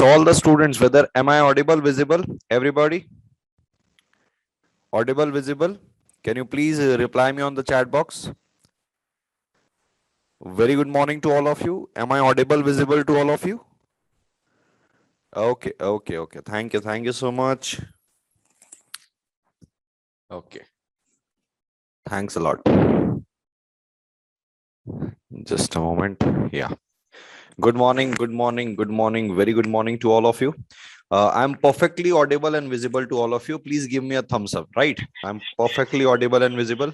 So all the students, whether am I audible, visible? Everybody? Audible, visible? Can you please reply me on the chat box? Very good morning to all of you. Am I audible, visible to all of you? Okay, okay, okay. Thank you. Thank you so much. Okay. Thanks a lot. Just a moment. Yeah. Good morning, good morning, good morning. Very good morning to all of you. I'm perfectly audible and visible to all of you. Please give me a thumbs up, right? I'm perfectly audible and visible.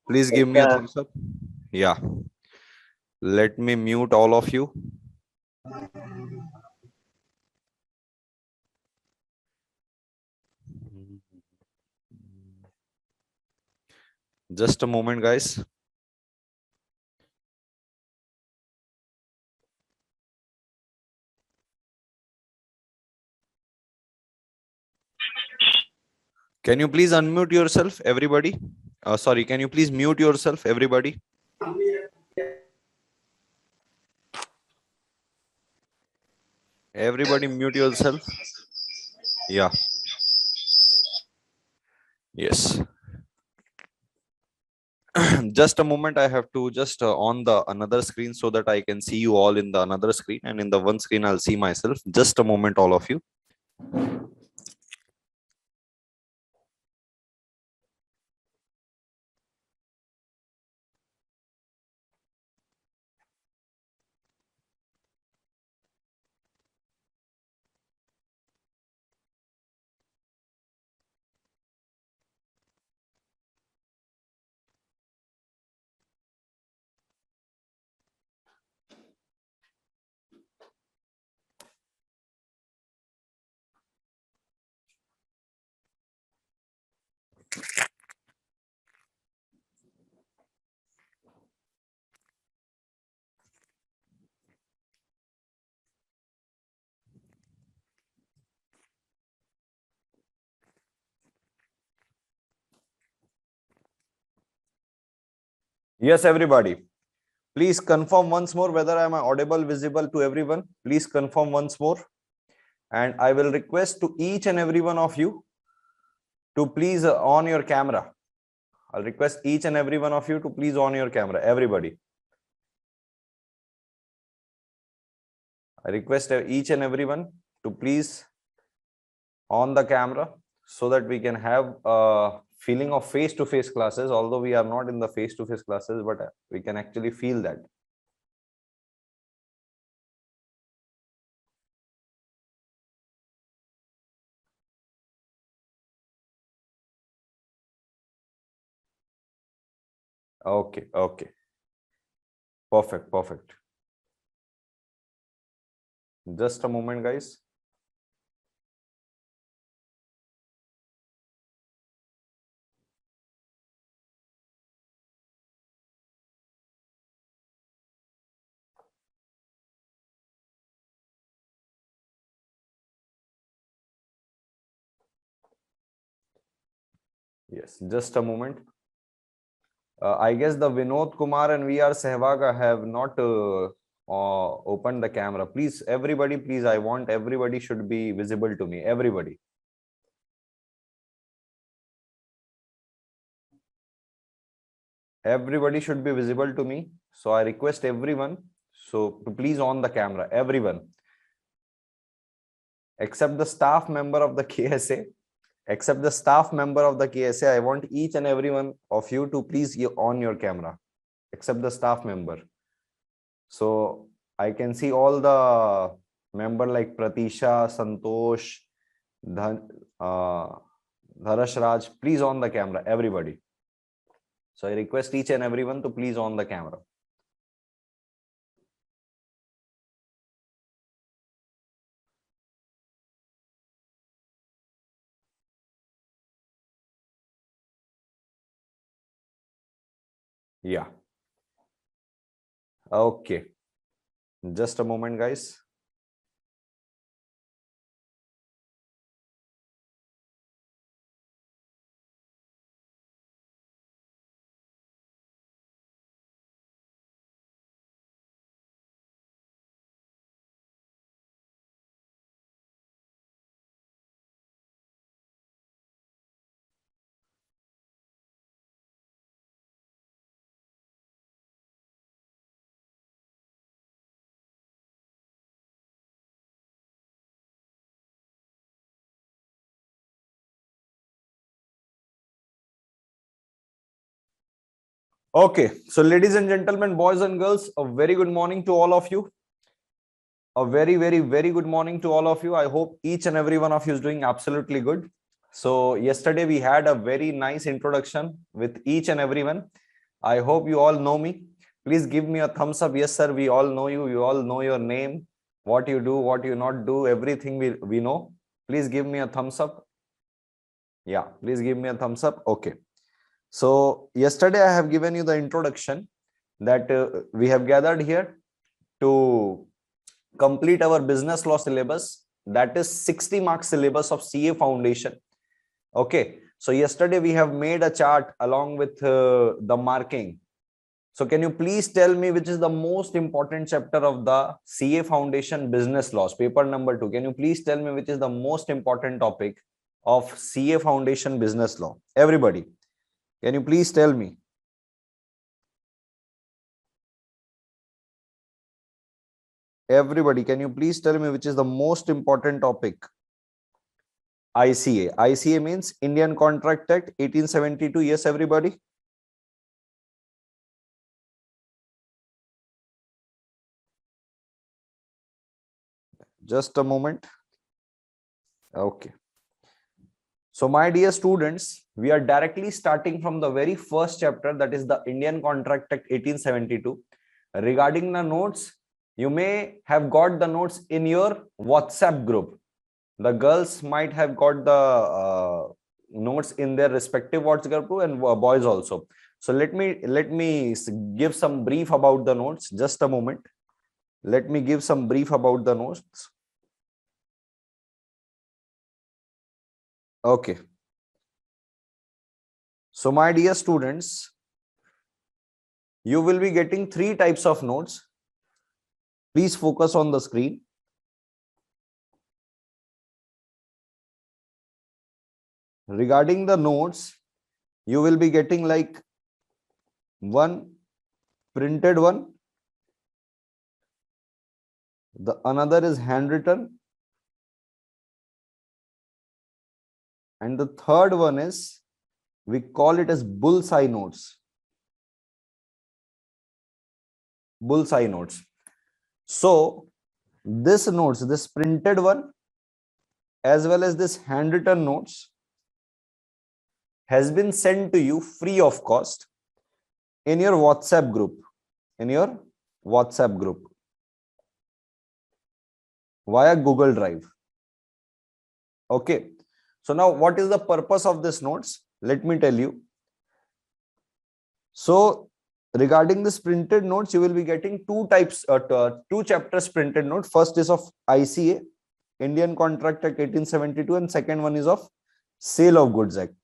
Please give me a thumbs up. Yeah. Let me mute all of you. Just a moment, guys. Can you please unmute yourself, everybody? Sorry, can you please mute yourself, everybody? Everybody mute yourself. Yeah. Yes. Just a moment. I have to just on the another screen so that I can see you all in the another screen, and in the one screen I'll see myself. Just a moment, all of you. Yes, everybody. Please confirm once more whether I am audible, visible to everyone. Please confirm once more. And I will request to each and every one of you to please on your camera. I'll request each and every one of you to please on your camera. Everybody. I request each and everyone to please on the camera so that we can have a feeling of face-to-face classes, although we are not in the face-to-face classes, but we can actually feel that. Okay, okay. Perfect, perfect. Just a moment, guys. Yes, just a moment. I guess the Vinod Kumar and VR Sehwaga have not opened the camera. Please, everybody, please, I want everybody should be visible to me. Everybody. Everybody should be visible to me. So I request everyone to please on the camera. Everyone. Except the staff member of the KSA. Except the staff member of the KSA, I want each and every one of you to please on your camera, except the staff member. So I can see all the member like Pratisha, Santosh, Dharash Raj, please on the camera, everybody. So I request each and everyone to please on the camera. Yeah. Okay. Just a moment, guys. Okay, so ladies and gentlemen, boys and girls, a very good morning to all of you. A very, very, very good morning to all of you. I hope each and every one of you is doing absolutely good. So yesterday we had a very nice introduction with each and everyone. I hope you all know me. Please give me a thumbs up. Yes, sir, we all know you. You all know your name, what you do, what you not do, everything we know. Please give me a thumbs up. Yeah, please give me a thumbs up. Okay. So yesterday I have given you the introduction that we have gathered here to complete our business law syllabus, that is 60 mark syllabus of CA foundation. Okay, so yesterday we have made a chart along with the marking. So can you please tell me which is the most important chapter of the CA foundation business laws, paper number 2? Can you please tell me which is the most important topic of CA foundation business law? Everybody, can you please tell me? Everybody, can you please tell me which is the most important topic? ICA. ICA means Indian Contract Act 1872. Yes, everybody. Just a moment. Okay. So my dear students, we are directly starting from the very first chapter, that is the Indian Contract Act 1872. Regarding the notes, you may have got the notes in your WhatsApp group. The girls might have got the notes in their respective WhatsApp group, and boys also. So let me give some brief about the notes. Just a moment. Let me give some brief about the notes. Okay. So my dear students, you will be getting 3 types of notes. Please focus on the screen. Regarding the notes, you will be getting like one printed one, the another is handwritten, and the third one is, we call it as bullseye notes. Bullseye notes. So this notes, this printed one as well as this handwritten notes has been sent to you free of cost in your WhatsApp group. In your WhatsApp group via Google Drive. Okay. So now what is the purpose of this notes? Let me tell you. So regarding this printed notes, you will be getting 2 types, 2 chapters printed note. First is of ICA, Indian Contract Act 1872, and second one is of Sale of Goods Act.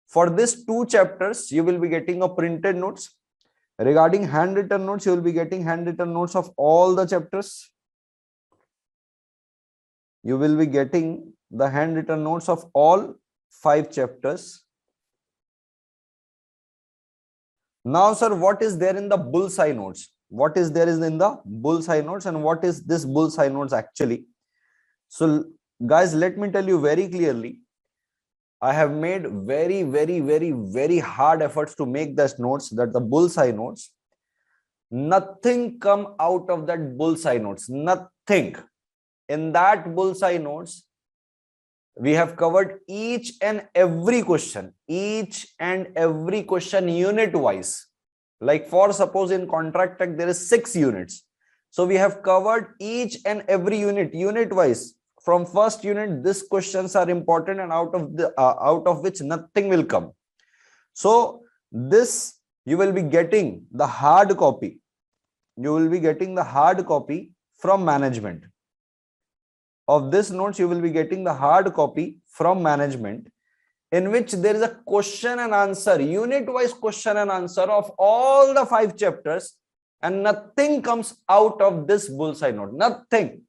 For these 2 chapters, you will be getting a printed notes. Regarding handwritten notes, you will be getting handwritten notes of all the chapters. You will be getting the handwritten notes of all 5 chapters. Now, sir, what is there in the bullseye notes? What is there in the bullseye notes, and what is this bullseye notes actually? So, guys, let me tell you very clearly. I have made very, very, very, very hard efforts to make these notes, that the bullseye notes. Nothing come out of that bullseye notes. Nothing. In that bullseye notes, we have covered each and every question unit wise. Like for suppose in Contract Act, there is 6 units. So we have covered each and every unit wise. From first unit, these questions are important, and out of which nothing will come. So this, you will be getting the hard copy. You will be getting the hard copy from management. Of this notes, you will be getting the hard copy from management, in which there is a question and answer, unit wise question and answer of all the 5 chapters, and nothing comes out of this bullseye note. Nothing.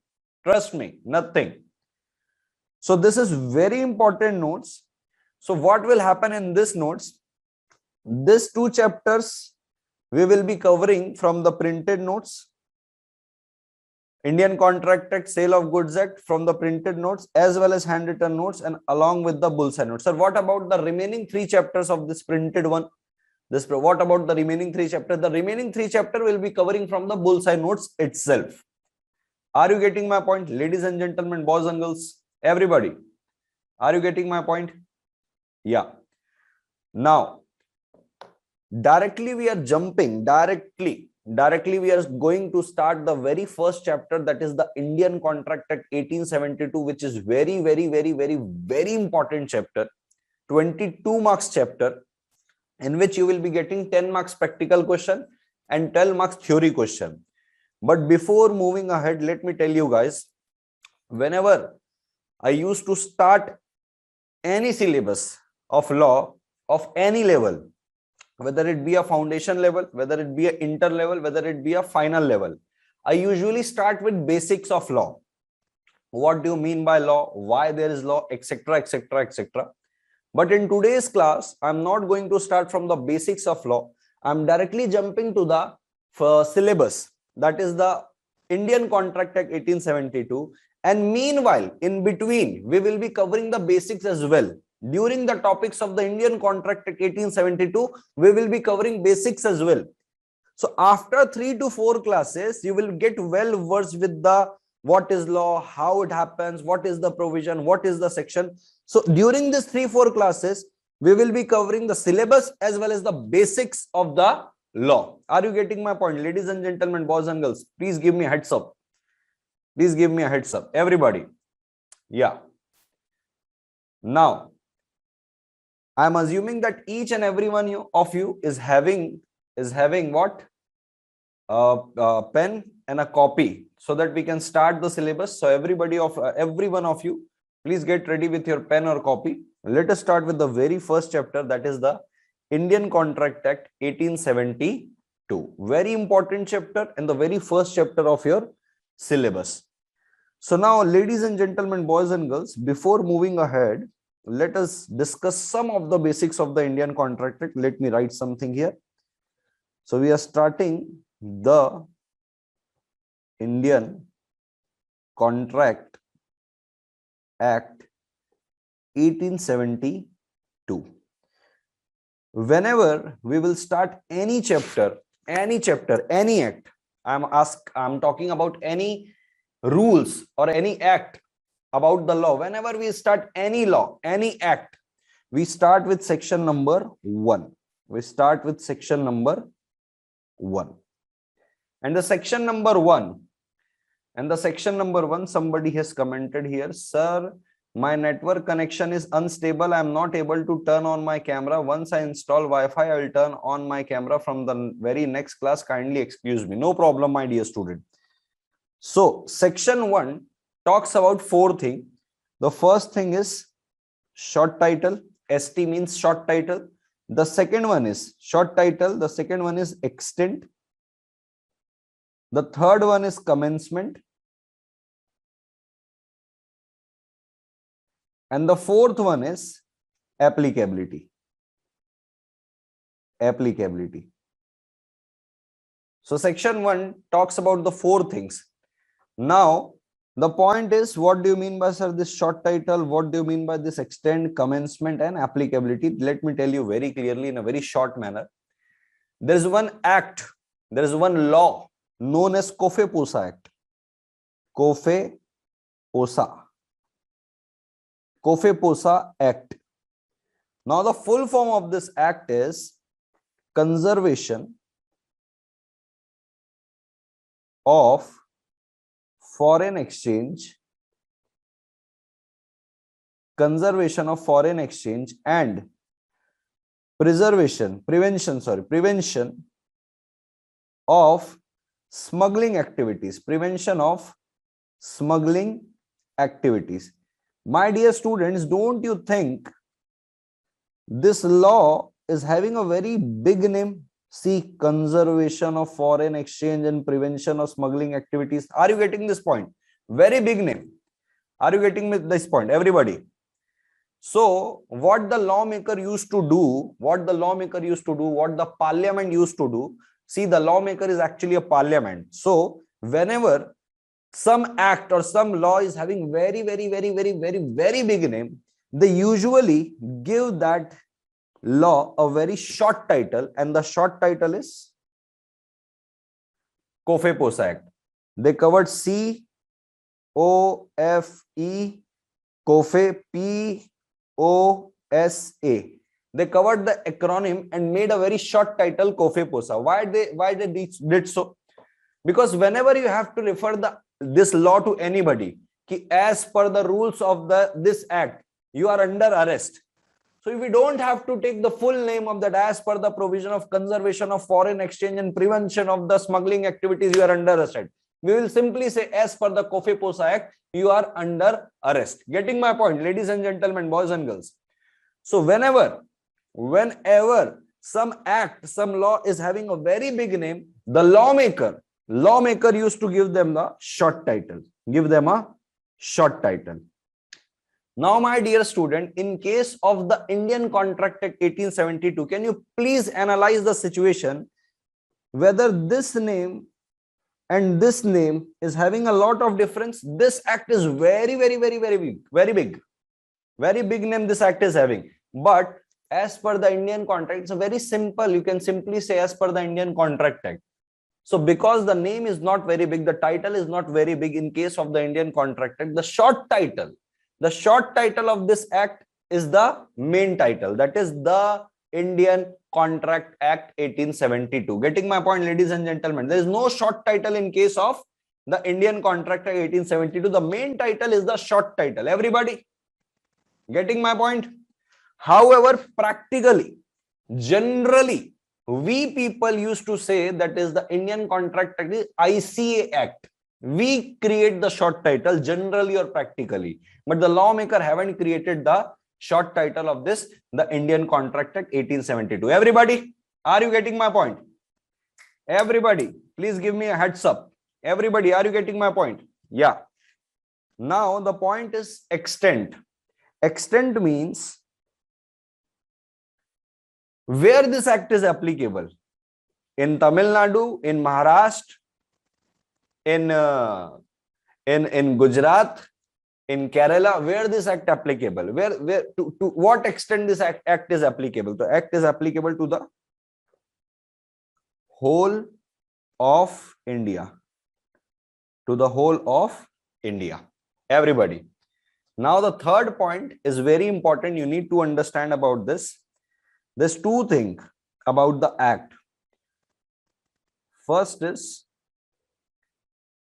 Trust me, nothing. So this is very important notes. So what will happen in this notes? These 2 chapters we will be covering from the printed notes. Indian Contract Act, Sale of Goods Act from the printed notes, as well as handwritten notes, and along with the bullseye notes. Sir, what about the remaining 3 chapters of this printed one? What about the remaining 3 chapters? The remaining 3 chapters will be covering from the bullseye notes itself. Are you getting my point, ladies and gentlemen, boys and girls, everybody? Are you getting my point? Yeah. Now, directly we are jumping, directly we are going to start the very first chapter, that is the Indian Contract Act 1872, which is very important chapter, 22 marks chapter, in which you will be getting 10 marks practical question and 12 marks theory question. But before moving ahead, let me tell you guys, whenever I used to start any syllabus of law of any level, whether it be a foundation level, whether it be an inter level, whether it be a final level, I usually start with basics of law. What do you mean by law? Why there is law, etc., etc., etc. But in today's class, I'm not going to start from the basics of law. I'm directly jumping to the syllabus, that is the Indian Contract Act 1872. And meanwhile, in between, we will be covering the basics as well. During the topics of the Indian Contract Act 1872, we will be covering basics as well. So after 3 to 4 classes, you will get well versed with the what is law, how it happens, what is the provision, what is the section. So during these 3-4 classes, we will be covering the syllabus as well as the basics of the law. Are you getting my point, ladies and gentlemen, boys and girls? Please give me a heads up. Please give me a heads up, everybody. Yeah. Now, I'm assuming that each and every one of you is having what? A pen and a copy, so that we can start the syllabus. So every one of you, please get ready with your pen or copy. Let us start with the very first chapter, that is the Indian Contract Act 1872. Very important chapter and the very first chapter of your syllabus. So now, ladies and gentlemen, boys and girls, before moving ahead, let us discuss some of the basics of the Indian Contract Act. Let me write something here. So we are starting the Indian Contract Act 1872. Whenever we will start any chapter, any act, I'm talking about any rules or any act about the law. Whenever we start any law, any act, we start with section number 1. We start with section number 1. And the section number 1, somebody has commented here, sir, my network connection is unstable. I'm not able to turn on my camera. Once I install Wi-Fi, I will turn on my camera from the very next class. Kindly excuse me. No problem, my dear student. So section 1 talks about 4 things. The first thing is short title. ST means short title. The second one is short title. The second one is extent. The third one is commencement. And the fourth one is applicability. Applicability. So section 1 talks about the 4 things. Now, the point is, what do you mean by, sir, this short title? What do you mean by this extent, commencement, and applicability? Let me tell you very clearly in a very short manner. There is one act, there is one law known as 𝐂𝐴-POSA Act. 𝐂𝐴-POSA Act. Now, the full form of this act is Conservation of Foreign Exchange, Conservation of Foreign Exchange and Prevention of Smuggling Activities. Prevention of smuggling activities. My dear students, don't you think this law is having a very big name? See, Conservation of Foreign Exchange and Prevention of Smuggling Activities. Are you getting this point? Very big name. Are you getting this point, everybody? So what the lawmaker used to do, what the parliament used to do, see, the lawmaker is actually a parliament. So whenever some act or some law is having very big name, they usually give that law a very short title, and the short title is COFE-POSA Act. They covered COFE, COFE, POSA. They covered the acronym and made a very short title, COFE-POSA. Why they did so? Because whenever you have to refer this law to anybody, as per the rules of this act, you are under arrest. So if we don't have to take the full name of that, as per the provision of conservation of foreign exchange and prevention of the smuggling activities, you are under arrest. We will simply say, as per the COFE-POSA Act, you are under arrest. Getting my point, ladies and gentlemen, boys and girls? So whenever some act, some law is having a very big name, the lawmaker used to give them the short title. Give them a short title. Now, my dear student, in case of the Indian Contract Act 1872, can you please analyze the situation whether this name and this name is having a lot of difference? This act is very big name this act is having. But as per the Indian contract, it's a very simple. You can simply say as per the Indian Contract Act. So because the name is not very big, the title is not very big in case of the Indian Contract Act, the short title of this act is the main title. That is the Indian Contract Act 1872. Getting my point, ladies and gentlemen? There is no short title in case of the Indian Contract Act 1872. The main title is the short title. Everybody getting my point? However, practically, generally, we people used to say that is the Indian Contract Act is ICA Act. We create the short title generally or practically, but the lawmaker haven't created the short title of this, the Indian Contract Act 1872. Everybody, are you getting my point? Everybody, please give me a heads up. Everybody, are you getting my point? Yeah. Now the point is extent. Extent means where this act is applicable. In Tamil Nadu, in Maharashtra, in Gujarat, in Kerala, where this act applicable, where to what extent this act is applicable. The act is applicable to the whole of India, to the whole of India. Everybody. Now the third point is very important. You need to understand about this. There's two things about the act. First is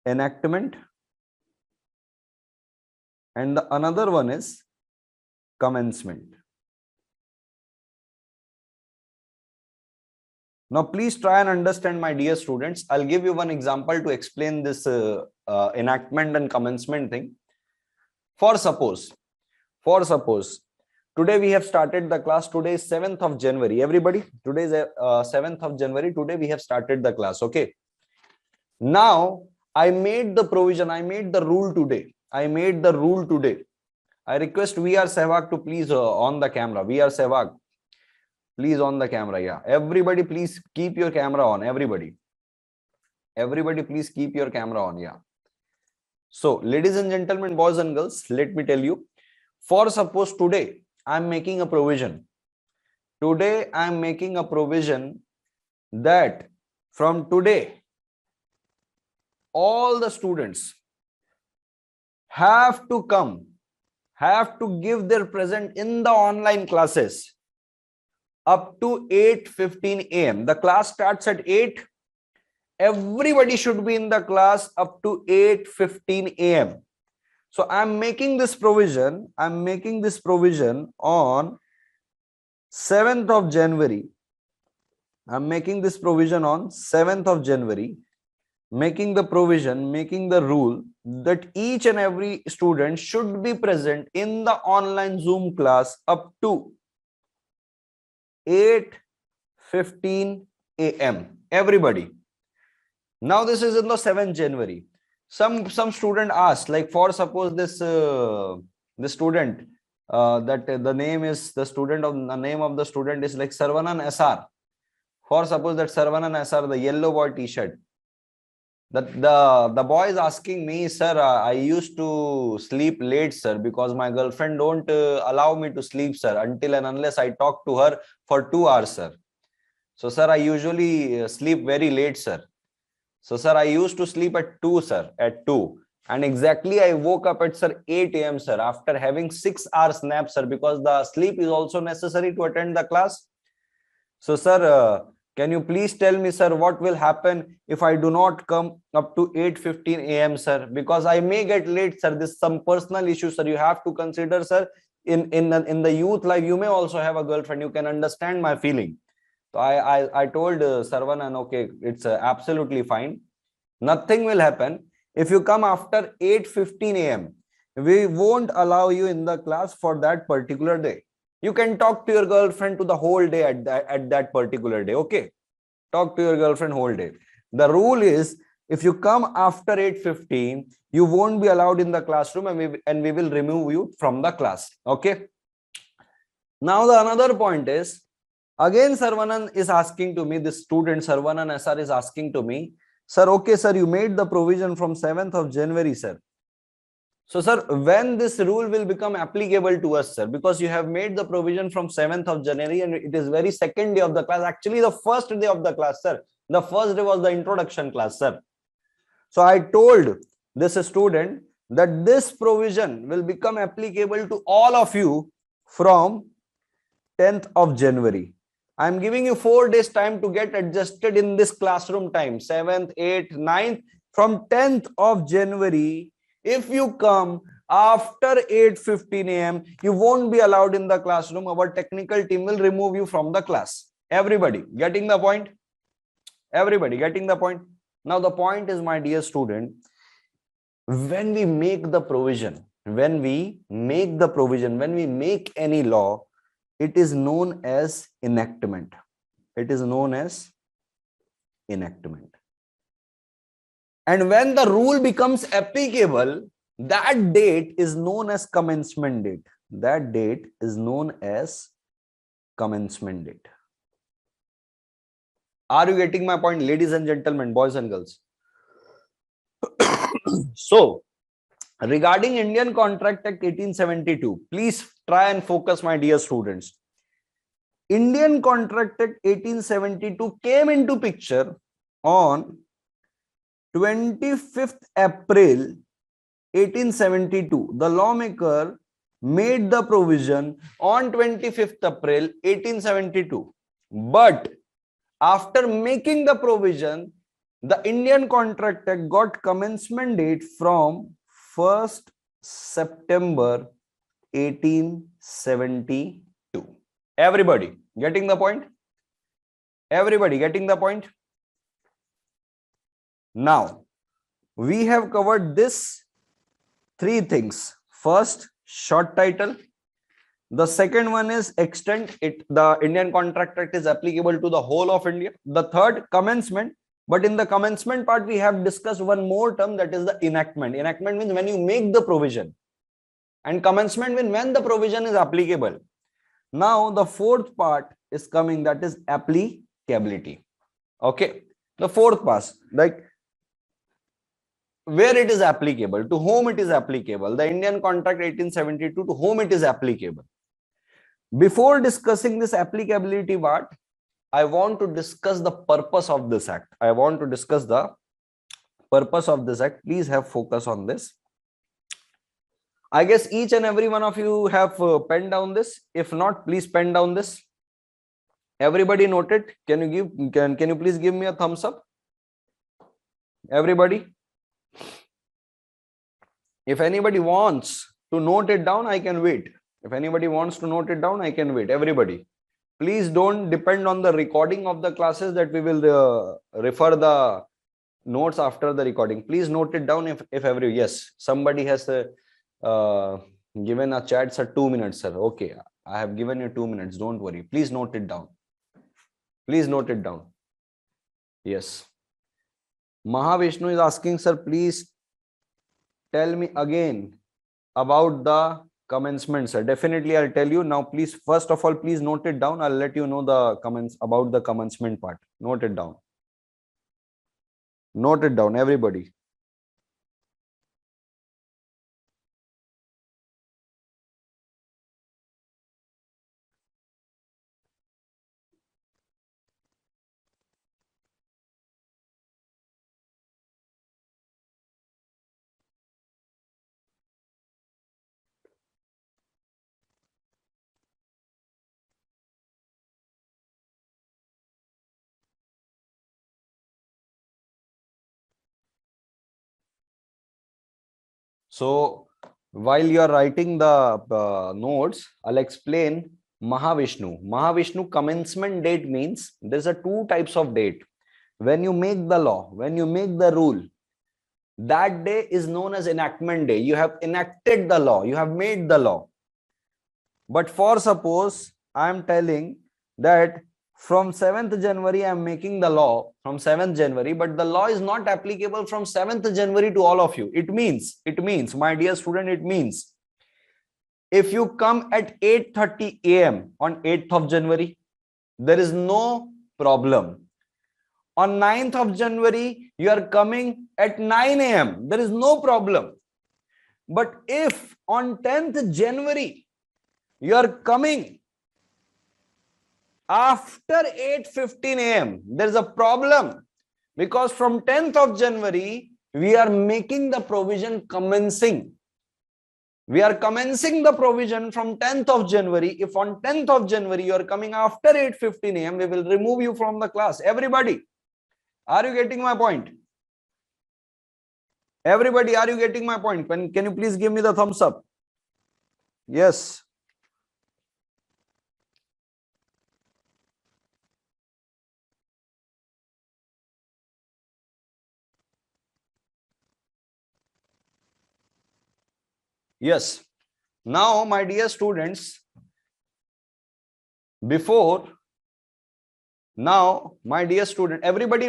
enactment, and the another one is commencement. Now please try and understand, my dear students. I'll give you one example to explain this enactment and commencement thing. For suppose today we have started the class. Today is 7th of January. Everybody, today is 7th of January. Today we have started the class. Okay. Now I made the provision. I made the rule today. I request VR Sehwag to please on the camera. VR Sehwag, please on the camera. Yeah. Everybody, please keep your camera on. Everybody, please keep your camera on. Yeah. So, ladies and gentlemen, boys and girls, let me tell you. For suppose today I'm making a provision. Today I'm making a provision that from today all the students have to give their present in the online classes up to 8:15 a.m. The class starts at 8. Everybody should be in the class up to 8:15 a.m. So I'm making this provision. On 7th of January. I'm making this provision on 7th of January. Making the rule that each and every student should be present in the online Zoom class up to 8:15 a.m. Everybody. Now this is in the 7th January. Some student asked, like for suppose this student that the name of the student is like Sarvanan SR. For suppose that Sarvanan SR, the yellow boy t-shirt. The boy is asking me, sir, I used to sleep late, sir, because my girlfriend don't allow me to sleep, sir, until and unless I talk to her for 2 hours, sir. So, sir, I usually sleep very late, sir. So, sir, I used to sleep at 2, sir, at 2. And exactly I woke up at, sir, 8 a.m., sir, after having 6 hours nap, sir, because the sleep is also necessary to attend the class. So, sir, can you please tell me, sir, what will happen if I do not come up to 8:15 a.m., sir? Because I may get late, sir. This is some personal issue, sir. You have to consider, sir. In the youth life, you may also have a girlfriend. You can understand my feeling. So I told Sarvanan, okay, it's absolutely fine. Nothing will happen. If you come after 8:15 a.m., we won't allow you in the class for that particular day. You can talk to your girlfriend to the whole day at that particular day. Okay. Talk to your girlfriend whole day. The rule is, if you come after 8:15, you won't be allowed in the classroom, and we will remove you from the class. Okay. Now the another point is, again Sarvanan is asking to me, this student Sarvanan SR is asking to me, sir, okay, sir, you made the provision from 7th of January, sir. So, sir, when this rule will become applicable to us, sir? Because you have made the provision from 7th of January and it is very second day of the class. Actually, the first day of the class, sir. The first day was the introduction class, sir. So, I told this student that this provision will become applicable to all of you from 10th of January. I am giving you 4 days time to get adjusted in this classroom time. 7th, 8th, 9th. From 10th of January, if you come after 8:15 a.m., you won't be allowed in the classroom. Our technical team will remove you from the class. Everybody getting the point? Everybody getting the point? Now the point is, my dear student, when we make the provision, when we make any law, it is known as enactment. It is known as enactment. And when the rule becomes applicable, that date is known as commencement date. That date is known as commencement date. Are you getting my point, ladies and gentlemen, boys and girls? So, regarding Indian Contract Act 1872, please try and focus, my dear students. Indian Contract Act 1872 came into picture on 25th April 1872. The lawmaker made the provision on 25th April 1872. But after making the provision, the Indian Contract Act got commencement date from 1st September 1872. Everybody getting the point? Everybody getting the point? Now, we have covered this 3 things. First, short title. The second one is extent. The Indian Contract Act is applicable to the whole of India. The third, commencement. But in the commencement part, we have discussed one more term, that is the enactment. Enactment means when you make the provision. And commencement means when the provision is applicable. Now, the fourth part is coming, that is applicability. Okay. The fourth part, like, where it is applicable, to whom it is applicable, the Indian Contract 1872, to whom it is applicable. Before discussing this applicability part, I want to discuss the purpose of this act. I want to discuss the purpose of this act. Please have focus on this. I guess each and every one of you have penned down this. If not, please pen down this. Everybody noted? Can you please give me a thumbs up? Everybody? If anybody wants to note it down, I can wait. If anybody wants to note it down, I can wait. Everybody, please don't depend on the recording of the classes, that we will refer the notes after the recording. Please note it down. Yes, somebody has given a chat, sir, 2 minutes, sir. Okay, I have given you 2 minutes. Don't worry. Please note it down. Please note it down. Yes. Mahavishnu is asking, sir, please tell me again about the commencement, sir. Definitely, I'll tell you now. Please, first of all, please note it down. I'll let you know the comments about the commencement part. Note it down. Note it down, everybody. So while you are writing the notes, I'll explain Mahavishnu. Mahavishnu commencement date means there's a two types of date. When you make the law, when you make the rule, that day is known as enactment day. You have enacted the law, you have made the law. But for suppose I am telling that from 7th January I am making the law from 7th January, but the law is not applicable from 7th January to all of you. It means, my dear student, it means if you come at 8:30 a.m. on 8th of January, there is no problem. On 9th of January, you are coming at 9 a.m. There is no problem. But if on 10th January, you are coming after 8:15 a.m., there is a problem, because from 10th of January, we are making the provision commencing. We are commencing the provision from 10th of January. If on 10th of January, you are coming after 8:15 a.m., we will remove you from the class. Everybody, are you getting my point? Everybody, are you getting my point? Can you please give me the thumbs up? Yes. Yes. Now, my dear students, everybody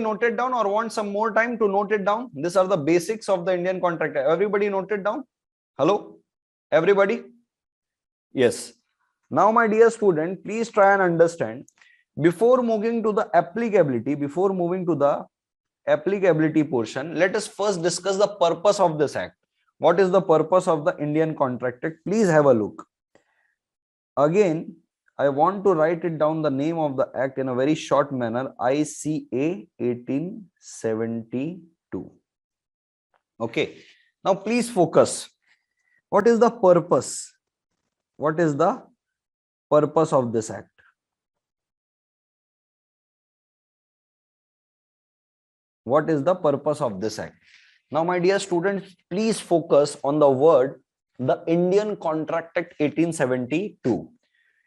note it down or want some more time to note it down? These are the basics of the Indian contract. Everybody note it down? Hello? Everybody? Yes. Now, my dear student, please try and understand. Before moving to the applicability portion, let us first discuss the purpose of this act. What is the purpose of the Indian Contract Act? Please have a look. Again, I want to write it down, the name of the act, in a very short manner. ICA 1872. Okay. Now, please focus. What is the purpose? What is the purpose of this act? What is the purpose of this act? Now, my dear students, please focus on the word, the Indian Contract Act 1872.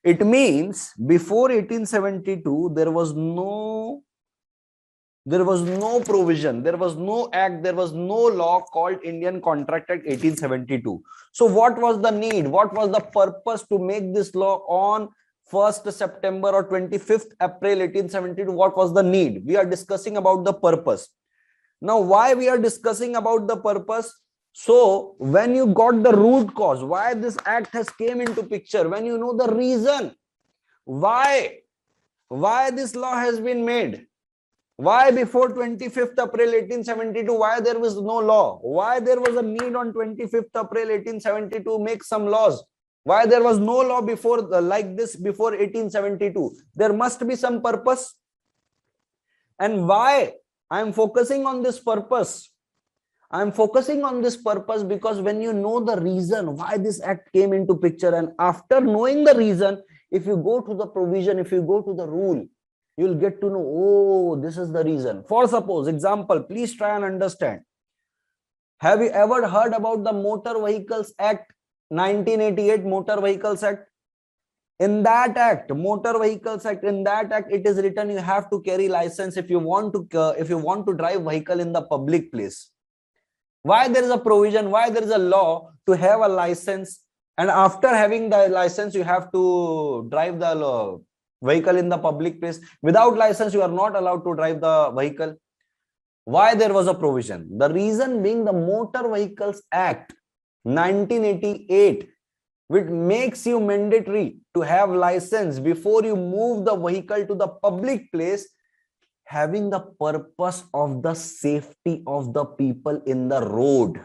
It means before 1872, there was no provision, there was no act, there was no law called Indian Contract Act 1872. So what was the need? What was the purpose to make this law on 1st September or 25th April 1872? What was the need? We are discussing about the purpose. Now, why we are discussing about the purpose? So when you got the root cause, why this act has came into picture, when you know the reason why this law has been made, why before 25th April 1872, why there was no law, why there was a need on 25th April 1872 make some laws, why there was no law before like this before 1872, there must be some purpose. And why I am focusing on this purpose? I am focusing on this purpose because when you know the reason why this act came into picture, and after knowing the reason, if you go to the provision, if you go to the rule, you will get to know, oh, this is the reason. For suppose example, please try and understand. Have you ever heard about the Motor Vehicles Act 1988, Motor Vehicles Act? In that act, Motor Vehicles Act, in that act, it is written you have to carry license if you want to drive vehicle in the public place. Why there is a provision? Why there is a law to have a license? And after having the license, you have to drive the vehicle in the public place. Without license, you are not allowed to drive the vehicle. Why there was a provision? The reason being the Motor Vehicles Act 1988, which makes you mandatory to have license before you move the vehicle to the public place, having the purpose of the safety of the people in the road.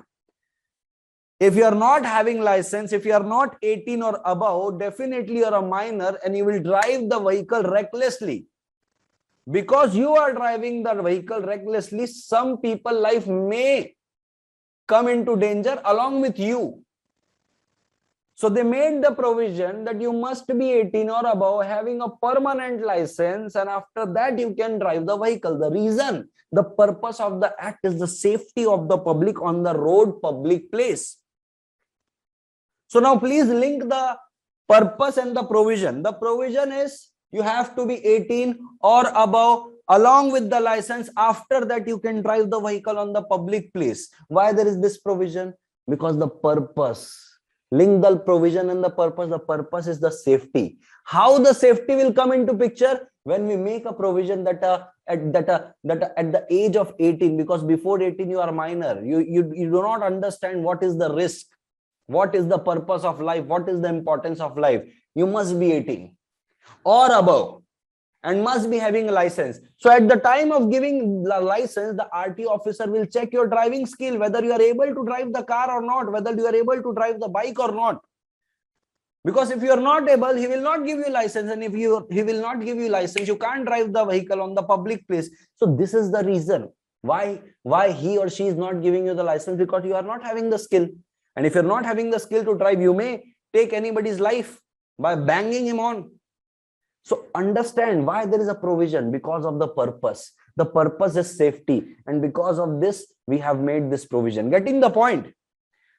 If you are not having license, if you are not 18 or above, definitely you are a minor and you will drive the vehicle recklessly. Because you are driving the vehicle recklessly, some people's life may come into danger along with you. So they made the provision that you must be 18 or above, having a permanent license, and after that you can drive the vehicle. The reason, the purpose of the act is the safety of the public on the road, public place. So now please link the purpose and the provision. The provision is you have to be 18 or above along with the license. After that you can drive the vehicle on the public place. Why there is this provision? Because the purpose. Link the provision and the purpose. The purpose is the safety. How the safety will come into picture? When we make a provision that at the age of 18, because before 18 you are minor, you do not understand what is the risk, what is the purpose of life, what is the importance of life. You must be 18 or above and must be having a license. So at the time of giving the license, the RT officer will check your driving skill, whether you are able to drive the car or not, whether you are able to drive the bike or not. Because if you are not able, he will not give you license, and if he will not give you license, you can't drive the vehicle on the public place. So this is the reason why he or she is not giving you the license, because you are not having the skill. And if you're not having the skill to drive, you may take anybody's life by banging him on. So understand why there is a provision, because of the purpose. The purpose is safety, and because of this we have made this provision. Getting the point?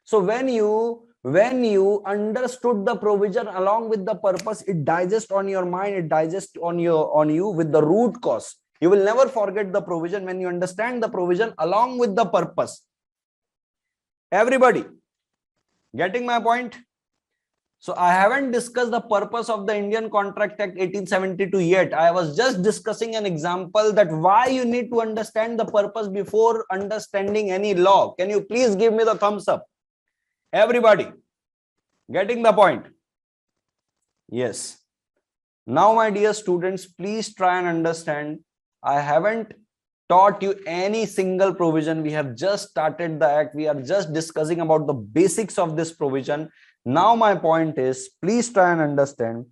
So when you understood the provision along with the purpose, it digests on your mind, it digests on you with the root cause. You will never forget the provision when you understand the provision along with the purpose. Everybody getting my point? So I haven't discussed the purpose of the Indian Contract Act 1872 yet. I was just discussing an example that why you need to understand the purpose before understanding any law. Can you please give me the thumbs up? Everybody getting the point? Yes. Now, my dear students, please try and understand. I haven't taught you any single provision. We have just started the act. We are just discussing about the basics of this provision. Now my point is, please try and understand.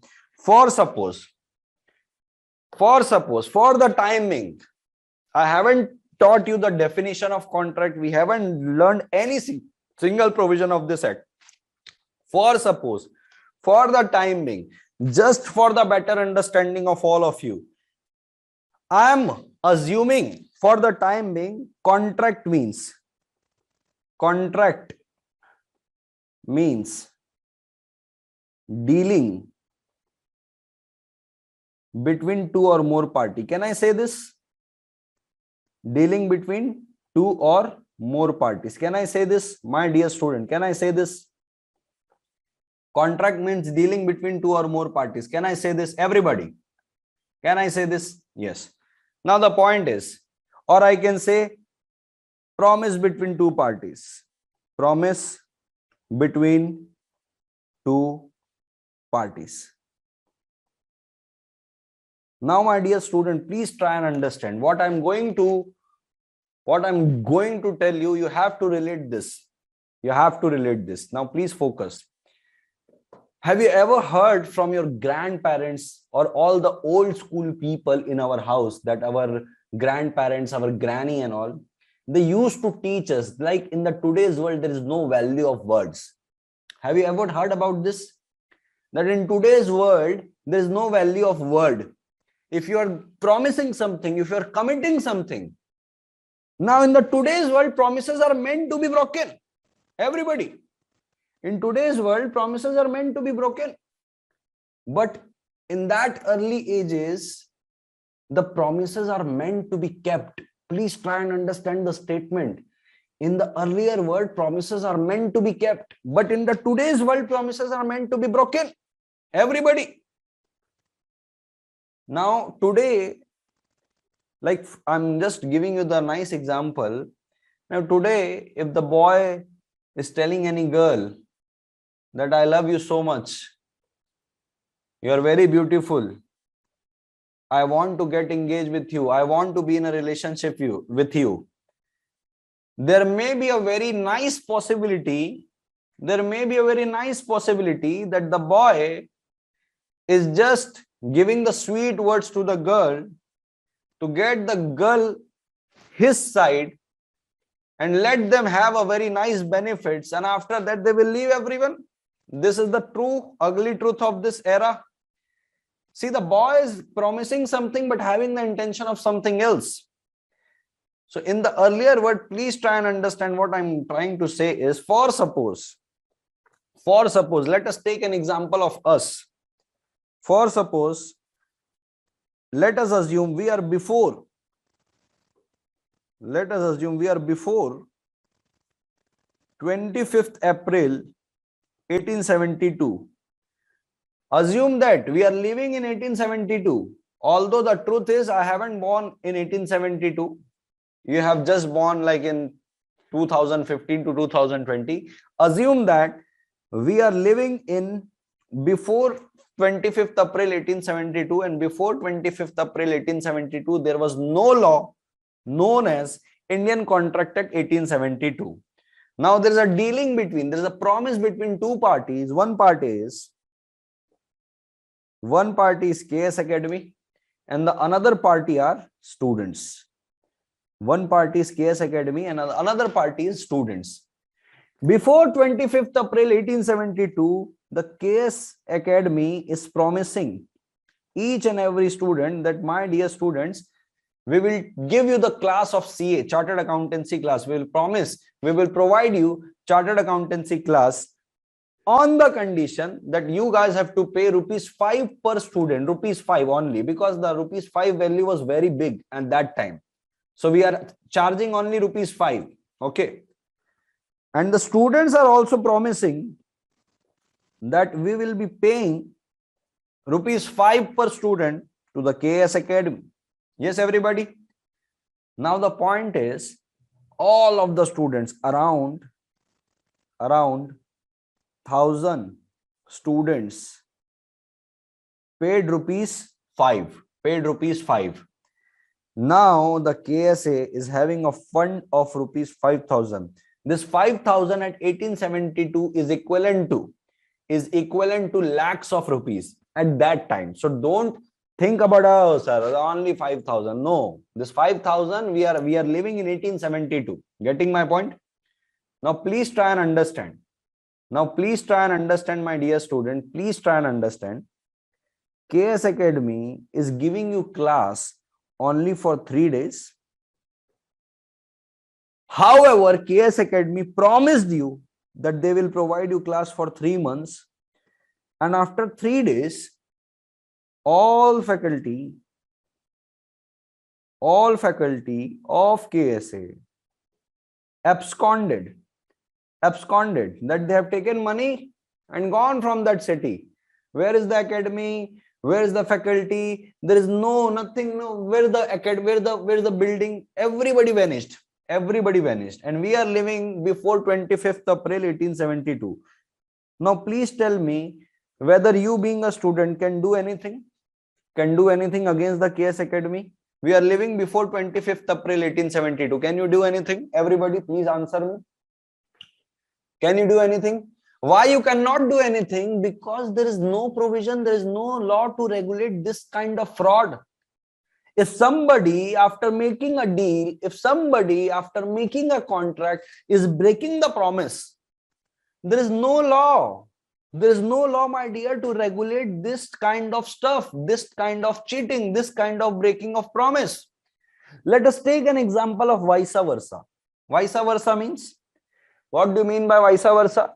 For suppose for the timing, I haven't taught you the definition of contract. We haven't learned any single provision of this act. For suppose, for the timing, just for the better understanding of all of you, I am assuming for the time being, contract means dealing between two or more parties. Can I say this? Dealing between two or more parties. Can I say this, my dear student? Can I say this? Contract means dealing between two or more parties. Can I say this, everybody? Can I say this? Yes. Now the point is, or I can say promise between two parties. Promise between two parties. Now, my dear student, please try and understand what I'm going to tell you. You have to relate this. You have to relate this. Now, please focus. Have you ever heard from your grandparents or all the old school people in our house that our grandparents, our granny and all, they used to teach us, like in the today's world, there is no value of words. Have you ever heard about this? That in today's world, there is no value of word. If you are promising something, if you are committing something, now in the today's world, promises are meant to be broken. Everybody. In today's world, promises are meant to be broken. But in that early ages, the promises are meant to be kept. Please try and understand the statement. In the earlier world, promises are meant to be kept. But in the today's world, promises are meant to be broken. Everybody. Now, today, like I'm just giving you the nice example. Now, today, if the boy is telling any girl that I love you so much, you are very beautiful, I want to get engaged with you. I want to be in a relationship with you. There may be a very nice possibility. There may be a very nice possibility that the boy is just giving the sweet words to the girl to get the girl his side and let them have a very nice benefits, and after that they will leave everyone. This is the true ugly truth of this era. See, the boy is promising something but having the intention of something else. So in the earlier word, please try and understand what I'm trying to say is, for suppose, let us take an example of us. For suppose, let us assume we are before 25th April 1872. Assume that we are living in 1872. Although the truth is I haven't born in 1872. You have just born like in 2015 to 2020. Assume that we are living in before 25th April 1872, and before 25th April 1872 there was no law known as Indian Contract Act 1872. Now there is a dealing between, there is a promise between two parties. One party is KS Academy and the another party are students. One party is KS Academy and another party is students. Before 25th April 1872, the KS Academy is promising each and every student that, my dear students, we will give you the class of CA, Chartered Accountancy class. We will promise, we will provide you Chartered Accountancy class on the condition that you guys have to pay ₹5 per student, ₹5 only, because the ₹5 value was very big at that time. So we are charging only ₹5. Okay. And the students are also promising that we will be paying ₹5 per student to the KS Academy. Yes, everybody. Now the point is, all of the students, around 1,000 students paid ₹5. Now the KSA is having a fund of ₹5,000. This 5,000 at 1872 is equivalent to lakhs of rupees at that time. So don't think about, oh sir, only 5,000. No, this 5,000, we are living in 1872. Getting my point? Now please try and understand. My dear student. Please try and understand. KS Academy is giving you class only for 3 days. However, KS Academy promised you that they will provide you class for 3 months, and after 3 days, all faculty of KSA absconded, that they have taken money and gone from that city. Where is the academy? Where is the faculty? There is nothing. Where is the building? Everybody vanished. And we are living before 25th April 1872. Now please tell me whether you, being a student, can do anything against the KS Academy. We are living before 25th April 1872. Can you do anything? Everybody please answer me. Can you do anything? Why you cannot do anything? Because there is no provision, there is no law to regulate this kind of fraud. If somebody, after making a deal, after making a contract, is breaking the promise, there is no law. There is no law, my dear, to regulate this kind of stuff, this kind of cheating, this kind of breaking of promise. Let us take an example of vice versa. Vice versa means, what do you mean by vice versa?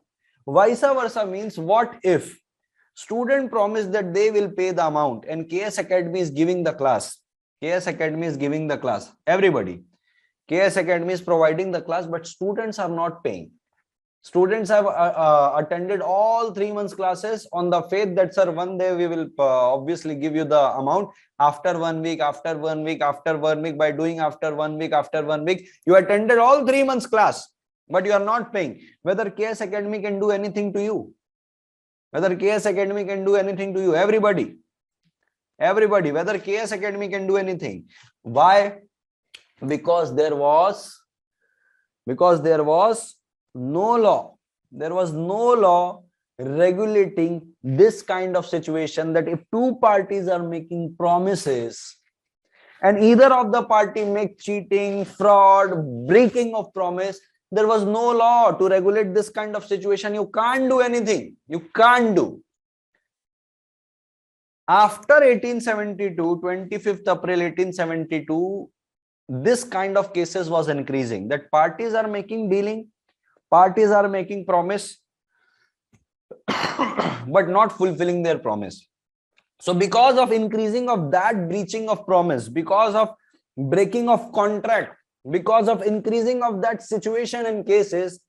Vice versa means, what if student promised that they will pay the amount and KS Academy is giving the class. Everybody. KS Academy is providing the class, but students are not paying. Students have attended all 3 months classes on the faith that, sir, one day we will obviously give you the amount. After 1 week, by doing after 1 week, you attended all 3 months class, but you are not paying. Whether KS Academy can do anything to you? Everybody. Everybody, whether KS Academy can do anything. Why? Because there was no law. There was no law regulating this kind of situation, that if two parties are making promises and either of the party make cheating, fraud, breaking of promise, there was no law to regulate this kind of situation. You can't do anything. You can't do. After 1872, 25th April 1872, this kind of cases was increasing, that parties are making dealing, parties are making promise, but not fulfilling their promise. So because of increasing of that breaching of promise, because of breaking of contract, because of increasing of that situation and cases,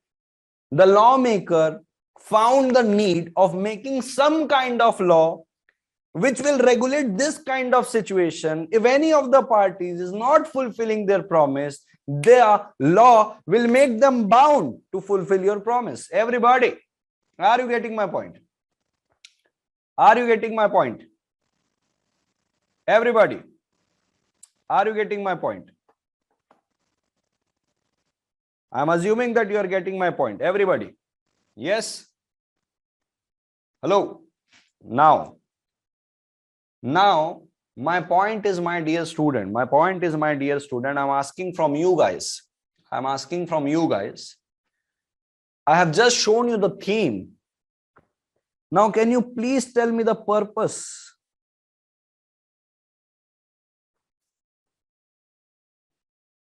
the lawmaker found the need of making some kind of law which will regulate this kind of situation. If any of the parties is not fulfilling their promise, their law will make them bound to fulfill your promise. Everybody, are you getting my point? Are you getting my point? Everybody, are you getting my point? I'm assuming that you are getting my point. Everybody, yes? Hello? Now, my point is, my dear student, I'm asking from you guys. I have just shown you the theme. Now, can you please tell me the purpose?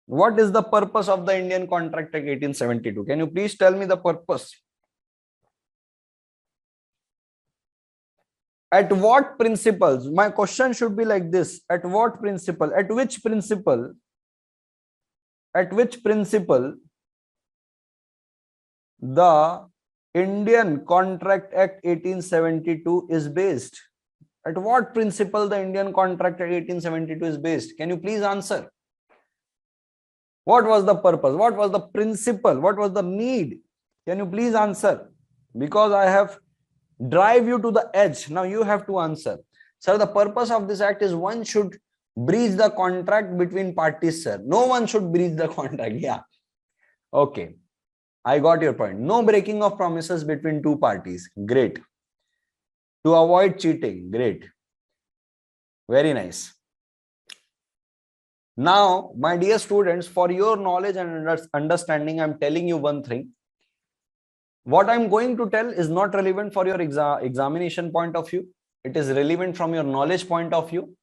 What is the purpose of the Indian Contract Act 1872? Can you please tell me the purpose? At what principles? My question should be like this. At what principle? At which principle? At which principle the Indian Contract Act 1872 is based? At what principle the Indian Contract Act 1872 is based? Can you please answer? What was the purpose? What was the principle? What was the need? Can you please answer? Because I have drive you to the edge. Now you have to answer. Sir, the purpose of this act is one should breach the contract between parties, sir. No one should breach the contract. Yeah. Okay. I got your point. No breaking of promises between two parties. Great. To avoid cheating. Great. Very nice. Now, my dear students, for your knowledge and understanding, I'm telling you one thing. What I'm going to tell is not relevant for your examination point of view. It is relevant from your knowledge point of view.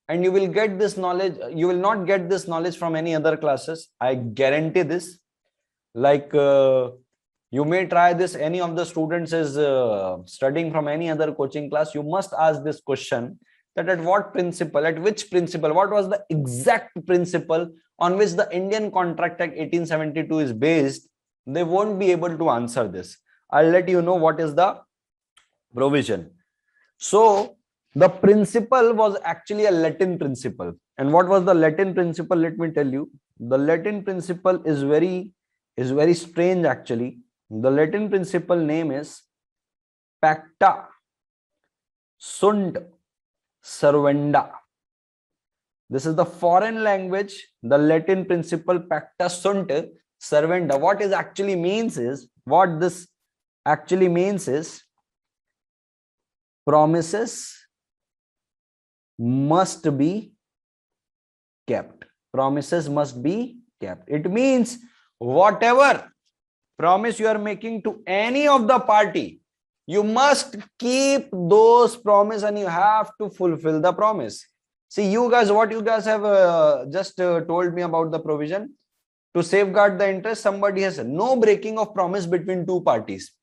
And you will get this knowledge. You will not get this knowledge from any other classes. I guarantee this. Like you may try this. Any of the students is studying from any other coaching class. You must ask this question, that at what principle, at which principle, what was the exact principle on which the Indian Contract Act 1872 is based. They won't be able to answer this. I'll let you know what is the provision. So the principle was actually a Latin principle. And what was the Latin principle? Let me tell you. The Latin principle is very strange actually. The Latin principle name is Pacta Sunt Servanda. This is the foreign language, the Latin principle Pacta Sunt Servanda. What this actually means is promises must be kept. Promises must be kept. It means whatever promise you are making to any of the party, you must keep those promises and you have to fulfill the promise. See, you guys, what you guys have just told me about the provision. To safeguard the interest, somebody has said no breaking of promise between two parties.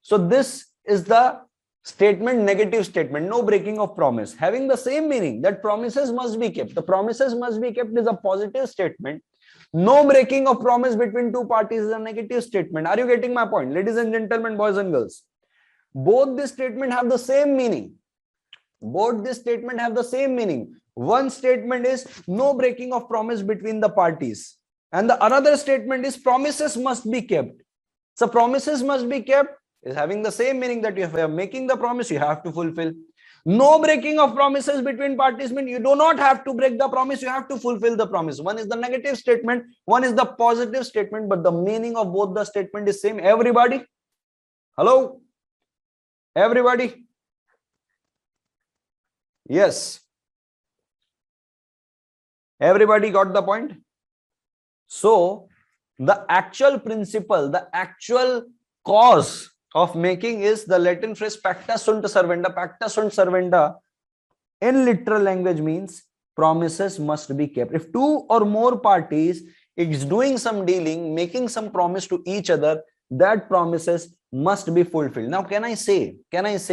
So this is the statement, negative statement, no breaking of promise, having the same meaning, that promises must be kept. The promises must be kept is a positive statement. No breaking of promise between two parties is a negative statement. Are you getting my point? Ladies and gentlemen, boys and girls, both this statement have the same meaning. Both this statement have the same meaning. One statement is no breaking of promise between the parties. And the another statement is promises must be kept. So promises must be kept is having the same meaning, that if you are making the promise, you have to fulfill. No breaking of promises between parties mean you do not have to break the promise, you have to fulfill the promise. One is the negative statement, one is the positive statement, but the meaning of both the statement is same. Everybody? Hello? Everybody? Yes. Everybody got the point? So, the actual principle, the actual cause of making is the Latin phrase pacta sunt servanda. Pacta sunt servanda in literal language means promises must be kept. If two or more parties is doing some dealing, making some promise to each other, that promises must be fulfilled. Now, can I say,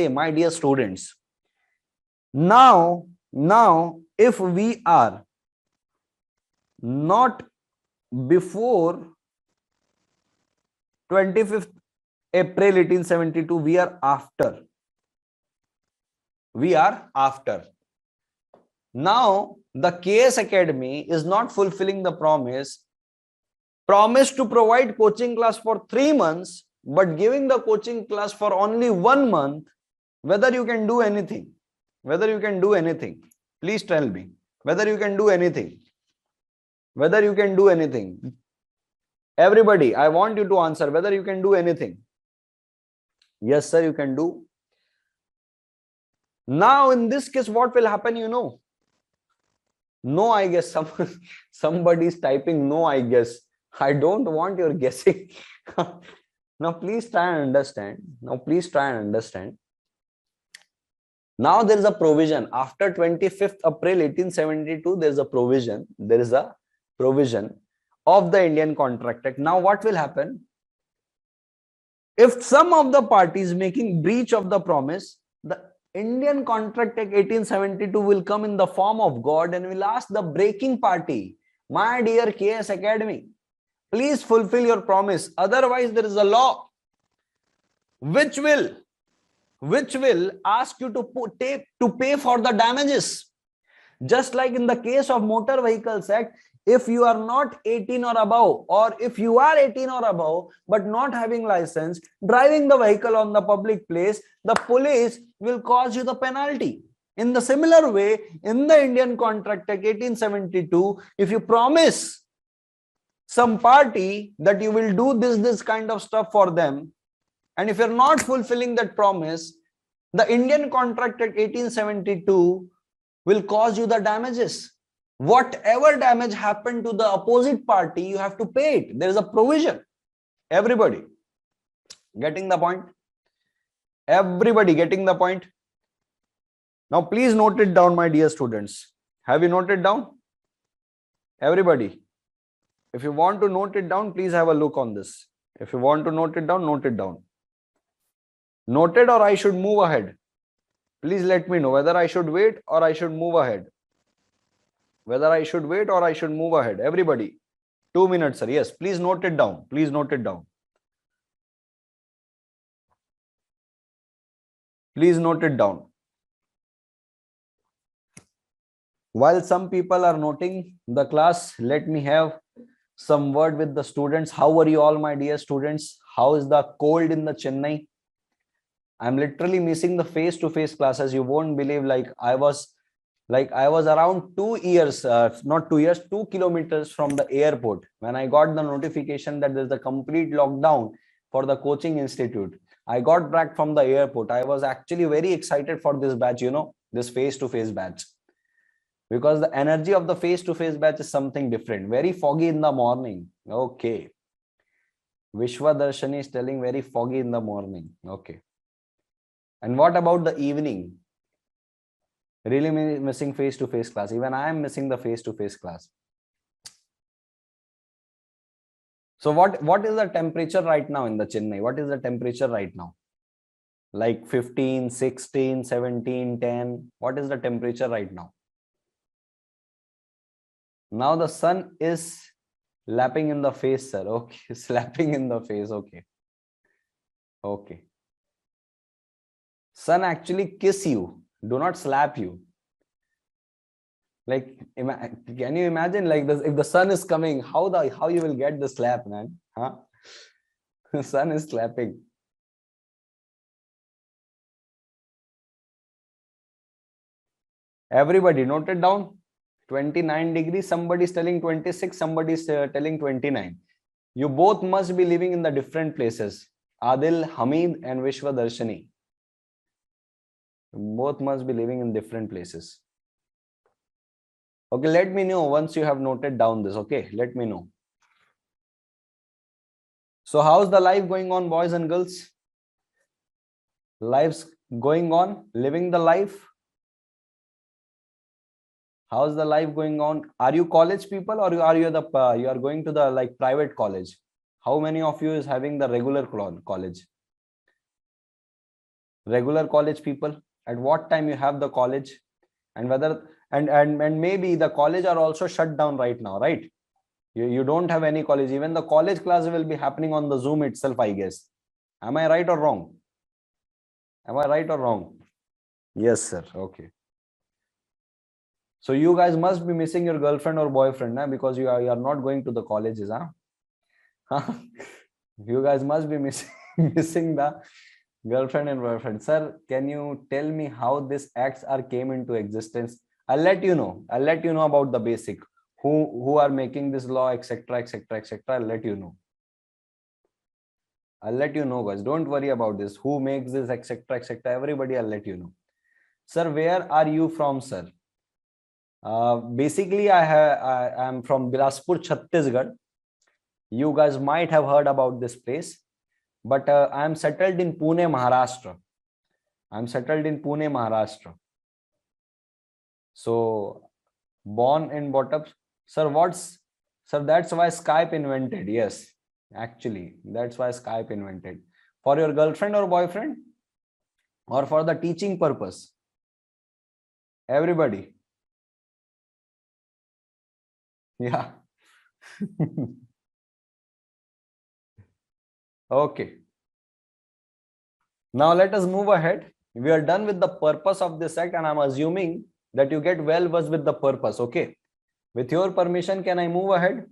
my dear students, now, if we are not before 25th April 1872, we are after. Now, the KS Academy is not fulfilling the promise to provide coaching class for 3 months, but giving the coaching class for only 1 month. Whether you can do anything. Please tell me whether you can do anything. Everybody, I want you to answer whether you can do anything. Yes, sir, you can do. Now, in this case, what will happen, you know? No, I guess. Somebody is typing no, I guess. I don't want your guessing. Now, please try and understand. Now, there is a provision. After 25th April 1872, there is a provision. Of the Indian Contract Act. Now, what will happen? If some of the parties making breach of the promise, the Indian Contract Act 1872 will come in the form of God and will ask the breaking party, my dear KS Academy, please fulfill your promise. Otherwise, there is a law which will ask you to pay for the damages. Just like in the case of Motor Vehicles Act, if you are not 18 or above, or if you are 18 or above but not having license, driving the vehicle on the public place, the police will cause you the penalty. In the similar way, in the Indian Contract Act 1872, if you promise some party that you will do this kind of stuff for them, and if you're not fulfilling that promise, the Indian Contract Act 1872 will cause you the damages. Whatever damage happened to the opposite party, you have to pay it. There is a provision. Everybody getting the point? Everybody getting the point? Now, please note it down, my dear students. Have you noted down? Everybody, if you want to note it down, please have a look on this. If you want to note it down, note it down. Noted, or I should move ahead? Please let me know whether I should wait or I should move ahead. Everybody, 2 minutes, sir. Yes, please note it down. While some people are noting the class, let me have some word with the students. How are you all, my dear students? How is the cold in the Chennai? I'm literally missing the face-to-face classes. You won't believe, I was around 2 years, 2 kilometers from the airport when I got the notification that there's a complete lockdown for the coaching institute. I got back from the airport. I was actually very excited for this batch, this face-to-face batch, because the energy of the face-to-face batch is something different. Very foggy in the morning. Okay. Vishwa Darshani is telling very foggy in the morning. Okay. And what about the evening? Really missing face-to-face class. Even I am missing the face-to-face class. So what is the temperature right now in the Chennai? What is the temperature right now? Like 15, 16, 17, 10. What is the temperature right now? Now the sun is lapping in the face, sir. Okay, slapping in the face. Okay. Okay. Sun actually kiss you. Do not slap you. Like, can you imagine like this? If the sun is coming, how you will get the slap, man? Huh? The sun is slapping. Everybody note it down. 29 degrees. Somebody is telling 26. Somebody is telling 29. You both must be living in the different places. Adil, Hamid and Vishwa Darshani. Both must be living in different places. Okay, let me know once you have noted down this. Okay, let me know. So how's the life going on, boys and girls? Life's going on, living the life. How's the life going on? Are you college people or are you you are going to the like private college? How many of you is having the regular college? Regular college people. At what time you have the college, and whether and maybe the college are also shut down right now, right? You don't have any college. Even the college class will be happening on the Zoom itself, I guess. Am I right or wrong? Am I right or wrong? Yes, sir. Okay. So you guys must be missing your girlfriend or boyfriend, nah? Because you are not going to the colleges, huh? You guys must be missing the girlfriend and boyfriend. Sir, can you tell me how these acts came into existence? I'll let you know. I'll let you know about the basic. Who are making this law, etc., etc., etc. I'll let you know. I'll let you know, guys. Don't worry about this. Who makes this, etc., etc. Everybody, I'll let you know. Sir, where are you from, sir? Basically, I am from Bilaspur, Chhattisgarh. You guys might have heard about this place, but I am settled in Pune, Maharashtra. I'm settled in Pune, Maharashtra. So, born and brought up. Sir, that's why Skype invented. Yes, actually, that's why Skype invented. For your girlfriend or boyfriend, or for the teaching purpose? Everybody. Yeah. Okay. Now let us move ahead. We are done with the purpose of this act, and I'm assuming that you get well versed with the purpose. Okay. With your permission, can I move ahead?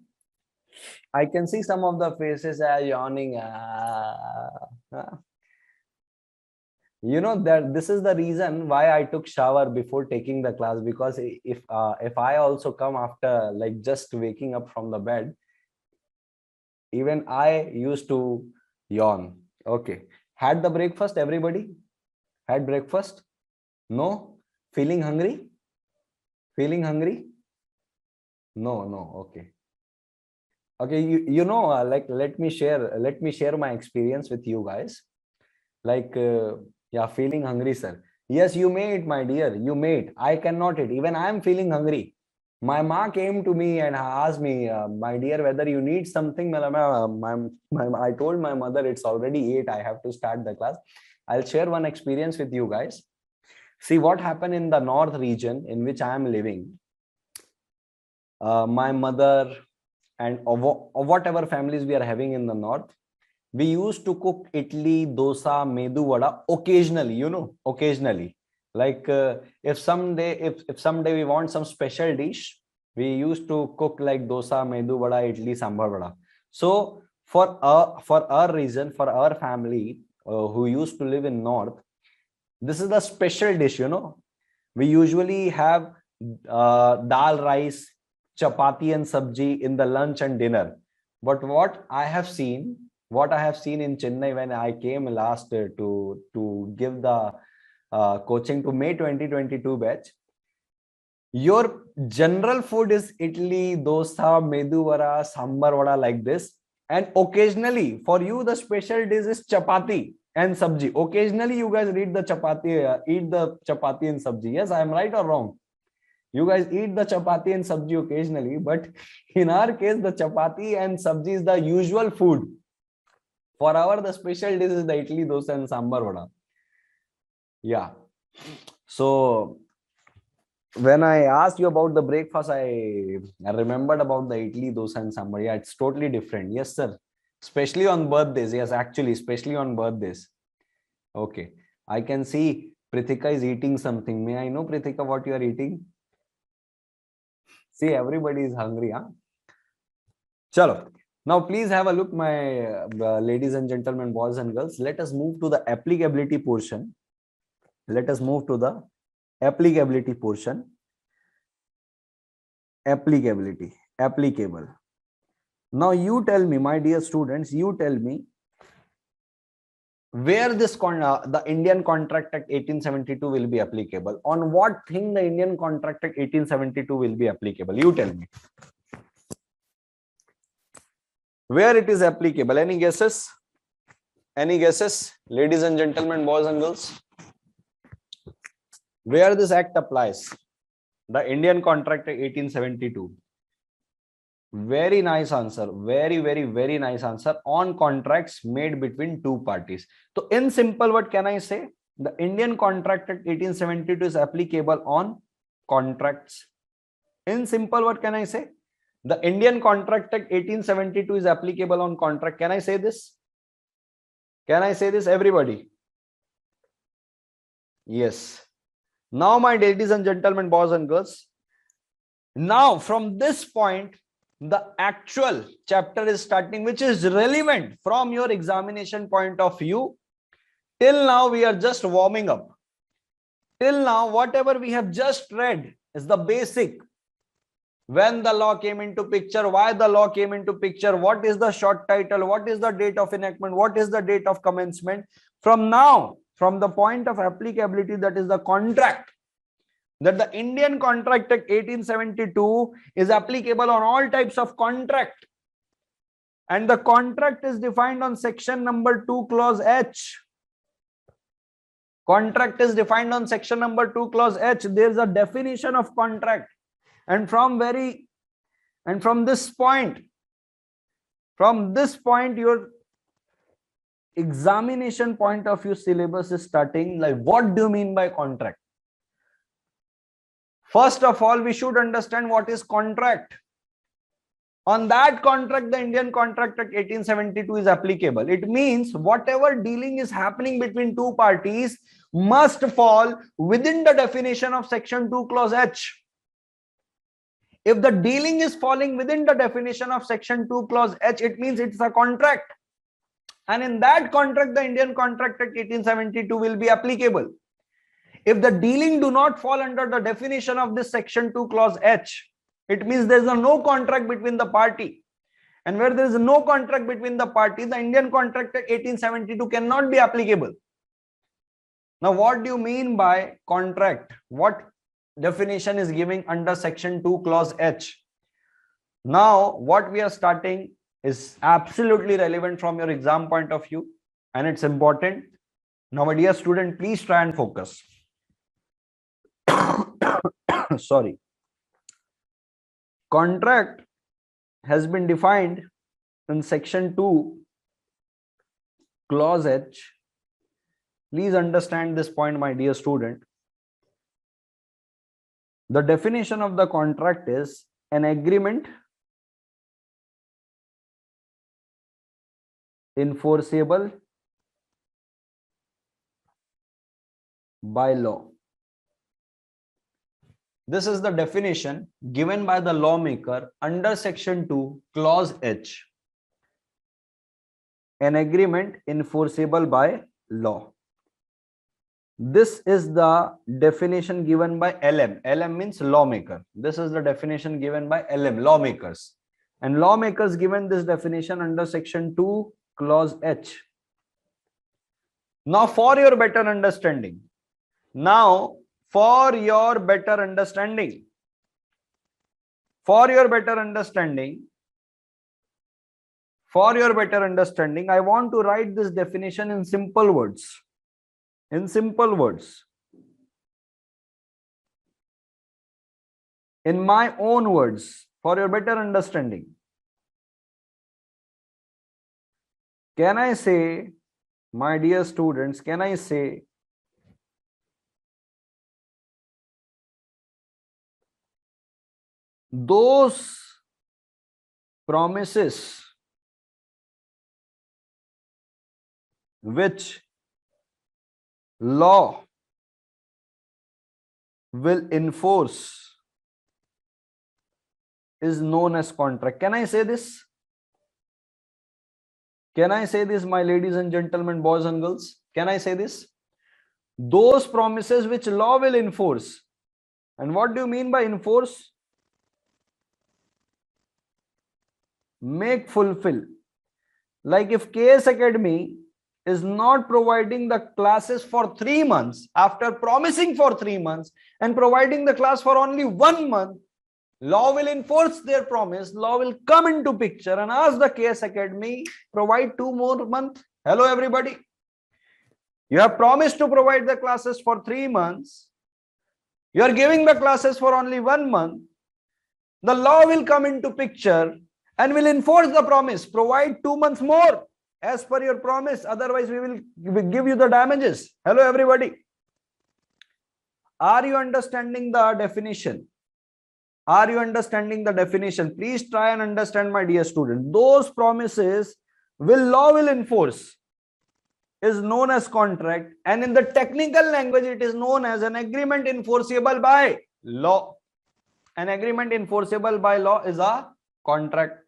I can see some of the faces are yawning. You know that this is the reason why I took shower before taking the class, because if I also come after like just waking up from the bed, even I used to yawn. Okay. Had the breakfast, everybody? Had breakfast? No? Feeling hungry? Feeling hungry? No, no. Okay. Okay, you know, like let me share my experience with you guys. Like yeah, feeling hungry, sir. Yes, you may eat, my dear. You may eat. I cannot eat. Even I am feeling hungry. My mom came to me and asked me, my dear, whether you need something. I told my mother it's already 8. I have to start the class. I'll share one experience with you guys. See what happened in the north region in which I am living. My mother and whatever families we are having in the north, we used to cook idli, dosa, medu vada occasionally, you know, occasionally. Like if someday we want some special dish, we used to cook like dosa, medu vada, idli, sambar vada. So for our reason, for our family who used to live in north, this is the special dish, you know. We usually have dal rice, chapati and sabji in the lunch and dinner. But what I have seen in Chennai when I came last to give the coaching to May 2022 batch, your general food is idli, dosa, medu vada, sambar vada, like this. And occasionally for you, the special dish is chapati and sabji. Occasionally you guys eat the chapati and sabji. Yes, I am right or wrong? You guys eat the chapati and sabji occasionally, but in our case, the chapati and sabji is the usual food. For our, the special dish is the idli, dosa and sambar vada. Yeah. So when I asked you about the breakfast, I remembered about the idli, dosa and sambar. Yeah, it's totally different. Yes, sir. Especially on birthdays. Yes, actually, especially on birthdays. Okay. I can see Prithika is eating something. May I know, Prithika, what you are eating? See, everybody is hungry, huh? Chalo. Now, please have a look, my ladies and gentlemen, boys and girls. Let us move to the applicability portion. Let us move to the applicability portion, applicable. Now you tell me, my dear students, you tell me where this the Indian Contract Act 1872 will be applicable. On what thing the Indian Contract Act 1872 will be applicable? You tell me. Where it is applicable? Any guesses? Any guesses, ladies and gentlemen, boys and girls? Where this act applies? The Indian Contract Act 1872. Very nice answer. Very nice answer. On contracts made between two parties. So in simple, what can I say? The Indian Contract Act 1872 is applicable on contracts. In simple, what can I say? The Indian Contract Act 1872 is applicable on contract. Can I say this? Can I say this, everybody? Yes. Now, my ladies and gentlemen, boys and girls, now from this point, the actual chapter is starting, which is relevant from your examination point of view. Till now, we are just warming up. Till now, whatever we have just read is the basic. When the law came into picture, why the law came into picture, what is the short title, what is the date of enactment, what is the date of commencement. From now, from the point of applicability, that is the contract, that the Indian Contract Act 1872 is applicable on all types of contract. And the contract is defined on section number 2, clause H. Contract is defined on section number 2, clause H. There is a definition of contract. And from this point, your examination point of view syllabus is starting. Like, what do you mean by contract? First of all, we should understand what is contract. On that contract, the Indian Contract Act 1872 is applicable. It means whatever dealing is happening between two parties must fall within the definition of section 2, clause H. If the dealing is falling within the definition of section 2, clause H, it means it's a contract. And in that contract, the Indian Contract Act 1872 will be applicable. If the dealing do not fall under the definition of this section 2, clause H, it means there is no contract between the party. And where there is no contract between the parties, the Indian Contract Act 1872 cannot be applicable. Now, what do you mean by contract? What definition is giving under section 2, clause H? Now, what we are starting is absolutely relevant from your exam point of view, and it's important. Now, my dear student, please try and focus. Sorry. Contract has been defined in section 2, clause H. Please understand this point, my dear student. The definition of the contract is an agreement enforceable by law. This is the definition given by the lawmaker under section 2, clause H. An agreement enforceable by law. This is the definition given by LM. LM means lawmaker. This is the definition given by LM, lawmakers. And lawmakers given this definition under section 2, clause H. Now, for your better understanding, I want to write this definition in simple words. In my own words, for your better understanding. Can I say, my dear students, can I say those promises which law will enforce is known as contract? Can I say this? Can I say this, my ladies and gentlemen, boys and girls? Can I say this? those promises which law will enforce. And what do you mean by enforce? Make, fulfill. Like if 𝐂𝐚𝐥𝐿 is not providing the classes for 3 months after promising for 3 months and providing the class for only 1 month, law will enforce their promise. Law will come into picture and ask the 𝐂𝐚𝐥𝐿 provide 2 more months. Hello everybody. You have promised to provide the classes for 3 months. You are giving the classes for only 1 month. The law will come into picture and will enforce the promise. Provide 2 months more as per your promise. Otherwise, we will give you the damages. Hello, everybody. Are you understanding the definition? Are you understanding the definition? Please try and understand, my dear student. Those promises law will enforce is known as contract, and in the technical language it is known as an agreement enforceable by law. An agreement enforceable by law is a contract.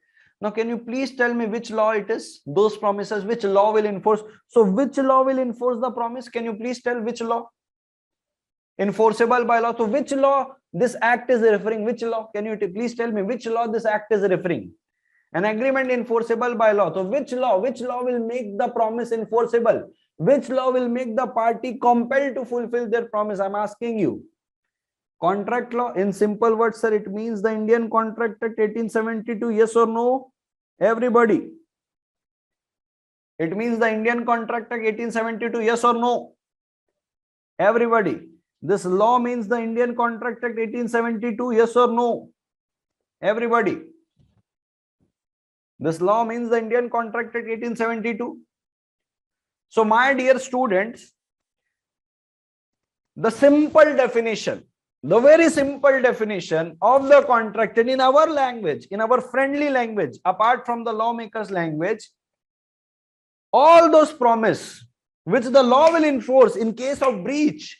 Now can you please tell me which law it is? Those promises which law will enforce. So which law will enforce the promise? Can you please tell which law? Enforceable by law. So which law this act is referring? Which law? Can you please tell me which law this act is referring? An agreement enforceable by law. So which law will make the promise enforceable? Which law will make the party compelled to fulfill their promise? I'm asking you. Contract law. In simple words, sir, it means the Indian Contract Act 1872. Yes or no? Everybody. It means the Indian Contract Act 1872. Yes or no? Everybody. This law means the Indian Contract Act 1872. Yes or no? Everybody. This law means the Indian Contract Act 1872. So my dear students, the simple definition, the very simple definition of the contract in our language, in our friendly language, apart from the lawmaker's language, all those promises which the law will enforce in case of breach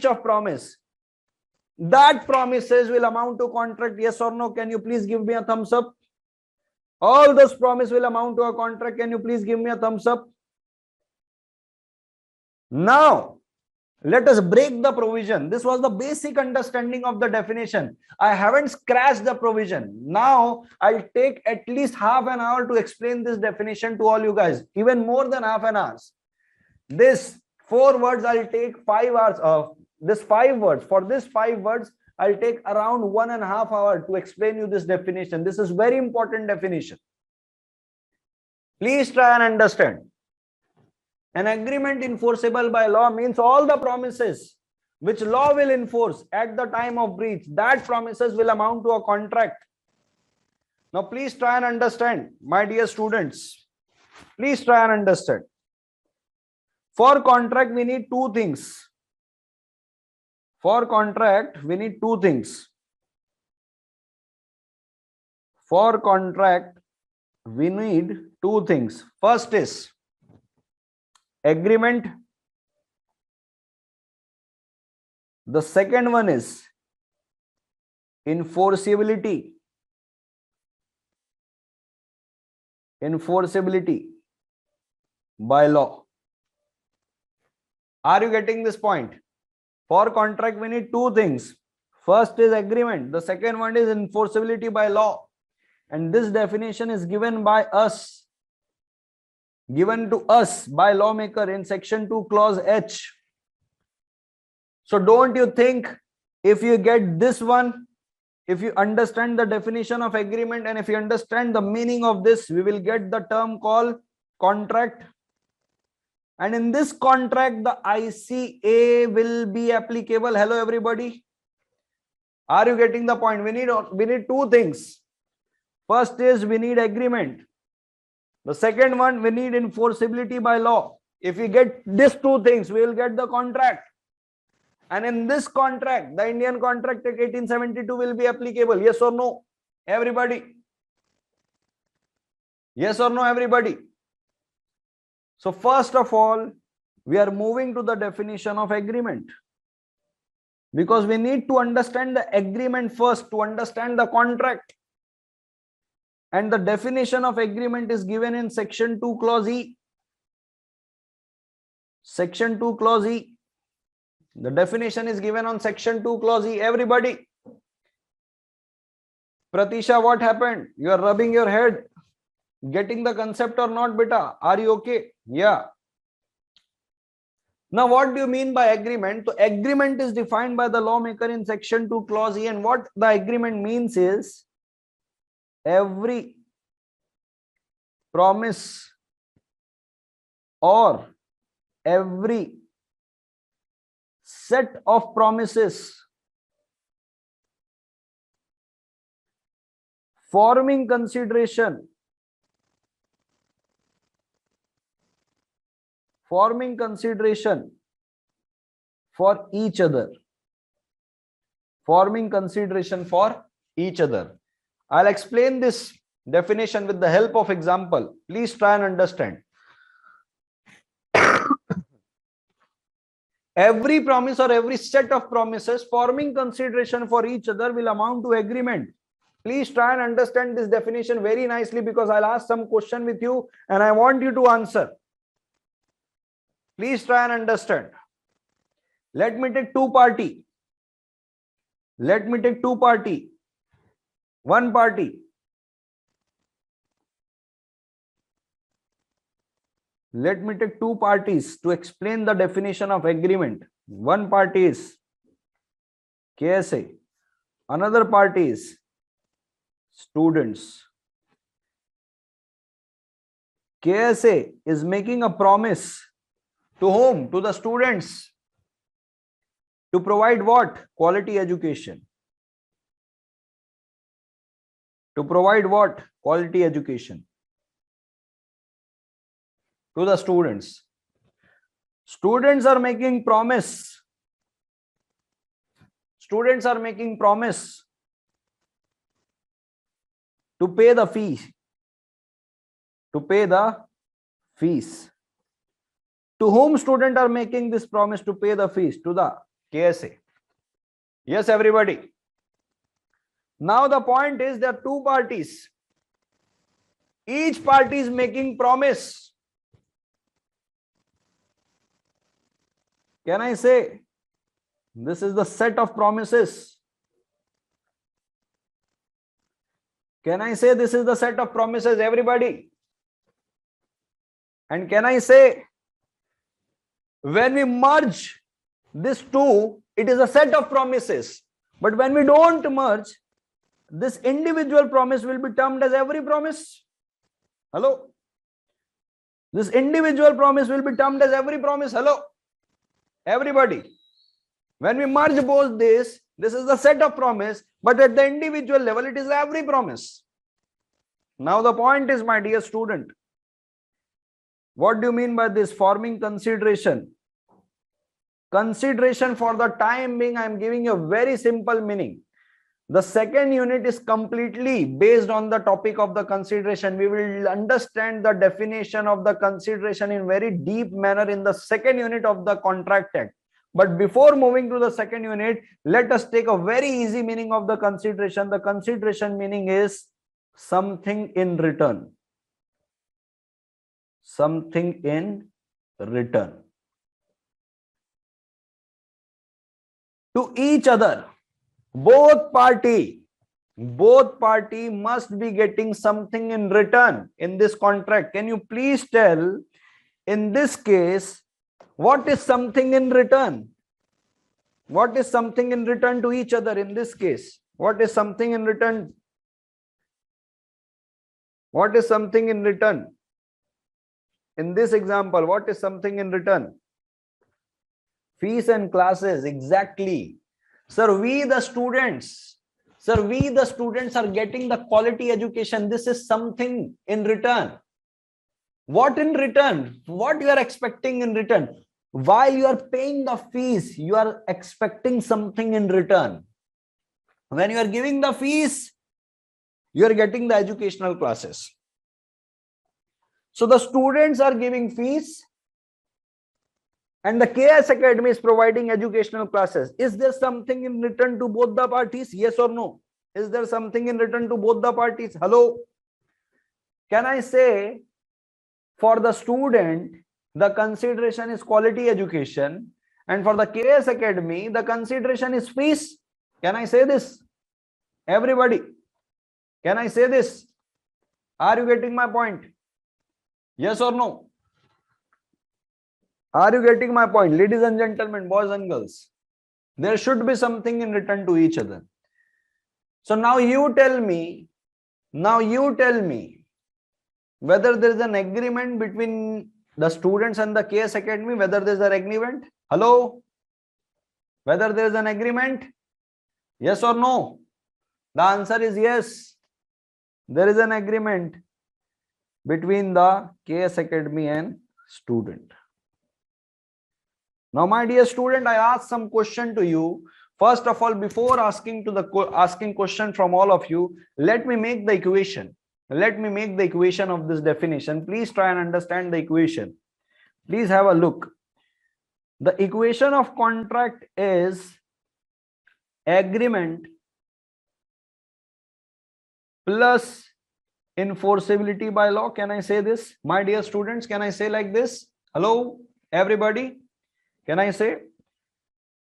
of promise, that promises will amount to contract. Yes or no? Can you please give me a thumbs up? All those promises will amount to a contract. Can you please give me a thumbs up? Now, let us break the provision. This was the basic understanding of the definition. I haven't scratched the provision. Now, I'll take at least half an hour to explain this definition to all you guys. Even more than half an hour. This 4 words, I'll take 5 hours. This 5 words. For this 5 words, I'll take around 1.5 hours to explain you this definition. This is very important definition. Please try and understand. An agreement enforceable by law means all the promises which law will enforce at the time of breach, that promises will amount to a contract. Now please try and understand, my dear students. Please try and understand. For contract, we need 2 things. For contract, we need 2 things. For contract, we need 2 things. First is agreement. The second one is enforceability. Enforceability by law. Are you getting this point? For contract, we need 2 things. First is agreement. The second one is enforceability by law. And this definition is given by us. Given to us by lawmaker in section 2 clause H. So don't you think if you get this one, if you understand the definition of agreement and if you understand the meaning of this, we will get the term called contract. And in this contract, the ICA will be applicable. Hello, everybody. Are you getting the point? We need 2 things. First is we need agreement. The second one, we need enforceability by law. If we get these 2 things, we will get the contract. And in this contract, the Indian Contract Act 1872 will be applicable. Yes or no? Everybody. Yes or no, everybody? So first of all, we are moving to the definition of agreement. Because we need to understand the agreement first to understand the contract. And the definition of agreement is given in section 2 clause E. Section 2 clause E. The definition is given on section 2 clause E. Everybody. Pratisha, what happened? You are rubbing your head. Getting the concept or not, beta? Are you okay? Yeah. Now, what do you mean by agreement? So, agreement is defined by the lawmaker in section 2 clause E, and what the agreement means is every promise or every set of promises forming consideration for each other. Forming consideration for each other. I'll explain this definition with the help of example. Please try and understand. Every promise or every set of promises forming consideration for each other will amount to agreement. Please try and understand this definition very nicely, because I'll ask some question with you and I want you to answer. Please try and understand. Let me take two party. One party. Let me take two parties to explain the definition of agreement. One party is KSA. Another party is students. KSA is making a promise to whom? To the students. To provide what? Quality education. To provide what? Quality education to the students. Students are making promise. Students are making promise to pay the fee. To pay the fees. To whom students are making this promise to pay the fees? To the KSA. Yes, everybody. Now the point is there are two parties. Each party is making promise. Can I say this is the set of promises? Can I say this is the set of promises, everybody? And can I say when we merge these two, it is a set of promises. But when we don't merge, this individual promise will be termed as every promise. Hello? This individual promise will be termed as every promise. Hello? Everybody. When we merge both this is the set of promise, but at the individual level, it is every promise. Now the point is, my dear student, what do you mean by this forming consideration? Consideration, for the time being, I am giving you a very simple meaning. The second unit is completely based on the topic of the consideration. We will understand the definition of the consideration in very deep manner in the second unit of the Contract Act. But before moving to the second unit, let us take a very easy meaning of the consideration. The consideration meaning is something in return. Something in return. To each other. Both party must be getting something in return in this contract. Can you please tell, in this case, what is something in return? What is something in return to each other in this case? What is something in return? What is something in return? In this example, what is something in return? Fees and classes, exactly. Sir, we the students are getting the quality education. This is something in return. What in return? What you are expecting in return? While you are paying the fees, you are expecting something in return. When you are giving the fees, you are getting the educational classes. So the students are giving fees, and the KS Academy is providing educational classes. Is there something in return to both the parties? Yes or no? Is there something in return to both the parties? Hello? Can I say for the student, the consideration is quality education, And for the KS Academy, the consideration is fees. Can I say this? Everybody, can I say this? Are you getting my point? Yes or no? Are you getting my point? Ladies and gentlemen, boys and girls, there should be something in return to each other. So now you tell me whether there is an agreement between the students and the KS Academy, whether there is an agreement. Hello? Whether there is an agreement? Yes or no? The answer is yes. There is an agreement between the KS Academy and student. Now, my dear student, I ask some question to you. First of all, before asking question from all of you, let me make the equation. Let me make the equation of this definition. Please try and understand the equation. Please have a look. The equation of contract is agreement plus enforceability by law. Can I say this? My dear students, can I say like this? Hello, everybody? Can I say?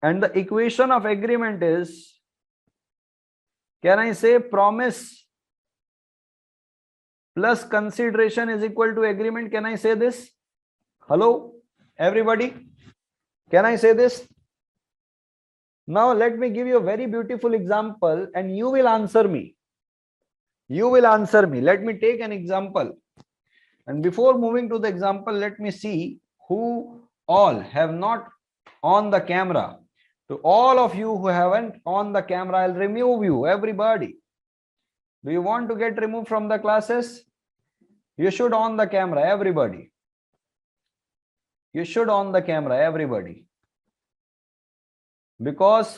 And the equation of agreement is, can I say promise plus consideration is equal to agreement? Can I say this? Hello, everybody? Can I say this? Now let me give you a very beautiful example and you will answer me. You will answer me. Let me take an example. And before moving to the example, let me see who all have not on the camera. To all of you who haven't on the camera, I'll remove you, everybody. Do you want to get removed from the classes? You should on the camera, everybody. You should on the camera, everybody. Because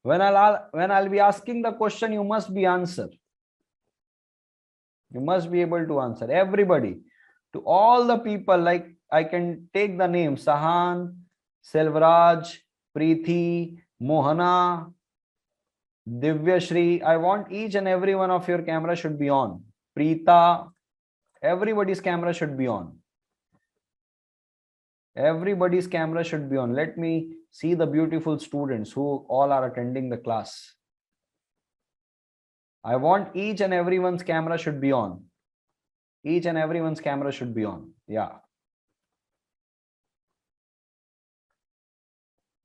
when I'll be asking the question, you must be answer. You must be able to answer, everybody. To all the people, like I can take the name Sahan, Selvaraj, Preeti, Mohana, Divyashri. I want each and every one of your camera should be on. Preeta, everybody's camera should be on. Everybody's camera should be on. Let me see the beautiful students who all are attending the class. I want each and everyone's camera should be on. Each and everyone's camera should be on. Yeah.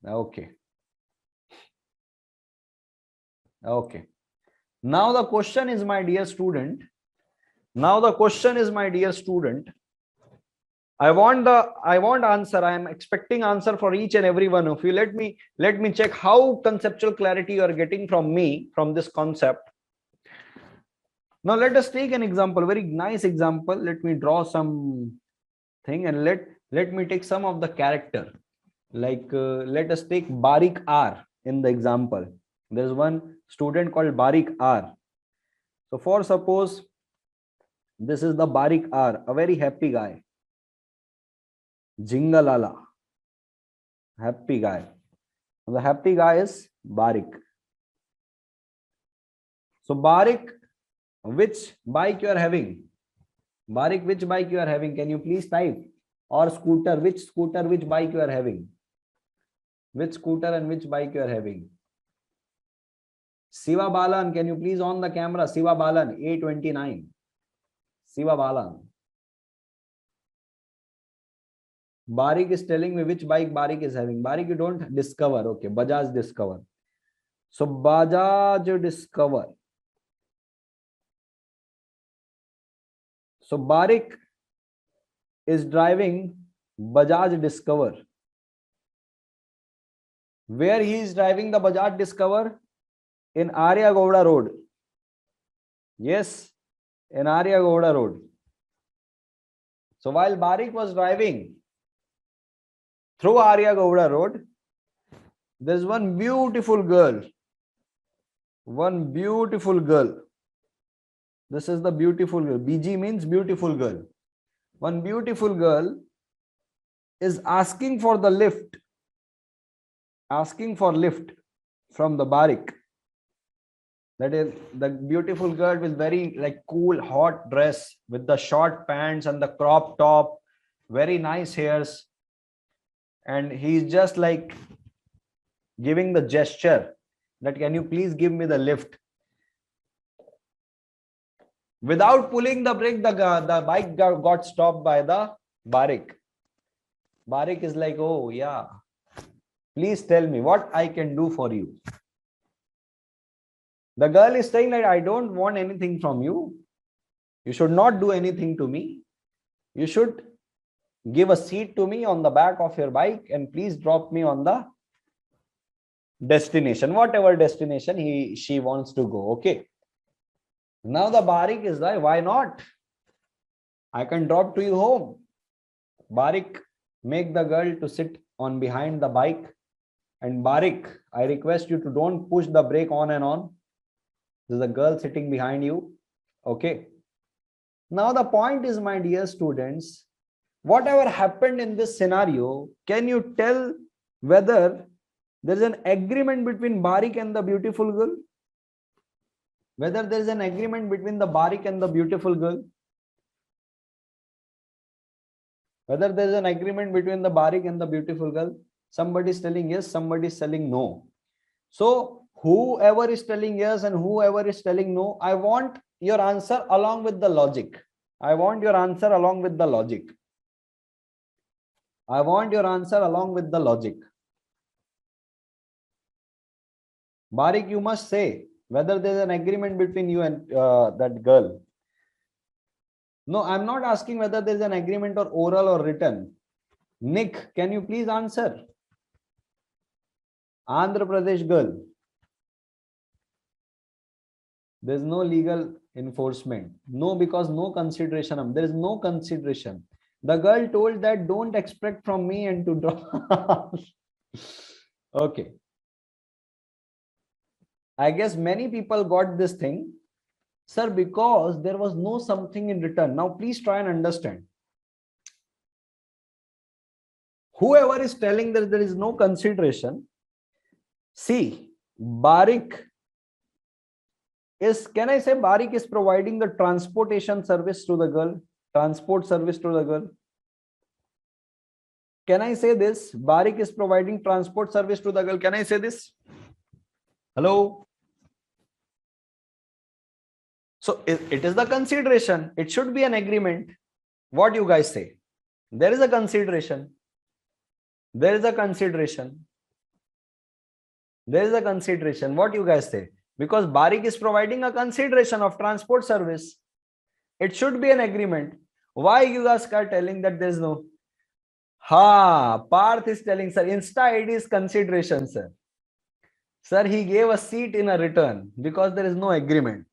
Okay. Okay. Now the question is, my dear student. Now the question is, my dear student. I want answer. I am expecting answer for each and every one of you. Let me check how conceptual clarity you are getting from me from this concept. Now let us take an example, very nice example. Let me draw some thing and let me take some of the character. Like let us take Barik R in the example. There is one student called Barik R. So for suppose this is the Barik R, a very happy guy. Jingalala, happy guy. The happy guy is Barik. So Barik, which bike you are having? Barik, which bike you are having? Can you please type? Or scooter, which bike you are having? Which scooter and which bike you are having? Siva Balan, can you please on the camera? Siva Balan, A29. Siva Balan. Barik is telling me which bike Barik is having. Barik, you don't discover. Okay, Bajaj Discover. So Bajaj Discover. So Barik is driving Bajaj Discover. Where he is driving the Bajaj Discover? In Arya Gowda Road. Yes, in Arya Gowda Road. So while Barik was driving through Arya Gowda Road, there's one beautiful girl. One beautiful girl. This is the beautiful girl. BG means beautiful girl. One beautiful girl is asking for the lift. Asking for lift from the Barik. That is the beautiful girl with very like cool hot dress with the short pants and the crop top, very nice hairs. and he's just like giving the gesture that can you please give me the lift. Without pulling the brake, the bike got stopped by the Barik. Barik is like, oh yeah, please tell me what I can do for you. The girl is saying that I don't want anything from you. You should not do anything to me. You should give a seat to me on the back of your bike and please drop me on the destination, whatever destination she wants to go. Okay. Now the Barik is like, why not? I can drop to you home. Barik make the girl to sit on behind the bike. And Barik, I request you to don't push the brake on and on. There's a girl sitting behind you. Okay. Now the point is, my dear students, whatever happened in this scenario, can you tell whether there is an agreement between Barik and the beautiful girl? Whether there is an agreement between the Barik and the beautiful girl? Whether there is an agreement between the Barik and the beautiful girl? Somebody is telling yes, somebody is telling no. So whoever is telling yes and whoever is telling no, I want your answer along with the logic. I want your answer along with the logic. I want your answer along with the logic. Barik, you must say whether there is an agreement between you and that girl. No, I'm not asking whether there is an agreement or oral or written. Nick, can you please answer? Andhra Pradesh girl. There is no legal enforcement. No, because no consideration. There is no consideration. The girl told that don't expect from me and to draw. Okay. I guess many people got this thing. Sir, because there was no something in return. Now, please try and understand. Whoever is telling that there is no consideration, see, Barik is, can I say Barik is providing the transportation service to the girl? Transport service to the girl? Can I say this? Barik is providing transport service to the girl. Can I say this? Hello? So it is the consideration. It should be an agreement. What do you guys say? There is a consideration. There is a consideration. There is a consideration. What do you guys say? Because Barik is providing a consideration of transport service. It should be an agreement. Why you guys are telling that there is no? Parth is telling, sir, Insta ID is consideration, sir. Sir, he gave a seat in a return because there is no agreement.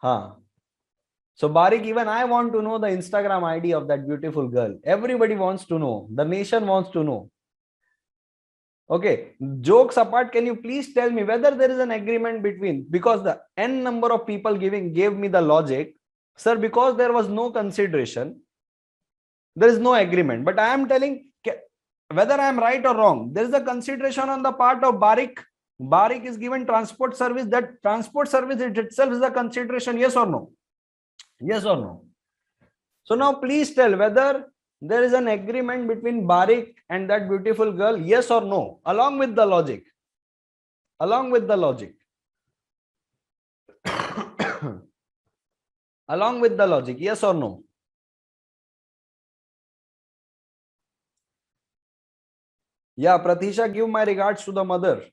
So Barik, even I want to know the Instagram ID of that beautiful girl. Everybody wants to know. The nation wants to know. Okay, jokes apart, can you please tell me whether there is an agreement between, because the n number of people gave me the logic, sir, because there was no consideration, there is no agreement. But I am telling whether I am right or wrong, there is a consideration on the part of Barik. Barik is given transport service. That transport service itself is a consideration, yes or no? Yes or no? So now please tell whether there is an agreement between Barik and that beautiful girl, yes or no, along with the logic. Along with the logic. Along with the logic, yes or no? Yeah, Pratisha, give my regards to the mother.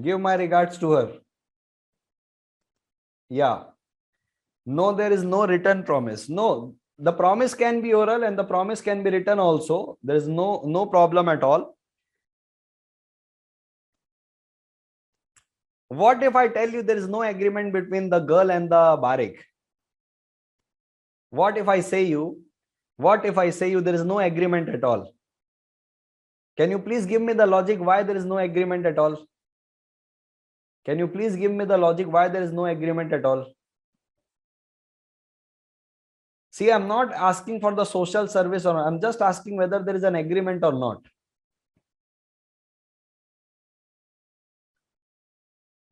Give my regards to her. Yeah. No, there is no written promise. No, the promise can be oral and the promise can be written also. There is no problem at all. What if I tell you there is no agreement between the girl and the Barik? What if I say you there is no agreement at all? Can you please give me the logic why there is no agreement at all? Can you please give me the logic why there is no agreement at all? See, I'm not asking for the social service, or I'm just asking whether there is an agreement or not.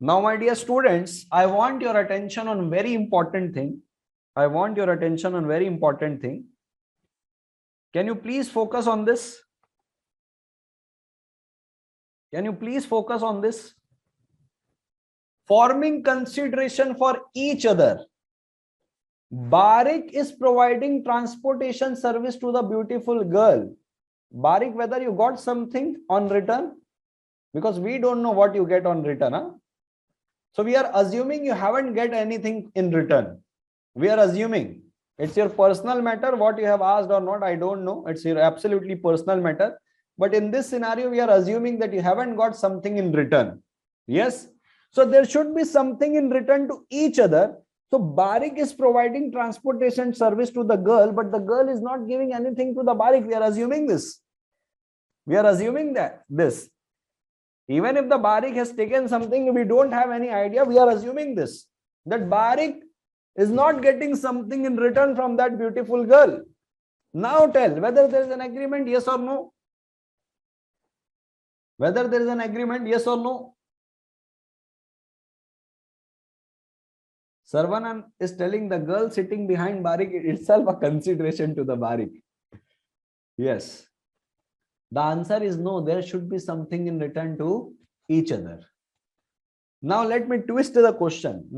Now, my dear students, I want your attention on very important thing. I want your attention on very important thing. Can you please focus on this? Can you please focus on this? Forming consideration for each other. Barik is providing transportation service to the beautiful girl. Barik, whether you got something on return, because we don't know what you get on return. Huh? So we are assuming you haven't get anything in return. We are assuming. It's your personal matter what you have asked or not. I don't know. It's your absolutely personal matter. But in this scenario, we are assuming that you haven't got something in return. Yes. So there should be something in return to each other. So Barik is providing transportation service to the girl, but the girl is not giving anything to the Barik. We are assuming this. We are assuming that this. Even if the Barik has taken something, we don't have any idea. We are assuming this. That Barik is not getting something in return from that beautiful girl. Now tell whether there is an agreement, yes or no. Whether there is an agreement, yes or no. Sarvanan is telling the girl sitting behind Barik itself a consideration to the Barik. Yes. The answer is no. There should be something in return to each other. Now let me twist the question.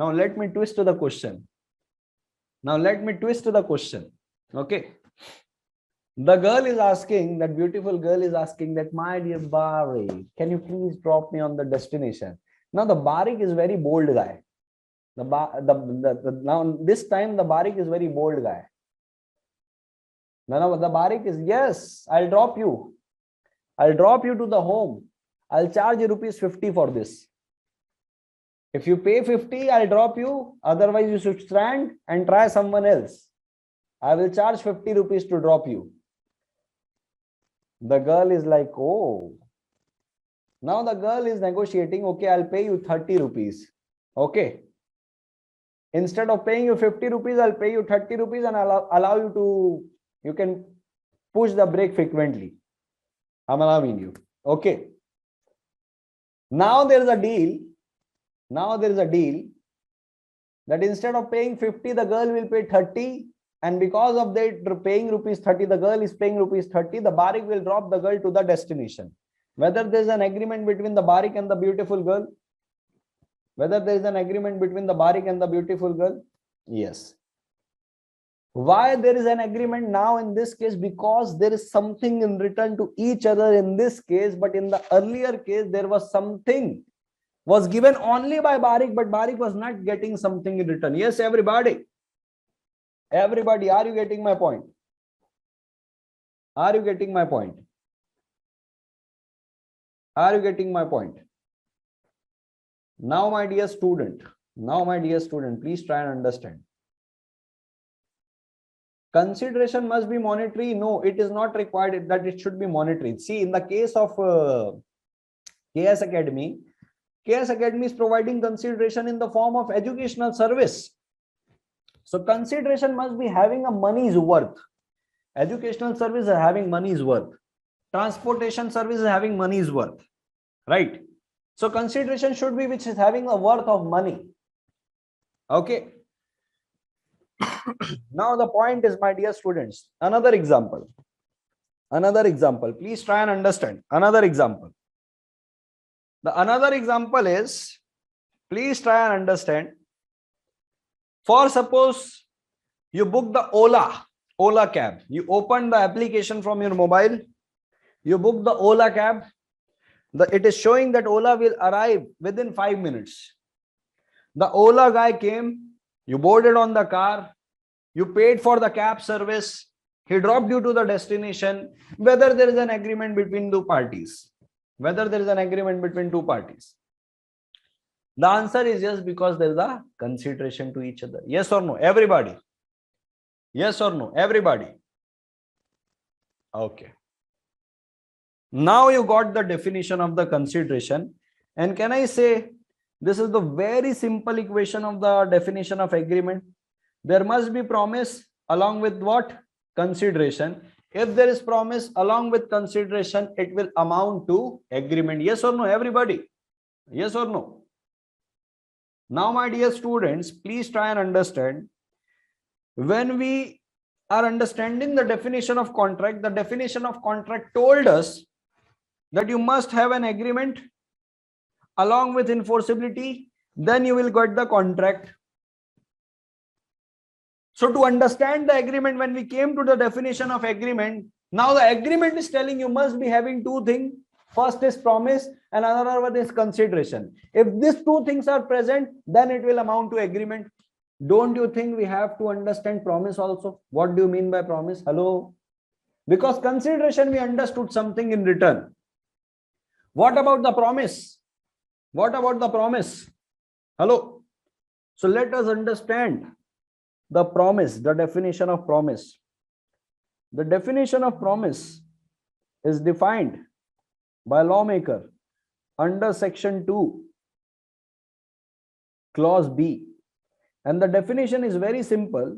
Okay. The girl is asking, that beautiful girl is asking that, my dear Barik, can you please drop me on the destination? Now the Barik is very bold guy. Now this time the Barik is very bold guy. Now the Barik is, yes, I'll drop you. I'll drop you to the home. I'll charge you ₹50 for this. If you pay 50, I'll drop you. Otherwise, you should stand and try someone else. I will charge ₹50 to drop you. The girl is like, oh. Now the girl is negotiating. Okay, I'll pay you ₹30. Okay. Instead of paying you ₹50, I'll pay you ₹30 and I'll allow you to, you can push the brake frequently. I'm allowing you. Okay. Now there is a deal. That instead of paying 50, the girl will pay 30. And because of that paying ₹30, the girl is paying ₹30. The Barik will drop the girl to the destination. Whether there is an agreement between the Barik and the beautiful girl. Yes. Why there is an agreement now in this case? Because there is something in return to each other in this case, but in the earlier case, there was something was given only by Barik, but Barik was not getting something in return. Yes, everybody. Everybody, are you getting my point? Are you getting my point? Are you getting my point? Now, my dear student, please try and understand. Consideration must be monetary. No, it is not required that it should be monetary. See, in the case of KS Academy is providing consideration in the form of educational service. So consideration must be having a money's worth. Educational service is having money's worth. Transportation service is having money's worth. Right? So consideration should be which is having a worth of money. Okay. Now the point is, my dear students, another example. Please try and understand. Another example. The another example is, please try and understand. For suppose you book the Ola cab. You open the application from your mobile. You book the Ola cab. It is showing that Ola will arrive within 5 minutes. The Ola guy came. You boarded on the car. You paid for the cab service. He dropped you to the destination. Whether there is an agreement between two parties. The answer is yes, because there is a consideration to each other. Yes or no, everybody? Yes or no, everybody? Okay. Now you got the definition of the consideration. And can I say, this is the very simple equation of the definition of agreement. There must be promise along with what? Consideration. If there is promise along with consideration, it will amount to agreement. Yes or no, everybody? Yes or no? Now, my dear students, please try and understand. When we are understanding the definition of contract. The definition of contract told us that you must have an agreement along with enforceability, then you will get the contract. So to understand the agreement, when we came to the definition of agreement, now the agreement is telling you must be having two things. First is promise and another one is consideration. If these two things are present, then it will amount to agreement. Don't you think we have to understand promise also? What do you mean by promise? Hello? Because consideration, we understood something in return. What about the promise? What about the promise? Hello? So let us understand the promise, the definition of promise. The definition of promise is defined by lawmaker under section 2, clause B. And the definition is very simple.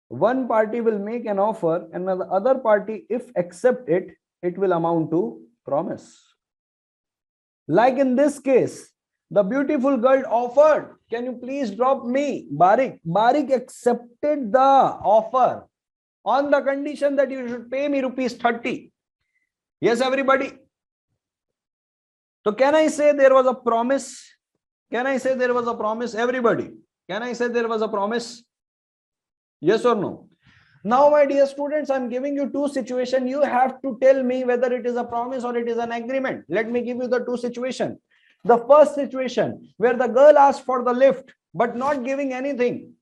One party will make an offer and the other party, if accept it, it will amount to promise. Like in this case, the beautiful girl offered, can you please drop me? Barik. Barik accepted the offer on the condition that you should pay me ₹30. Yes, everybody. So can I say there was a promise? Can I say there was a promise? Everybody. Can I say there was a promise? Yes or no? Now, my dear students, I'm giving you two situations. You have to tell me whether it is a promise or it is an agreement. Let me give you the two situations. The first situation where the girl asked for the lift but not giving anything.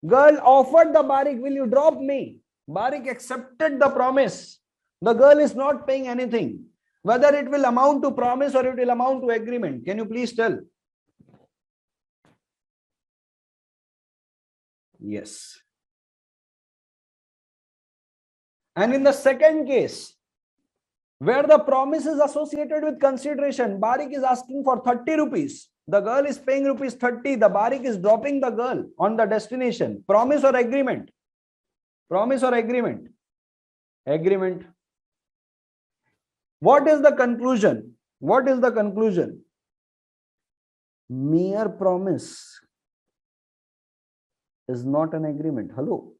Girl offered the Barik, will you drop me? Barik accepted the promise. The girl is not paying anything. Whether it will amount to promise or it will amount to agreement. Can you please tell? Yes. And in the second case, where the promise is associated with consideration, Barik is asking for 30 rupees. The girl is paying ₹30. The Barik is dropping the girl on the destination. Promise or agreement? Promise or agreement? Agreement. What is the conclusion? What is the conclusion? Mere promise is not an agreement. Hello?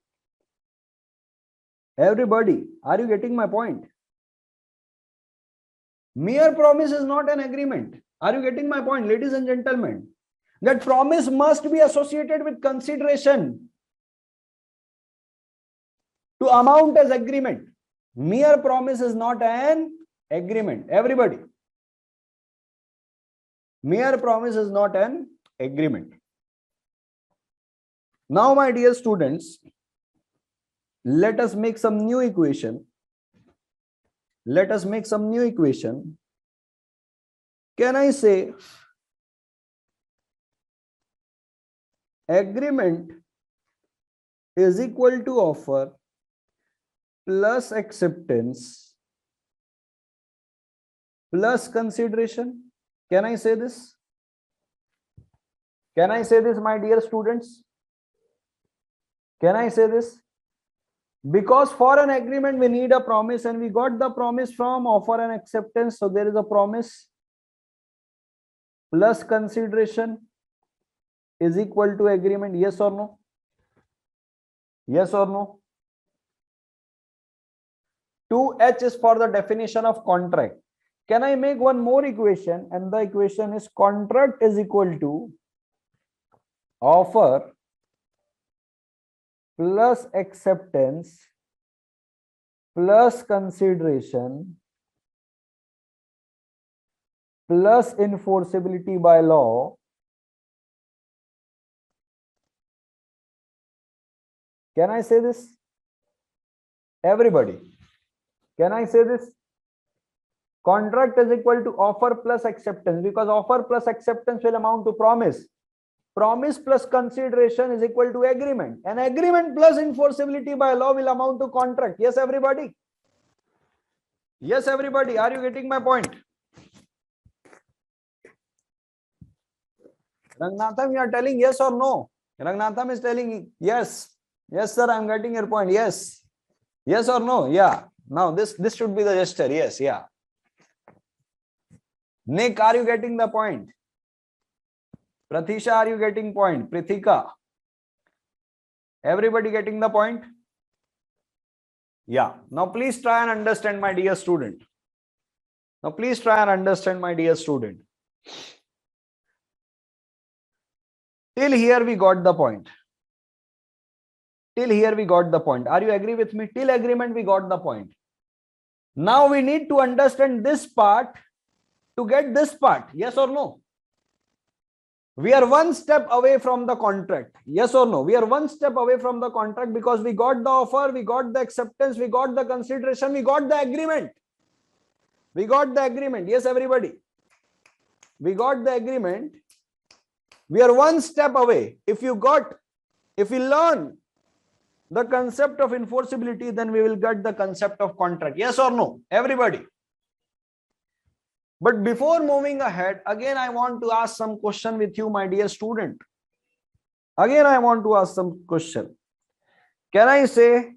Everybody, are you getting my point? Mere promise is not an agreement. Are you getting my point, ladies and gentlemen? That promise must be associated with consideration to amount as agreement. Mere promise is not an agreement. Everybody. Mere promise is not an agreement. Now, my dear students, let us make some new equation. Let us make some new equation. Can I say agreement is equal to offer plus acceptance plus consideration? Can I say this? Can I say this, my dear students? Can I say this? Because for an agreement, we need a promise, and we got the promise from offer and acceptance. So there is a promise plus consideration is equal to agreement. Yes or no? Yes or no? 2H is for the definition of contract. Can I make one more equation? And the equation is contract is equal to offer plus acceptance plus consideration plus enforceability by law Can I say this? Everybody, can I say this? Contract is equal to offer plus acceptance, because offer plus acceptance will amount to promise. Promise plus consideration is equal to agreement, and agreement plus enforceability by law will amount to contract. Yes, everybody? Yes, everybody, are you getting my point? Rangnatham, you are telling yes or no? Rangnatham is telling yes. Yes, sir, I am getting your point. Yes. Yes or no? Yeah. Now this should be the gesture. Yes, yeah. Nick, are you getting the point? Prathisha, are you getting point? Prithika. Everybody getting the point? Yeah. Now please try and understand, my dear student. Now please try and understand, my dear student. Till here we got the point. Till here we got the point. Are you agree with me? Till agreement we got the point. Now we need to understand this part to get this part. Yes or no? We are one step away from the contract. Yes or no? We are one step away from the contract because we got the offer, we got the acceptance, we got the consideration, we got the agreement. We got the agreement. Yes, everybody. We got the agreement. We are one step away. If we learn the concept of enforceability, then we will get the concept of contract. Yes or no? Everybody. But before moving ahead, again, I want to ask some question with you, my dear student. Again, I want to ask some question. Can I say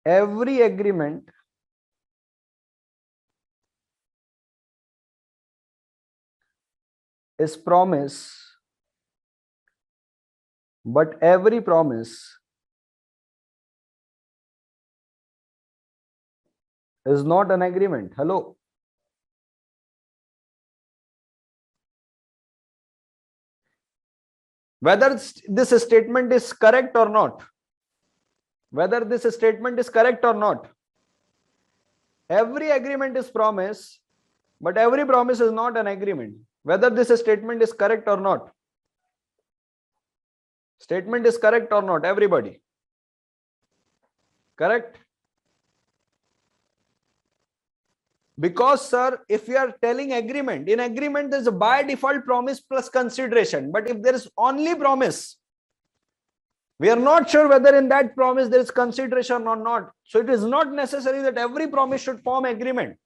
every agreement is promise, but every promise is not an agreement? Hello. Whether this statement is correct or not. Whether this statement is correct or not. Every agreement is promise, but every promise is not an agreement. Whether this statement is correct or not. Statement is correct or not, everybody? Correct? Because, sir, if we are telling agreement, in agreement there is a by default promise plus consideration. But if there is only promise, we are not sure whether in that promise there is consideration or not. So it is not necessary that every promise should form agreement.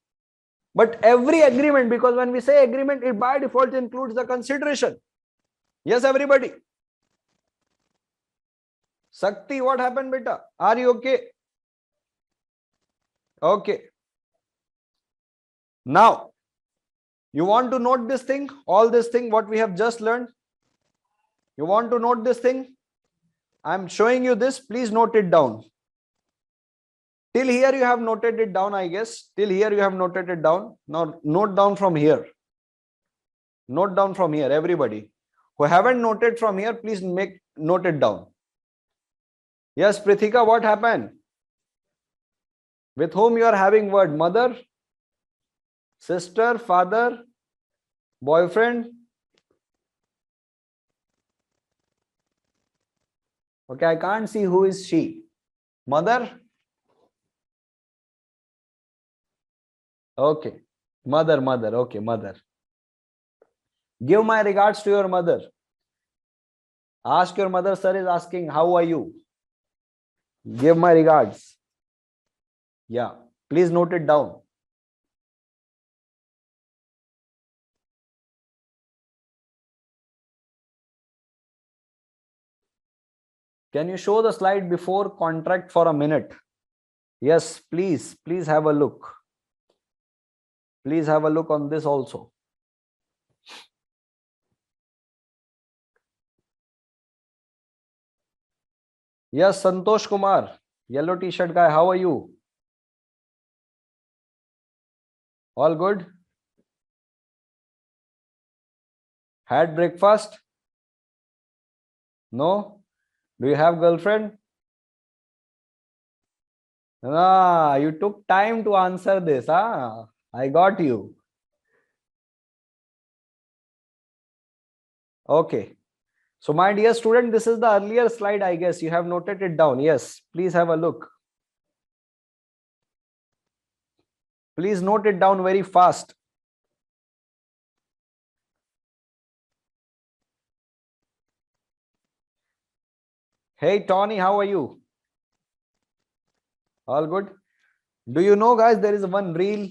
But every agreement, because when we say agreement, it by default includes the consideration. Yes, everybody. Sakti, what happened, beta? Are you okay? Okay. Now, you want to note this thing, all this thing, what we have just learned? You want to note this thing? I'm showing you this. Please note it down. Till here you have noted it down, I guess. Till here you have noted it down. Now note down from here. Note down from here, everybody. Who haven't noted from here, please note it down. Yes, Prithika, what happened? With whom you are having word? Mother, sister, father, boyfriend? Okay, I can't see who is she. Mother? Okay. Mother. Okay, mother. Give my regards to your mother. Ask your mother, sir is asking, how are you? Give my regards. Yeah, please note it down. Can you show the slide before contract for a minute? Yes, please have a look. Please have a look on this also. Yes, Santosh Kumar, yellow t-shirt guy, how are you? All good? Had breakfast? No? Do you have girlfriend? Ah, you took time to answer this. Ah, I got you. Okay. So my dear student, this is the earlier slide, I guess. You have noted it down. Yes, please have a look. Please note it down very fast. Hey, Tony, how are you? All good? Do you know, guys, there is one reel.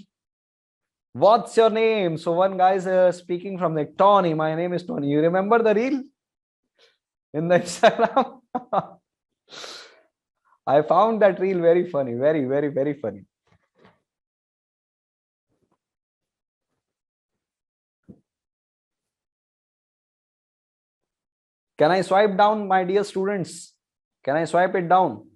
What's your name? So one guy is speaking from the Tony. My name is Tony. You remember the reel in the Instagram? I found that reel very funny. Very funny. Can I swipe down, my dear students? Can I swipe it down?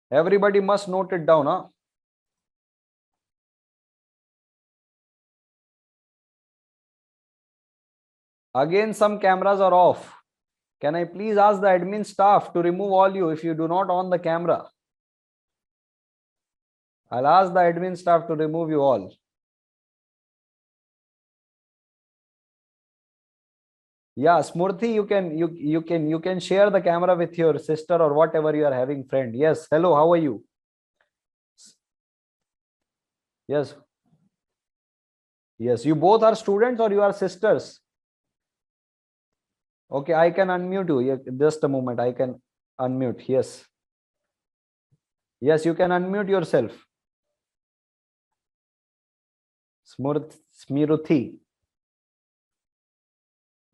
Everybody must note it down, huh? Again, some cameras are off. Can I please ask the admin staff to remove all you if you do not on the camera? I'll ask the admin staff to remove you all. Yeah, Smurti, you can share the camera with your sister or whatever you are having friend. Yes, hello, how are you? Yes. Yes, you both are students or you are sisters? Okay, I can unmute you. Yeah, just a moment, I can unmute. Yes. Yes, you can unmute yourself. Smruti.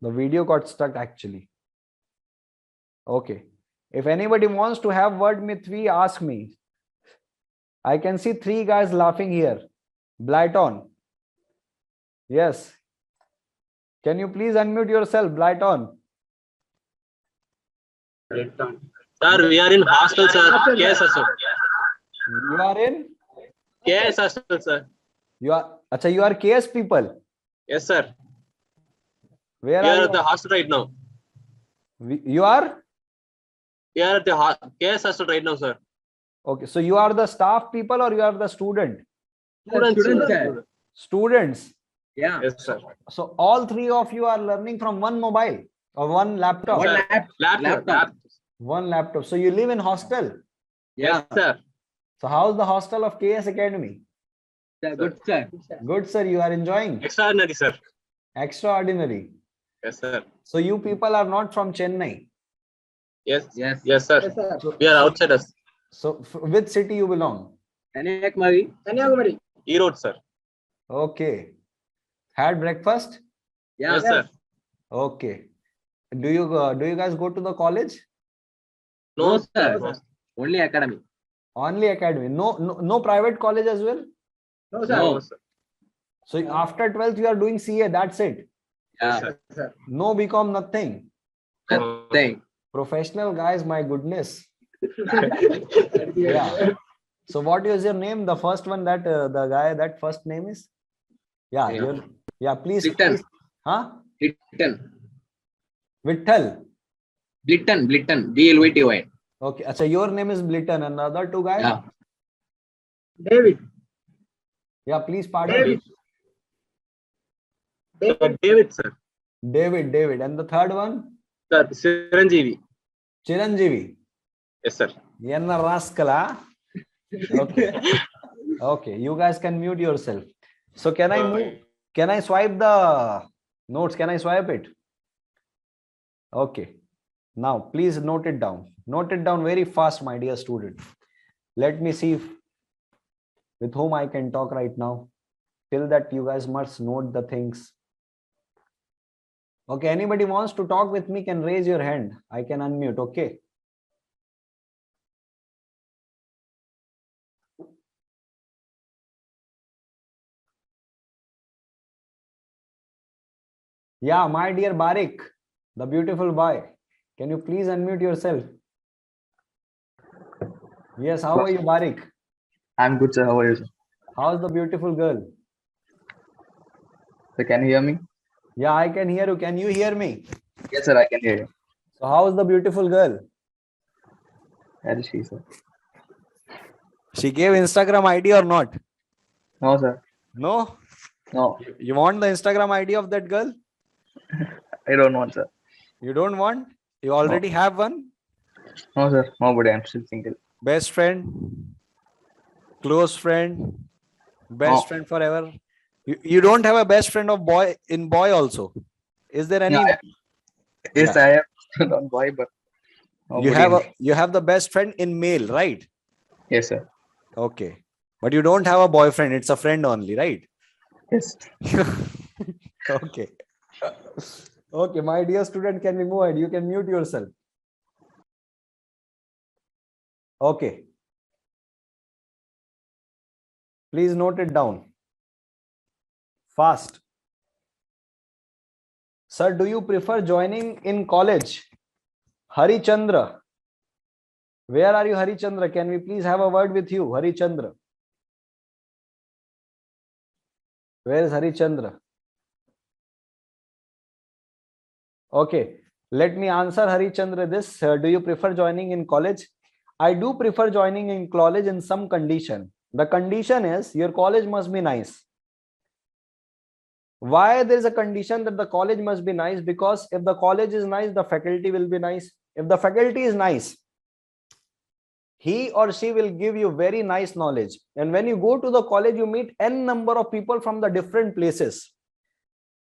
The video got stuck actually. Okay. If anybody wants to have word with me, ask me. I can see 3 guys laughing here. Blyton. Yes. Can you please unmute yourself, Blyton? Sir, we are in hostel, sir. Yes, sir. You are in? Yes, sir. You are. Acha, you are KS people. Yes, sir. Where We are are you? at the hostel right now. You are? We are at the KS hostel right now, sir. Okay, so you are the staff people or you are the student? Students, sir. Students. Yeah. Yes, sir. So all 3 of you are learning from one mobile or one laptop? Laptop. One laptop. So you live in hostel? Yes, sir. So how's the hostel of KS Academy? Good, sir. Good, sir. You are enjoying? Extraordinary, sir. Extraordinary. Yes, sir. So you people are not from Chennai? Yes, yes, sir. So, We are outsiders. So which city you belong? Kanyakumari. E-road, sir. Okay. Had breakfast? Yes, sir. Okay. Do you guys go to the college? No, sir. Only academy. Only academy. No private college as well? No, sir. So after 12th you are doing CA, that's it? Yeah. Sir. No BCom, nothing? Nothing. Professional guys, my goodness. Yeah. So what is your name? The first one that the guy, that first name is? Yeah, please. Blitten. Huh? Blitten. Vittal. Blitten. BLYTY. Okay. Achha, your name is Blitten and the other 2 guys? Yeah. David. Yeah, please pardon. David, sir. David. And the third one? Sir, Chiranjeevi. Chiranjeevi. Yes, sir. Yenna Raskala. Okay. Okay, you guys can mute yourself. So can I move? Can I swipe the notes? Can I swipe it? Okay. Now, please note it down. Note it down very fast, my dear student. Let me see with whom I can talk right now. Till that, you guys must note the things. Okay, anybody wants to talk with me can raise your hand. I can unmute, okay? Yeah, my dear Barik, the beautiful boy. Can you please unmute yourself? Yes, how are you, Barik? I'm good, sir. How are you, sir? How's the beautiful girl? Sir, can you hear me? Yeah, I can hear you. Can you hear me? Yes, sir, I can hear you. So how's the beautiful girl? Where is she, sir? She gave Instagram ID or not? No, sir. No? No, You want the Instagram ID of that girl? I don't want, sir. You don't want? You already have one? No, sir. Nobody. I'm still single. Best friend? Close friend? Best friend forever? You don't have a best friend of boy also? Is there any? Yeah, yes, I have on boy, but you have the best friend in male, right? Yes, sir. Okay. But you don't have a boyfriend. It's a friend only, right? Yes. Okay. Okay, my dear student, can we move ahead? You can mute yourself. Okay. Please note it down. Fast. Sir, do you prefer joining in college? Hari Chandra. Where are you, Hari Chandra? Can we please have a word with you, Hari Chandra? Where is Hari Chandra? Okay, let me answer Hari Chandra this. Do you prefer joining in college? I do prefer joining in college in some condition. The condition is your college must be nice. Why there is a condition that the college must be nice? Because if the college is nice, the faculty will be nice. If the faculty is nice, he or she will give you very nice knowledge. And when you go to the college, you meet n number of people from the different places.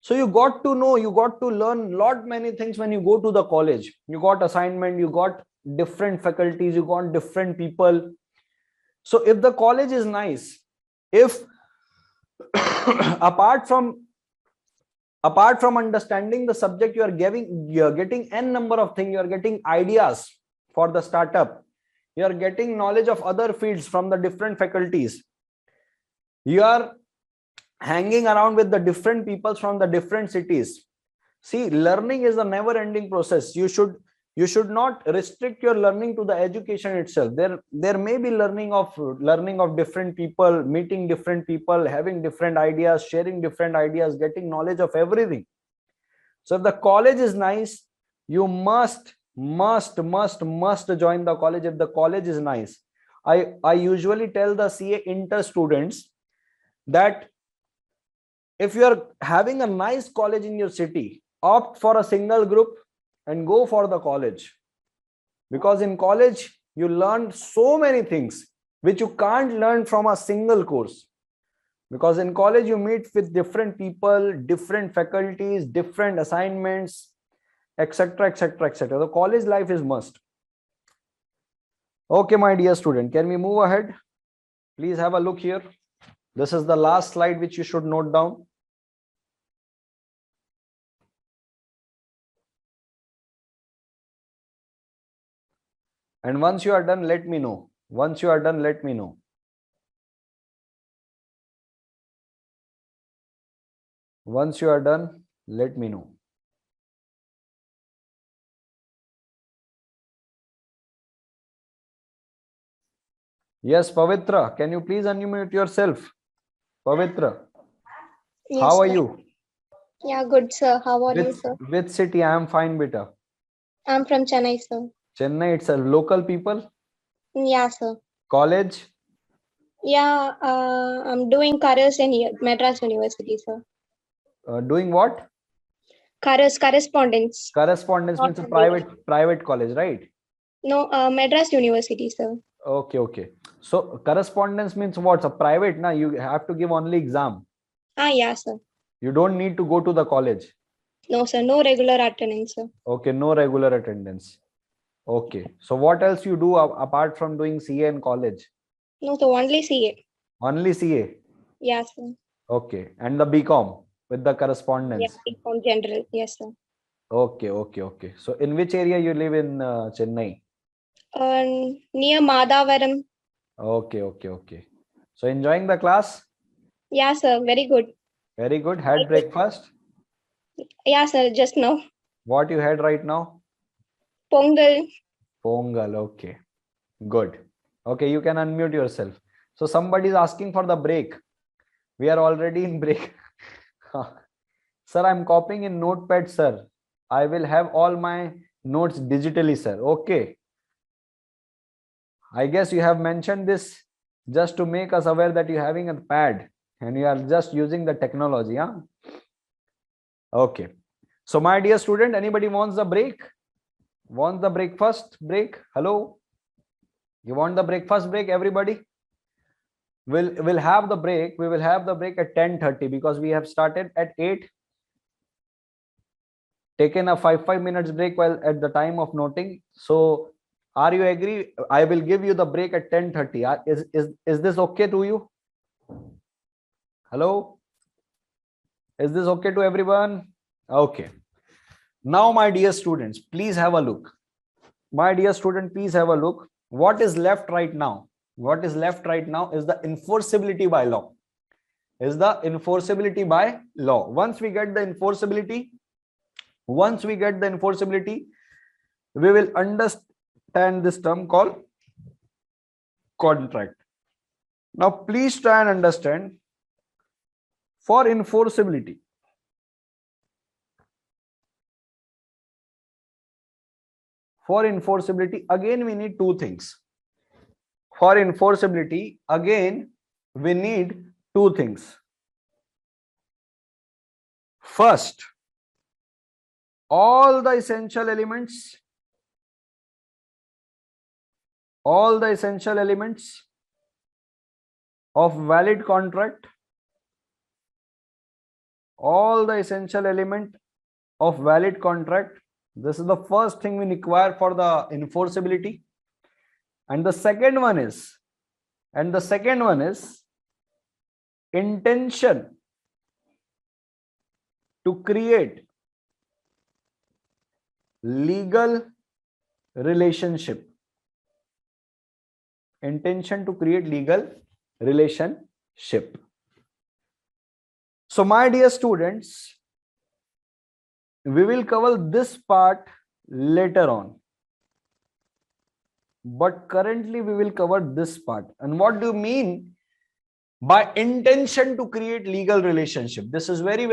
So you got to know, you got to learn lot many things when you go to the college. You got assignment, you got different faculties, you got different people. So if the college is nice, if apart from understanding the subject, you are getting n number of things, you are getting ideas for the startup, you are getting knowledge of other fields from the different faculties, you are hanging around with the different people from the different cities. See, learning is a never ending process. You should not restrict your learning to the education itself. There may be learning of different people, meeting different people, having different ideas, sharing different ideas, getting knowledge of everything. So if the college is nice, you must join the college if the college is nice. I usually tell the CA inter students that if you are having a nice college in your city, opt for a single group and go for the college, because in college you learn so many things which you can't learn from a single course, because in college you meet with different people, different faculties, different assignments, etc. The college life is must. Okay, my dear student, can we move ahead? Please have a look here. This is the last slide which you should note down. And once you are done, let me know. Once you are done, let me know. Once you are done, let me know. Yes, Pavitra, can you please unmute yourself? Pavitra, Yes, how are sir. you? Yeah, good, sir. How are you, sir? Which city? I am fine, beta. I'm from Chennai, sir. Chennai itself. Local people? Yeah, sir. College? Yeah, I'm doing careers in Madras University, sir. Doing what? Careers, correspondence. Correspondence Not means a private college, right? No, Madras University, sir. Okay. So correspondence means what? A private, na? You have to give only exam. Yeah, sir. You don't need to go to the college. No, sir. No regular attendance, sir. Okay, no regular attendance. Okay. So what else you do apart from doing CA in college? No, sir. Only CA. Only CA. Yeah, sir. Okay. And the BCom with the correspondence. Yeah, from general. Yes, sir. Okay. So in which area you live in Chennai? Near Madavaram. Okay. So enjoying the class? Yeah, sir. Very good. Very good. Had breakfast? Yeah, sir. Just now. What you had right now? Pongal. Pongal. Okay. Good. Okay, you can unmute yourself. So somebody is asking for the break. We are already in break. Sir, I'm copying in Notepad, sir. I will have all my notes digitally, sir. Okay. I guess you have mentioned this just to make us aware that you're having a pad and you are just using the technology. Huh? Okay. So my dear student, anybody wants the break? Want the breakfast break? Hello? You want the breakfast break, everybody? We'll have the break. We will have the break at 10:30 because we have started at 8. Taken a 5 minutes break while at the time of noting. So are you agree? I will give you the break at 10:30. Is this okay to you? Hello? Is this okay to everyone? Okay. Now, my dear students, please have a look. My dear student, please have a look. What is left right now? What is left right now is the enforceability by law. is the enforceability by law. Once we get the enforceability, we will understand this term called contract. Now please try and understand, for enforceability, again we need two things. For enforceability, again we need two things. First, all the essential elements of valid contract, this is the first thing we require for the enforceability. And the second one is intention to create legal relationship. So my dear students, we will cover this part later on, but currently we will cover this part. And what do you mean by intention to create legal relationship? This is very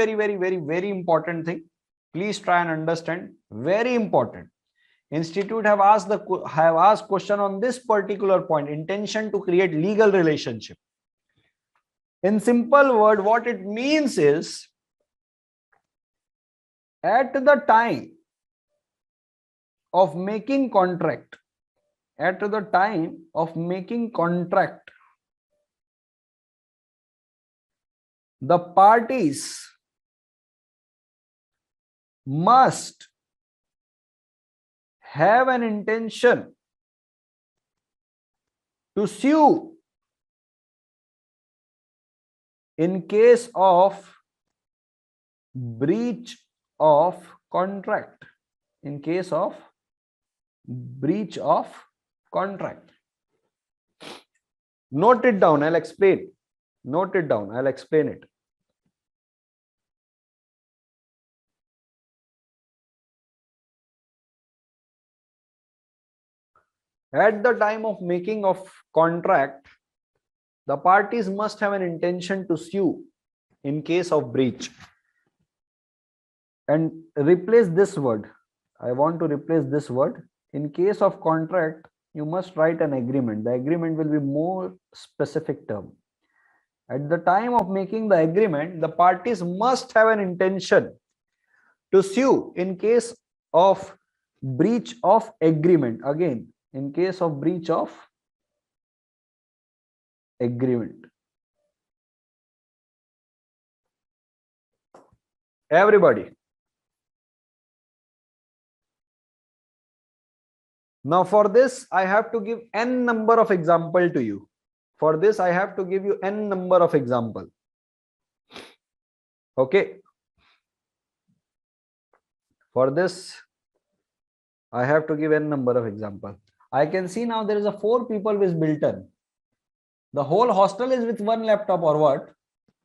important thing. Please try and understand. Very important. Institute have asked question on this particular point, intention to create legal relationship. In simple word, what it means is, at the time of making contract, the parties must have an intention to sue in case of breach of contract. Note it down, I'll explain. I'll explain it. At the time of making of contract, the parties must have an intention to sue in case of breach. And replace this word. I want to replace this word. In case of contract, you must write an agreement. The agreement will be more specific term. At the time of making the agreement, the parties must have an intention to sue in case of breach of agreement. Again, in case of breach of agreement. Everybody. Now for this, I have to give n number of example to you. For this, I have to give you n number of example. Okay. For this, I have to give n number of example. I can see now there is a 4 people with Bilton. The whole hostel is with one laptop or what?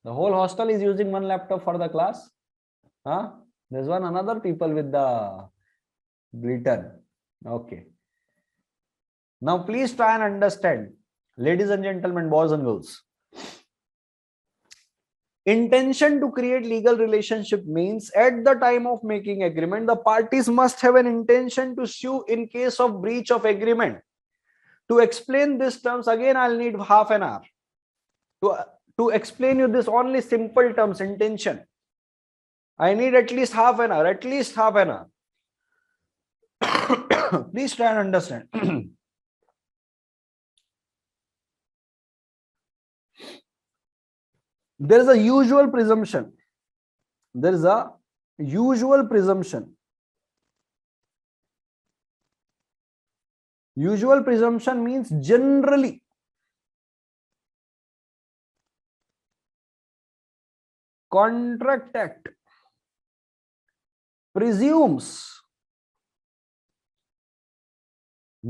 The whole hostel is using one laptop for the class. Huh? There's one another people with the Bilton. Okay. Now please try and understand, ladies and gentlemen, boys and girls. Intention to create legal relationship means at the time of making agreement, the parties must have an intention to sue in case of breach of agreement. To explain these terms, again, I'll need half an hour. To explain you this only simple terms, intention. I need at least half an hour, Please try and understand. There is a usual presumption. Usual presumption means generally. Contract Act presumes.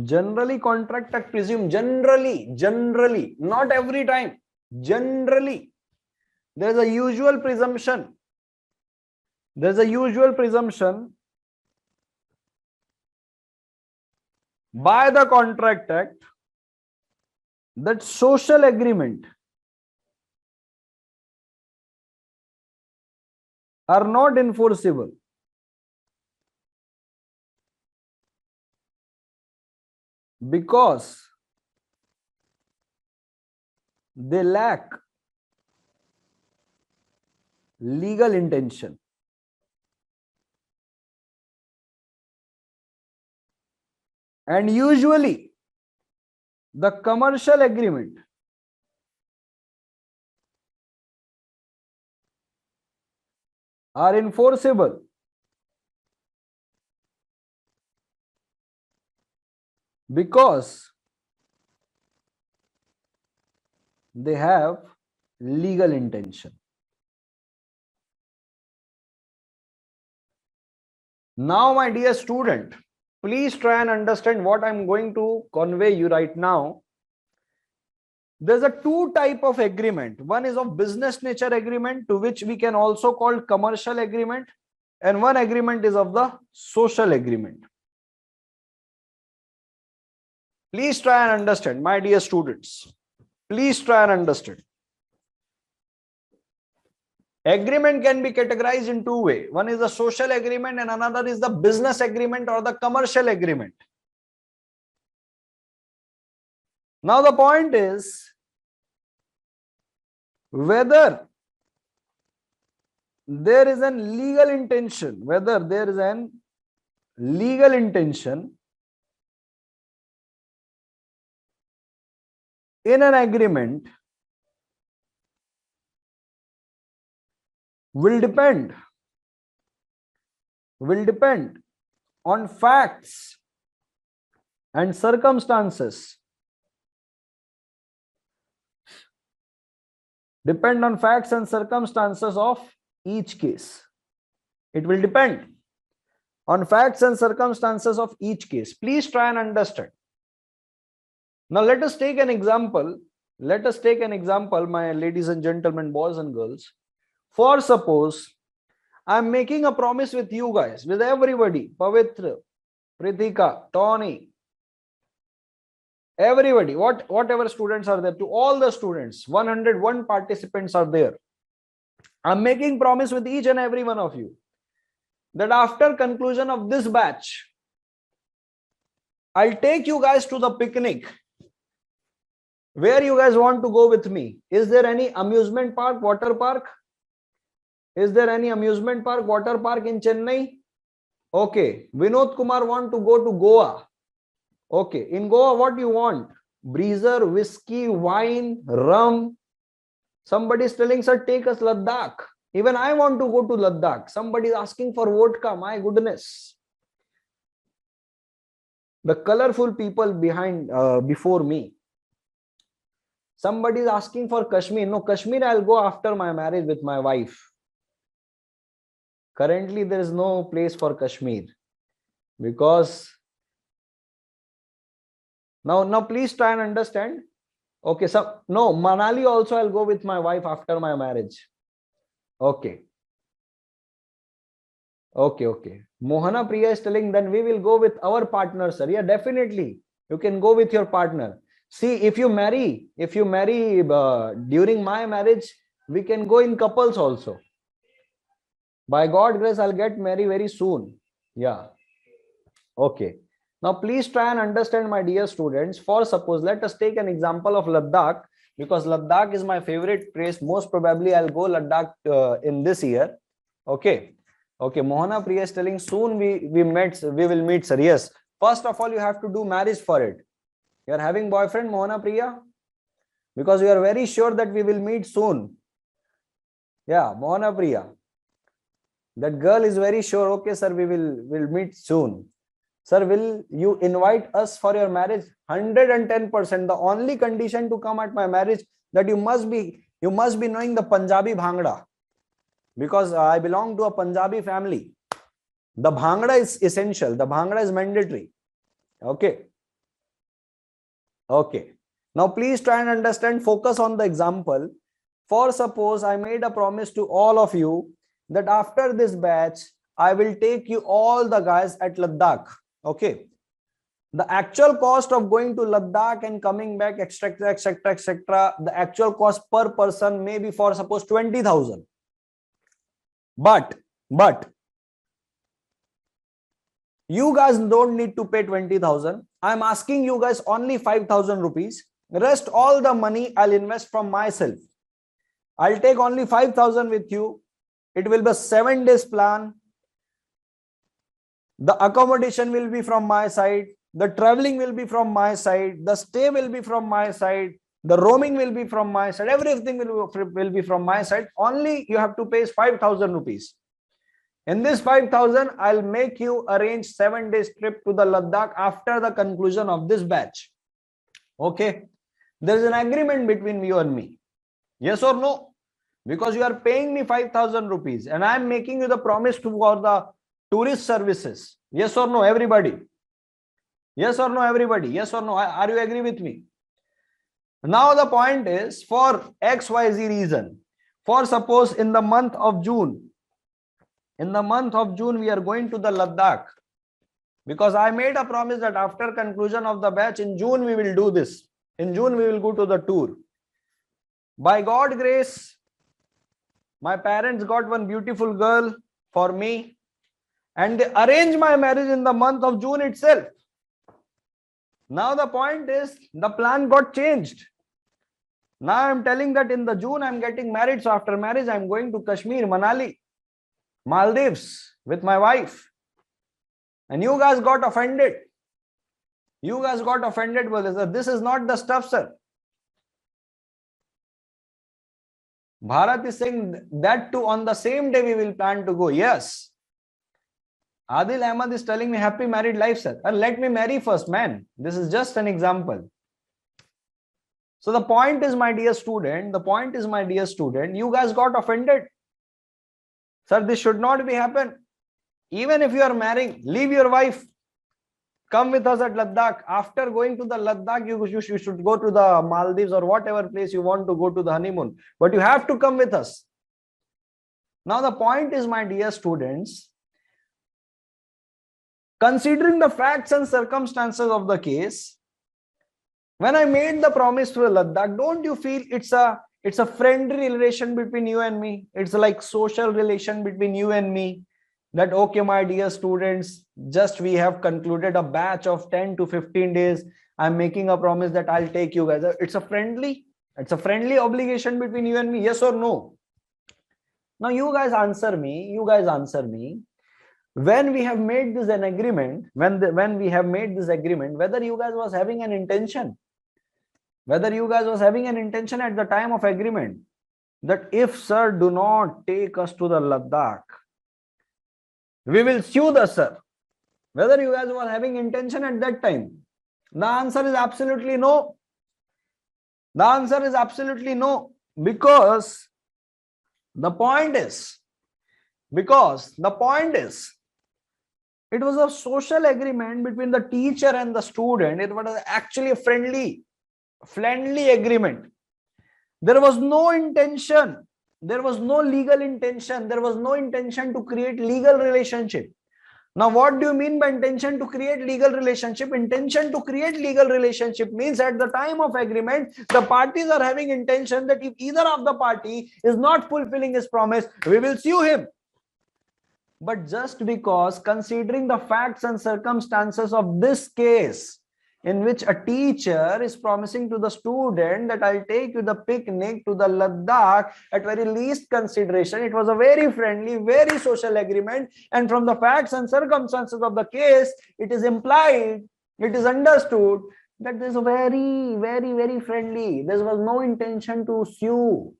Generally, Contract Act presumes. Generally, not every time. Generally. There is a usual presumption. There is a usual presumption by the Contract Act that social agreement are not enforceable because they lack legal intention. And usually the commercial agreement are enforceable because they have legal intention. Now, my dear student, please try and understand what I'm going to convey you right now. There's a two type of agreement. One is of business nature agreement, to which we can also call commercial agreement, and one agreement is of the social agreement. Please try and understand, my dear students. Please try and understand. Agreement can be categorized in two ways. One is the social agreement and another is the business agreement or the commercial agreement. Now the point is whether there is an legal intention, in an agreement will depend on facts and circumstances. Depend on facts and circumstances of each case. It will depend on facts and circumstances of each case. Please try and understand. Now let us take an example. Let us take an example, my ladies and gentlemen, boys and girls. For suppose I'm making a promise with you guys, with everybody, Pavitra, Pritika, Tony, everybody, whatever students are there, to all the students, 101 participants are there. I'm making promise with each and every one of you that after conclusion of this batch, I'll take you guys to the picnic. Where you guys want to go with me? Is there any amusement park, water park? Is there any amusement park, water park in Chennai? Okay. Vinod Kumar want to go to Goa. Okay. In Goa, what do you want? Breezer, whiskey, wine, rum. Somebody is telling, sir, take us Ladakh. Even I want to go to Ladakh. Somebody is asking for vodka. My goodness. The colorful people before me. Somebody is asking for Kashmir. No, Kashmir I'll go after my marriage with my wife. Currently, there is no place for Kashmir because now please try and understand. Okay, so no, Manali also I'll go with my wife after my marriage. Okay. Mohana Priya is telling, then we will go with our partner, sir. Yeah, definitely. You can go with your partner. See, if you marry during my marriage, we can go in couples also. By God's grace, I'll get married very soon. Yeah. Okay. Now, please try and understand, my dear students. For suppose, let us take an example of Ladakh, because Ladakh is my favorite place. Most probably, I'll go Ladakh in this year. Okay. Okay. Mohana Priya is telling, soon we will meet, sir. Yes. First of all, you have to do marriage for it. You are having boyfriend, Mohana Priya? Because we are very sure that we will meet soon. Yeah, Mohana Priya. That girl is very sure. Okay, sir, we'll meet soon. Sir, will you invite us for your marriage? 110%. The only condition to come at my marriage that you must be knowing the Punjabi Bhangra, because I belong to a Punjabi family. The Bhangra is essential. The Bhangra is mandatory. Okay. Okay. Now, please try and understand. Focus on the example. For suppose I made a promise to all of you that after this batch, I will take you all the guys at Ladakh. Okay. The actual cost of going to Ladakh and coming back, etc., etc., etc., the actual cost per person may be for suppose 20,000. But you guys don't need to pay 20,000. I'm asking you guys only 5,000 rupees. Rest all the money I'll invest from myself. I'll take only 5,000 with you. It will be a 7 days plan. The accommodation will be from my side. The traveling will be from my side. The stay will be from my side. The roaming will be from my side. Everything will be from my side. Only you have to pay 5,000 rupees. In this 5,000, I'll make you arrange 7 days trip to the Ladakh after the conclusion of this batch. Okay. There is an agreement between you and me. Yes or no? Because you are paying me 5,000 rupees and I'm making you the promise for the tourist services. Yes or no, everybody? Yes or no, everybody? Yes or no? Are you agree with me? Now the point is, for XYZ reason, for suppose in the month of June, we are going to the Ladakh, because I made a promise that after conclusion of the batch in June we will do this. In June we will go to the tour. By God's grace, my parents got one beautiful girl for me and they arranged my marriage in the month of June itself. Now the point is, the plan got changed. Now I'm telling that in the June I'm getting married. So after marriage, I'm going to Kashmir, Manali, Maldives with my wife. And you guys got offended. You guys got offended with this. This is not the stuff, sir. Bharat is saying that too on the same day we will plan to go. Yes. Adil Ahmad is telling me happy married life, sir. And let me marry first, man. This is just an example. So the point is, my dear student, you guys got offended. Sir, this should not be happen. Even if you are marrying, leave your wife. Come with us at Ladakh. After going to the Ladakh, you should go to the Maldives or whatever place you want to go to the honeymoon. But you have to come with us. Now the point is, my dear students, considering the facts and circumstances of the case, when I made the promise to Ladakh, don't you feel it's a friendly relation between you and me? It's like social relation between you and me. That, okay, my dear students, just we have concluded a batch of 10 to 15 days. I'm making a promise that I'll take you guys. It's a friendly obligation between you and me. Yes or no? Now you guys answer me. When we have made this an agreement, when we have made this agreement, whether you guys was having an intention, at the time of agreement, that if sir do not take us to the Ladakh, we will sue the sir. Whether you guys were having intention at that time? The answer is absolutely no. The answer is absolutely no. Because the point is, it was a social agreement between the teacher and the student. It was actually a friendly agreement. There was no intention. There was no legal intention. There was no intention to create legal relationship. Now, what do you mean by intention to create legal relationship? Intention to create legal relationship means at the time of agreement, the parties are having intention that if either of the party is not fulfilling his promise, we will sue him. But just because, considering the facts and circumstances of this case, in which a teacher is promising to the student that I'll take you the picnic to the Ladakh at very least consideration, it was a very friendly, very social agreement. And from the facts and circumstances of the case, it is implied, it is understood that this is very, very, very friendly. There was no intention to sue.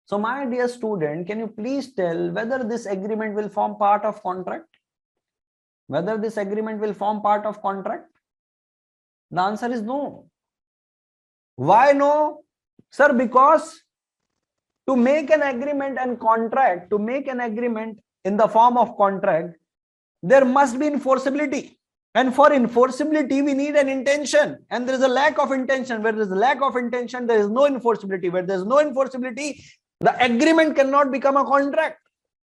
So my dear student, can you please tell whether this agreement will form part of contract? Whether this agreement will form part of contract? The answer is no. Why no? Sir, because to make an agreement and contract, to make an agreement in the form of contract, there must be enforceability. And for enforceability, we need an intention. And there is a lack of intention. Where there is a lack of intention, there is no enforceability. Where there is no enforceability, the agreement cannot become a contract.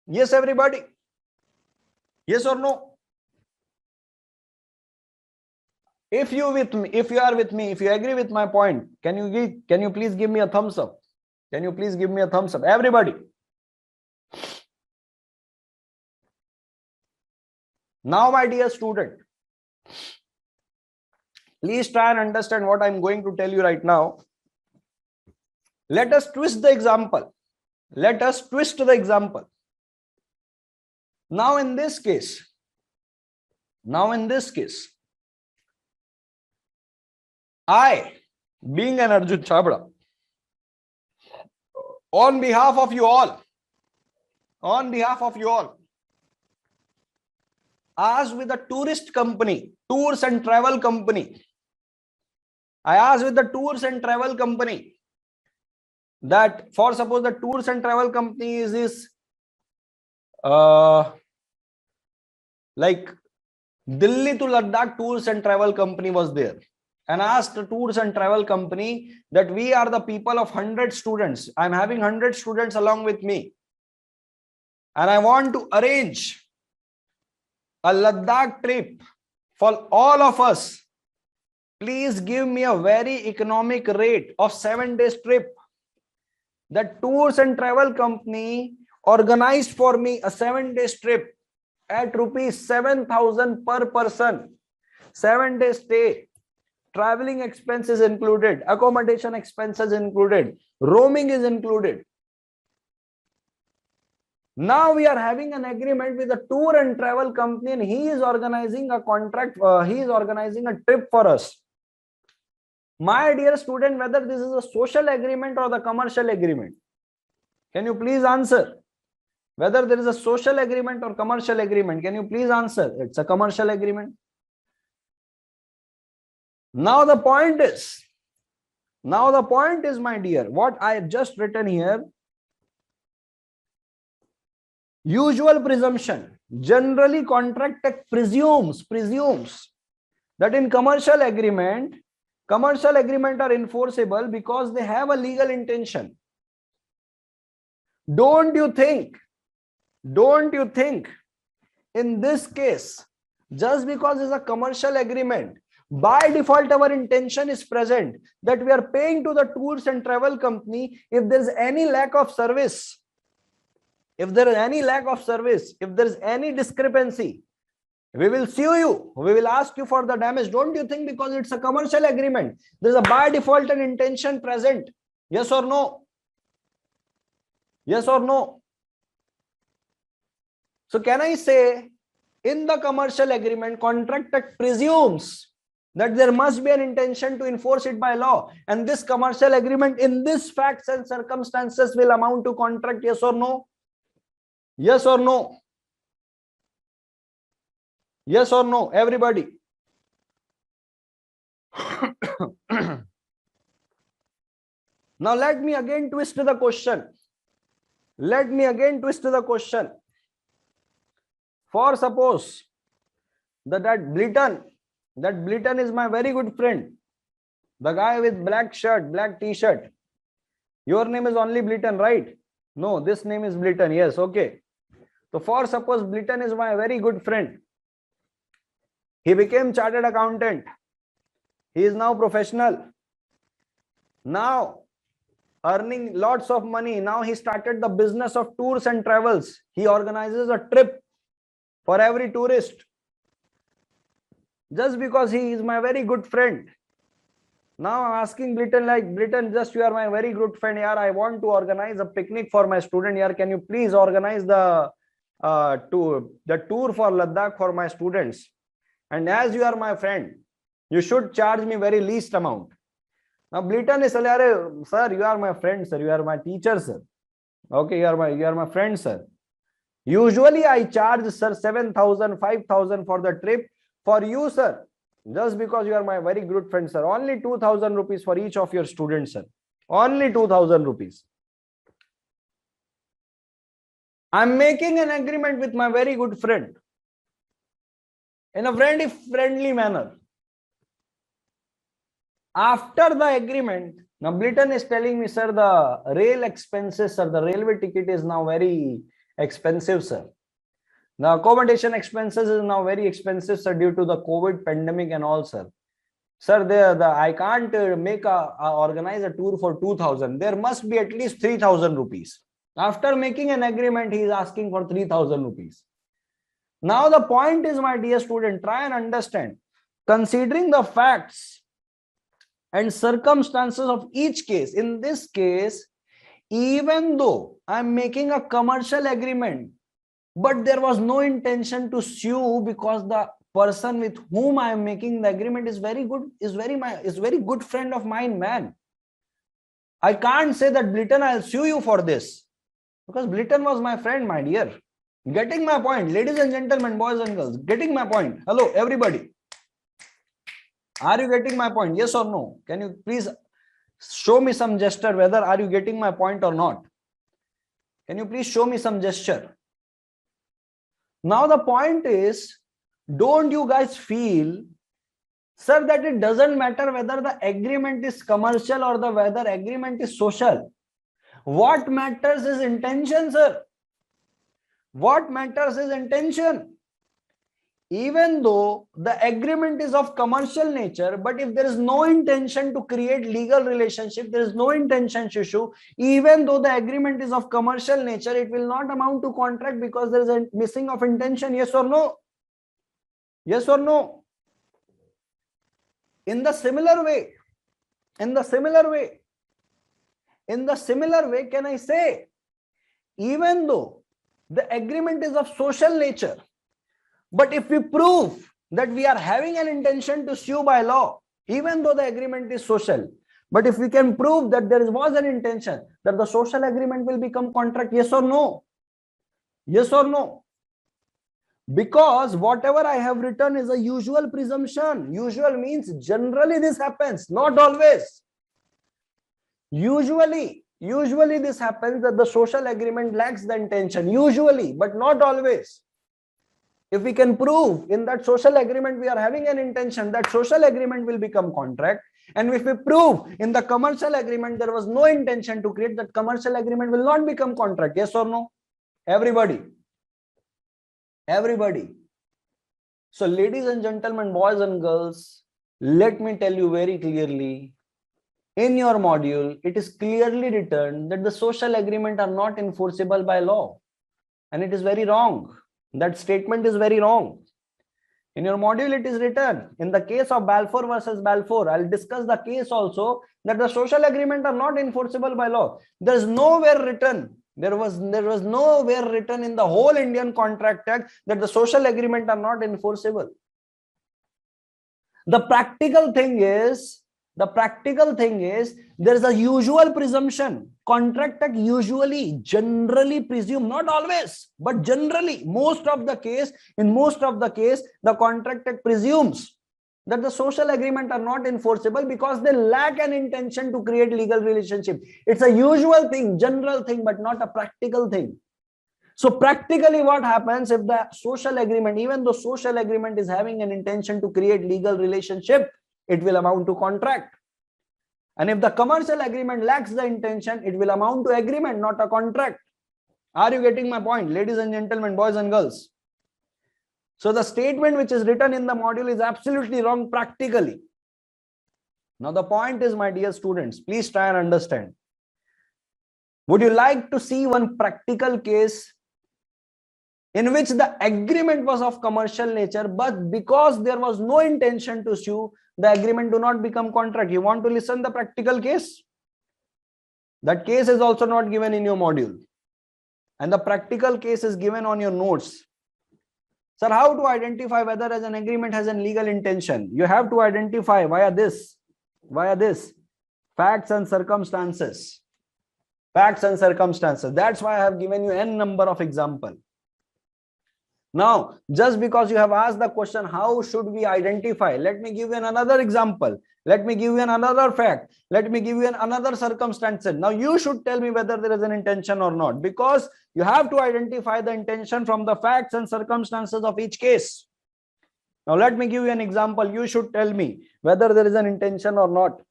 Yes, everybody? Yes or no? If you with me, if you are with me, if you agree with my point, can you please give me a thumbs up? Can you please give me a thumbs up? Everybody. Now, my dear student, please try and understand what I'm going to tell you right now. Let us twist the example. Let us twist the example. Now in this case, I, being an Arjun Chhabra, on behalf of you all, asked with a tourist company, tours and travel company. I asked with the tours and travel company that, for suppose the tours and travel company is this, like Delhi to Ladakh tours and travel company was there, and asked the tours and travel company that we are the people of 100 students. I'm having 100 students along with me, and I want to arrange a Ladakh trip for all of us. Please give me a very economic rate of 7 days trip. The tours and travel company organized for me a 7 days trip at rupees 7,000 per person. 7 days stay, traveling expenses included, accommodation expenses included, roaming is included. Now we are having an agreement with a tour and travel company, and he is organizing a contract, he is organizing a trip for us. My dear student, whether this is a social agreement or the commercial agreement, can you please answer? Whether there is a social agreement or commercial agreement, can you please answer? It's a commercial agreement. Now the point is, my dear, what I have just written here, usual presumption, generally contract presumes that in commercial agreement are enforceable because they have a legal intention. Don't you think in this case, just because it's a commercial agreement, by default our intention is present that we are paying to the tours and travel company if there's any lack of service, if there is any discrepancy, we will sue you, we will ask you for the damage. Don't you think because it's a commercial agreement, there's a by default an intention present? Yes or no? Yes or no? So can I say in the commercial agreement, contract presumes that there must be an intention to enforce it by law, and this commercial agreement in this facts and circumstances will amount to contract? Yes or no? Yes or no? Yes or no, everybody? Now let me again twist the question. For suppose that Blyton is my very good friend, the guy with black shirt, black t-shirt. Your name is only Blyton, right? No, this name is Blyton. Yes, okay. So for suppose Blyton is my very good friend. He became chartered accountant. He is now professional. Now earning lots of money. Now he started the business of tours and travels. He organizes a trip for every tourist. Just because he is my very good friend. Now I'm asking Blyton, like, Blyton, just you are my very good friend. Yaar, I want to organize a picnic for my student. Yaar, can you please organize the tour for Ladakh for my students? And as you are my friend, you should charge me very least amount. Now Blyton is, sir, you are my friend, sir. You are my teacher, sir. Okay, you are my friend, sir. Usually I charge, sir, 7,000, 5,000 for the trip. For you, sir, just because you are my very good friend, sir, only 2,000 rupees for each of your students, sir. Only 2,000 rupees. I'm making an agreement with my very good friend. in a very friendly manner. After the agreement, now Bliton is telling me, sir, the rail expenses, sir, the railway ticket is now very expensive, sir. The accommodation expenses is now very expensive, sir, due to the COVID pandemic and all, sir. Sir, I can't organize a tour for 2,000. There must be at least 3,000 rupees. After making an agreement, he is asking for 3,000 rupees. Now the point is, my dear student, try and understand. Considering the facts and circumstances of each case, in this case, even though I'm making a commercial agreement, but there was no intention to sue because the person with whom I am making the agreement is very good, is very good friend of mine, man. I can't say that Bliton, I'll sue you for this, because Bliton was my friend, my dear. Getting my point, ladies and gentlemen, boys and girls, getting my point. Hello, everybody. Are you getting my point? Yes or no? Can you please show me some gesture whether are you getting my point or not? Can you please show me some gesture? Now the point is, don't you guys feel, sir, that it doesn't matter whether the agreement is commercial or whether agreement is social? What matters is intention, sir. What matters is intention. Even though the agreement is of commercial nature, but if there is no intention to create legal relationship, there is no intention to sue, even though the agreement is of commercial nature, it will not amount to contract because there is a missing of intention. Yes or no? Yes or no? In the similar way, can I say, even though the agreement is of social nature, but if we prove that we are having an intention to sue by law, even though the agreement is social, but if we can prove that there was an intention, that the social agreement will become contract, yes or no? Yes or no? Because whatever I have written is a usual presumption. Usual means generally this happens, not always. Usually this happens that the social agreement lacks the intention, usually, but not always. If we can prove in that social agreement we are having an intention, that social agreement will become contract. And if we prove in the commercial agreement there was no intention to create, that commercial agreement will not become contract. Yes or no? Everybody. So ladies and gentlemen, boys and girls, let me tell you very clearly, in your module, it is clearly written that the social agreement are not enforceable by law. And it is very wrong. That statement is very wrong. In your module, it is written, in the case of Balfour versus Balfour, I'll discuss the case also, that the social agreement are not enforceable by law. There was nowhere written in the whole Indian Contract Act that the social agreement are not enforceable. The practical thing is, there is a usual presumption. Contract Act generally presume, not always, but generally, in most of the case, the Contract Act presumes that the social agreement are not enforceable because they lack an intention to create legal relationship. It's a usual thing, general thing, but not a practical thing. So practically what happens if the social agreement, even though social agreement is having an intention to create legal relationship, it will amount to contract. And if the commercial agreement lacks the intention, it will amount to agreement, not a contract. Are you getting my point, ladies and gentlemen, boys and girls? So the statement which is written in the module is absolutely wrong practically. Now the point is, my dear students, please try and understand. Would you like to see one practical case in which the agreement was of commercial nature, but because there was no intention to sue, the agreement do not become contract? You want to listen the practical case? That case is also not given in your module. And the practical case is given on your notes. Sir, how to identify whether as an agreement has a legal intention? You have to identify via this. Facts and circumstances. Facts and circumstances. That's why I have given you n number of examples. Now, just because you have asked the question, how should we identify? Let me give you another example. Let me give you another fact. Let me give you another circumstance. Now, you should tell me whether there is an intention or not, because you have to identify the intention from the facts and circumstances of each case. Now let me give you an example. You should tell me whether there is an intention or not.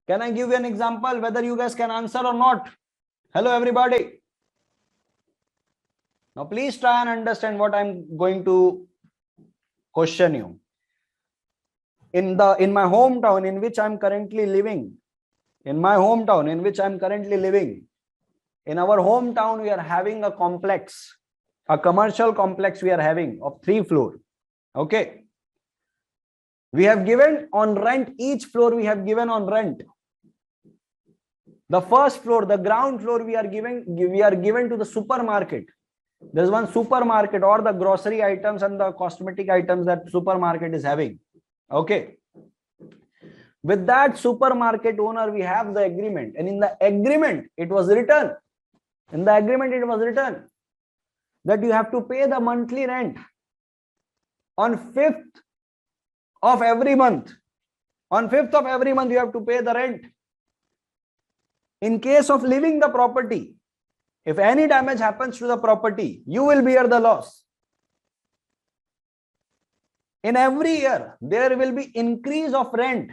Can I give you an example whether you guys can answer or not? Hello everybody. Now please try and understand what I'm going to question you. In my hometown in which I'm currently living, in our hometown we are having a complex, a commercial complex we are having of 3 floors. Okay. We have given on rent, each floor we have given on rent. The first floor, the ground floor, we are given to the supermarket. There's one supermarket, or the grocery items and the cosmetic items that supermarket is having. Okay. With that supermarket owner, we have the agreement, and in the agreement, it was written. That you have to pay the monthly rent on 5th of every month. On 5th of every month, you have to pay the rent. In case of leaving the property, if any damage happens to the property, you will bear the loss. In every year, there will be increase of rent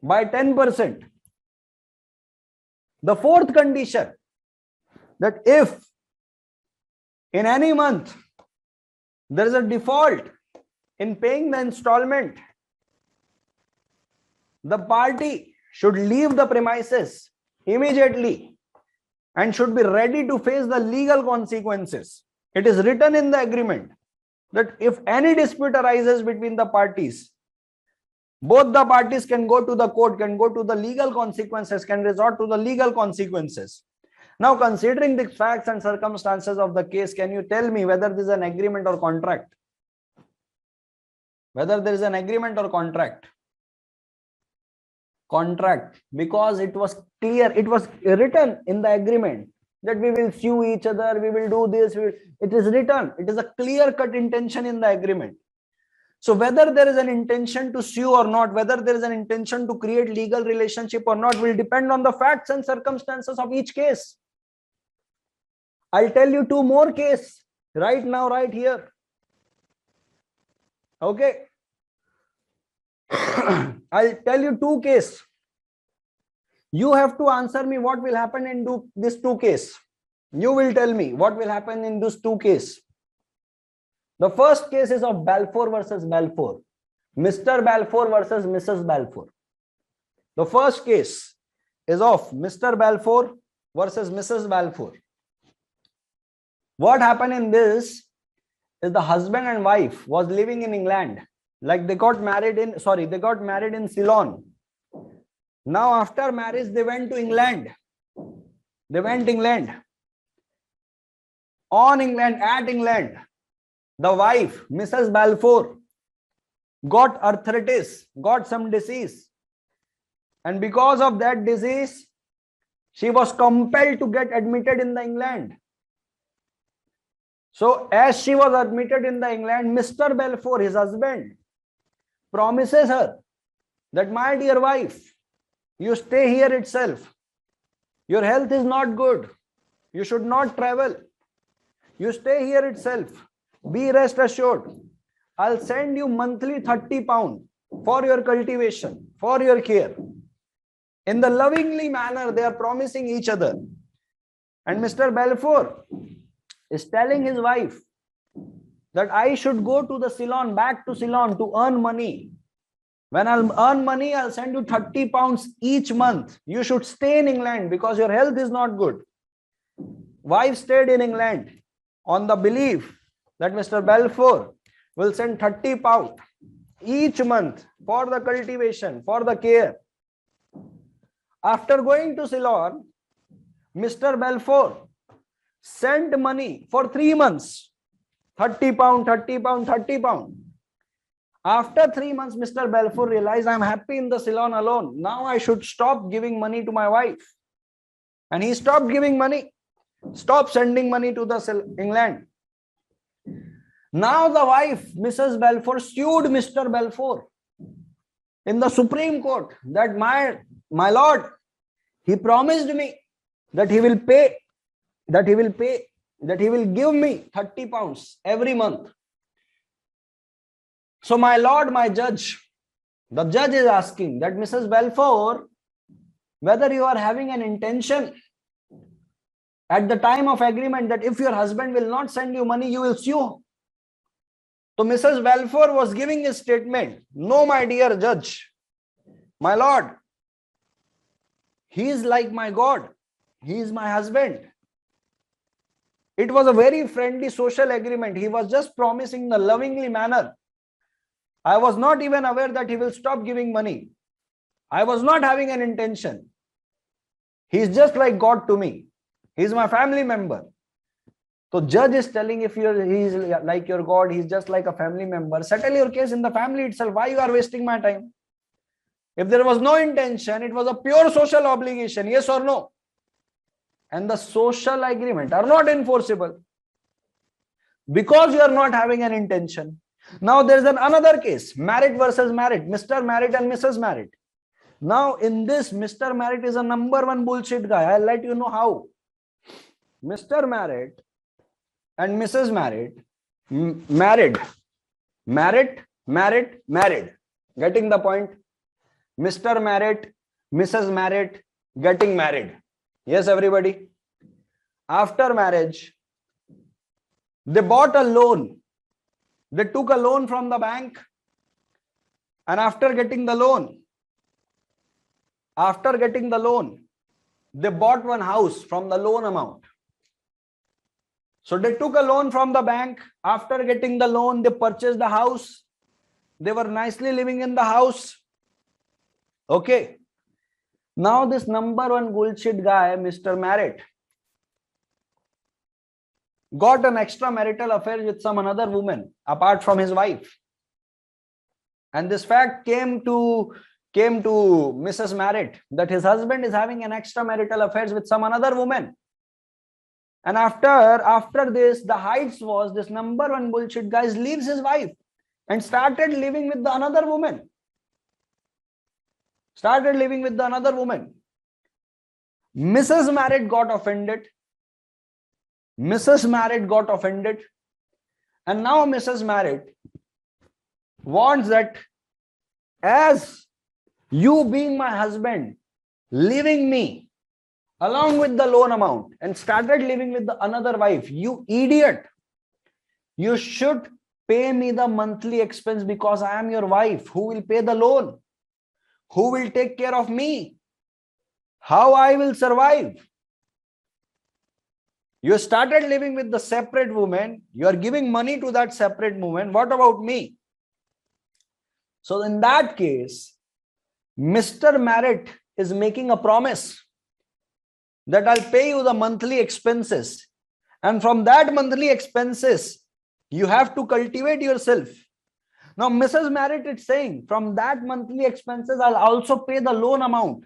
by 10%. The fourth condition, that if in any month there is a default in paying the installment, the party should leave the premises immediately and should be ready to face the legal consequences. It is written in the agreement that if any dispute arises between the parties, both the parties can go to the court, can go to the legal consequences, can resort to the legal consequences. Now, considering the facts and circumstances of the case, can you tell me whether this is an agreement or contract? Whether there is an agreement or contract? Contract, because it was clear, it was written in the agreement that we will sue each other, we will do this. It is written, it is a clear-cut intention in the agreement. So whether there is an intention to sue or not, whether there is an intention to create legal relationship or not, will depend on the facts and circumstances of each case. I'll tell you 2 more cases right now, right here. Okay. I'll tell you 2 cases. You have to answer me what will happen in these 2 cases. You will tell me what will happen in these 2 cases. The first case is of Balfour versus Balfour. Mr. Balfour versus Mrs. Balfour. The first case is of Mr. Balfour versus Mrs. Balfour. What happened in this is the husband and wife was living in England. Like they got married in Ceylon. Now after marriage, they went to England. At England, the wife, Mrs. Balfour, got arthritis, got some disease. And because of that disease, she was compelled to get admitted in the England. So as she was admitted in the England, Mr. Balfour, his husband, promises her that, my dear wife, you stay here itself. Your health is not good. You should not travel. You stay here itself. Be rest assured. I'll send you monthly £30 for your cultivation, for your care. In the lovingly manner, they are promising each other. And Mr. Balfour is telling his wife that I should go to the Ceylon, back to Ceylon to earn money. When I'll earn money, I'll send you £30 each month. You should stay in England because your health is not good. Wife stayed in England on the belief that Mr. Balfour will send £30 each month for the cultivation, for the care. After going to Ceylon, Mr. Balfour sent money for 3 months. £30. After 3 months, Mr. Balfour realized, I'm happy in the Ceylon alone. Now I should stop giving money to my wife. And he stopped giving money, stopped sending money to the England. Now the wife, Mrs. Balfour, sued Mr. Balfour in the Supreme Court that my lord, he promised me that he will pay, that he will give me £30 every month. So my lord, my judge, the judge is asking that Mrs. Balfour, whether you are having an intention at the time of agreement that if your husband will not send you money, you will sue. So Mrs. Balfour was giving a statement. No, my dear judge, my lord, he is like my God. He is my husband. It was a very friendly social agreement. He was just promising in a lovingly manner. I was not even aware that he will stop giving money. I was not having an intention. He is just like God to me. He is my family member. So judge is telling, if he is like your God, he is just like a family member. Settle your case in the family itself. Why you are wasting my time? If there was no intention, it was a pure social obligation, yes or no? And the social agreement are not enforceable because you are not having an intention. Now there is another case, married versus married, Mr. Married and Mrs. Married. Now in this, Mr. Married is a number one bullshit guy. I'll let you know how. Mr. Married and Mrs. Married, married. Getting the point? Mr. Married, Mrs. Married, getting married. Yes, everybody. After marriage, they bought a loan. They took a loan from the bank. And after getting the loan, they bought one house from the loan amount. So they took a loan from the bank. After getting the loan, they purchased the house. They were nicely living in the house. Okay. Now this number one bullshit guy, Mr. Marriott, got an extramarital affair with some another woman apart from his wife. And this fact came to Mrs. Marriott that his husband is having an extramarital affair with some another woman. And after this, the heights was this number one bullshit guy leaves his wife and started living with the another woman. Mrs. Marriott got offended. And now Mrs. Marriott wants that, as you being my husband, leaving me along with the loan amount and started living with the another wife, you idiot, you should pay me the monthly expense because I am your wife. Who will pay the loan? Who will take care of me? How I will survive? You started living with the separate woman. You are giving money to that separate woman. What about me? So in that case, Mr. Marriott is making a promise that I'll pay you the monthly expenses. And from that monthly expenses, you have to cultivate yourself. Now, Mrs. Marriott is saying, from that monthly expenses, I'll also pay the loan amount.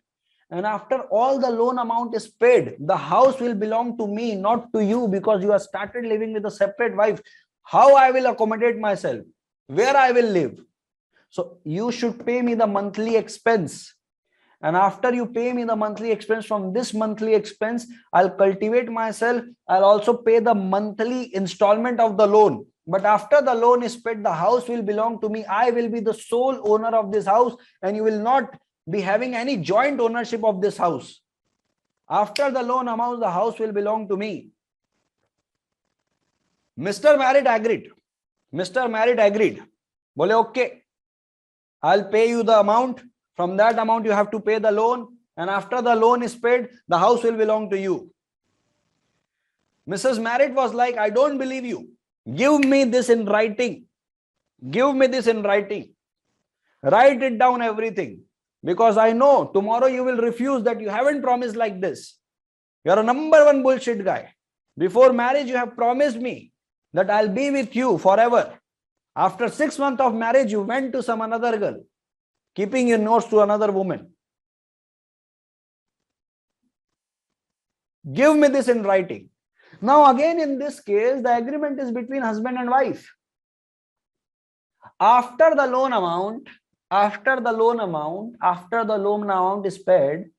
And after all the loan amount is paid, the house will belong to me, not to you, because you have started living with a separate wife. How I will accommodate myself? Where I will live? So you should pay me the monthly expense. And after you pay me the monthly expense, from this monthly expense, I'll cultivate myself. I'll also pay the monthly installment of the loan. But after the loan is paid, the house will belong to me. I will be the sole owner of this house, and you will not be having any joint ownership of this house. After the loan amount, the house will belong to me. Mr. Marriott agreed. Bole, okay, I'll pay you the amount. From that amount, you have to pay the loan. And after the loan is paid, the house will belong to you. Mrs. Marriott was like, I don't believe you. Give me this in writing. Write it down, everything. Because I know tomorrow you will refuse that you haven't promised like this. You're a number one bullshit guy. Before marriage, you have promised me that I'll be with you forever. After 6 months of marriage, you went to some another girl, keeping your nose to another woman. Give me this in writing. Now again, in this case, the agreement is between husband and wife. After the loan amount is paid,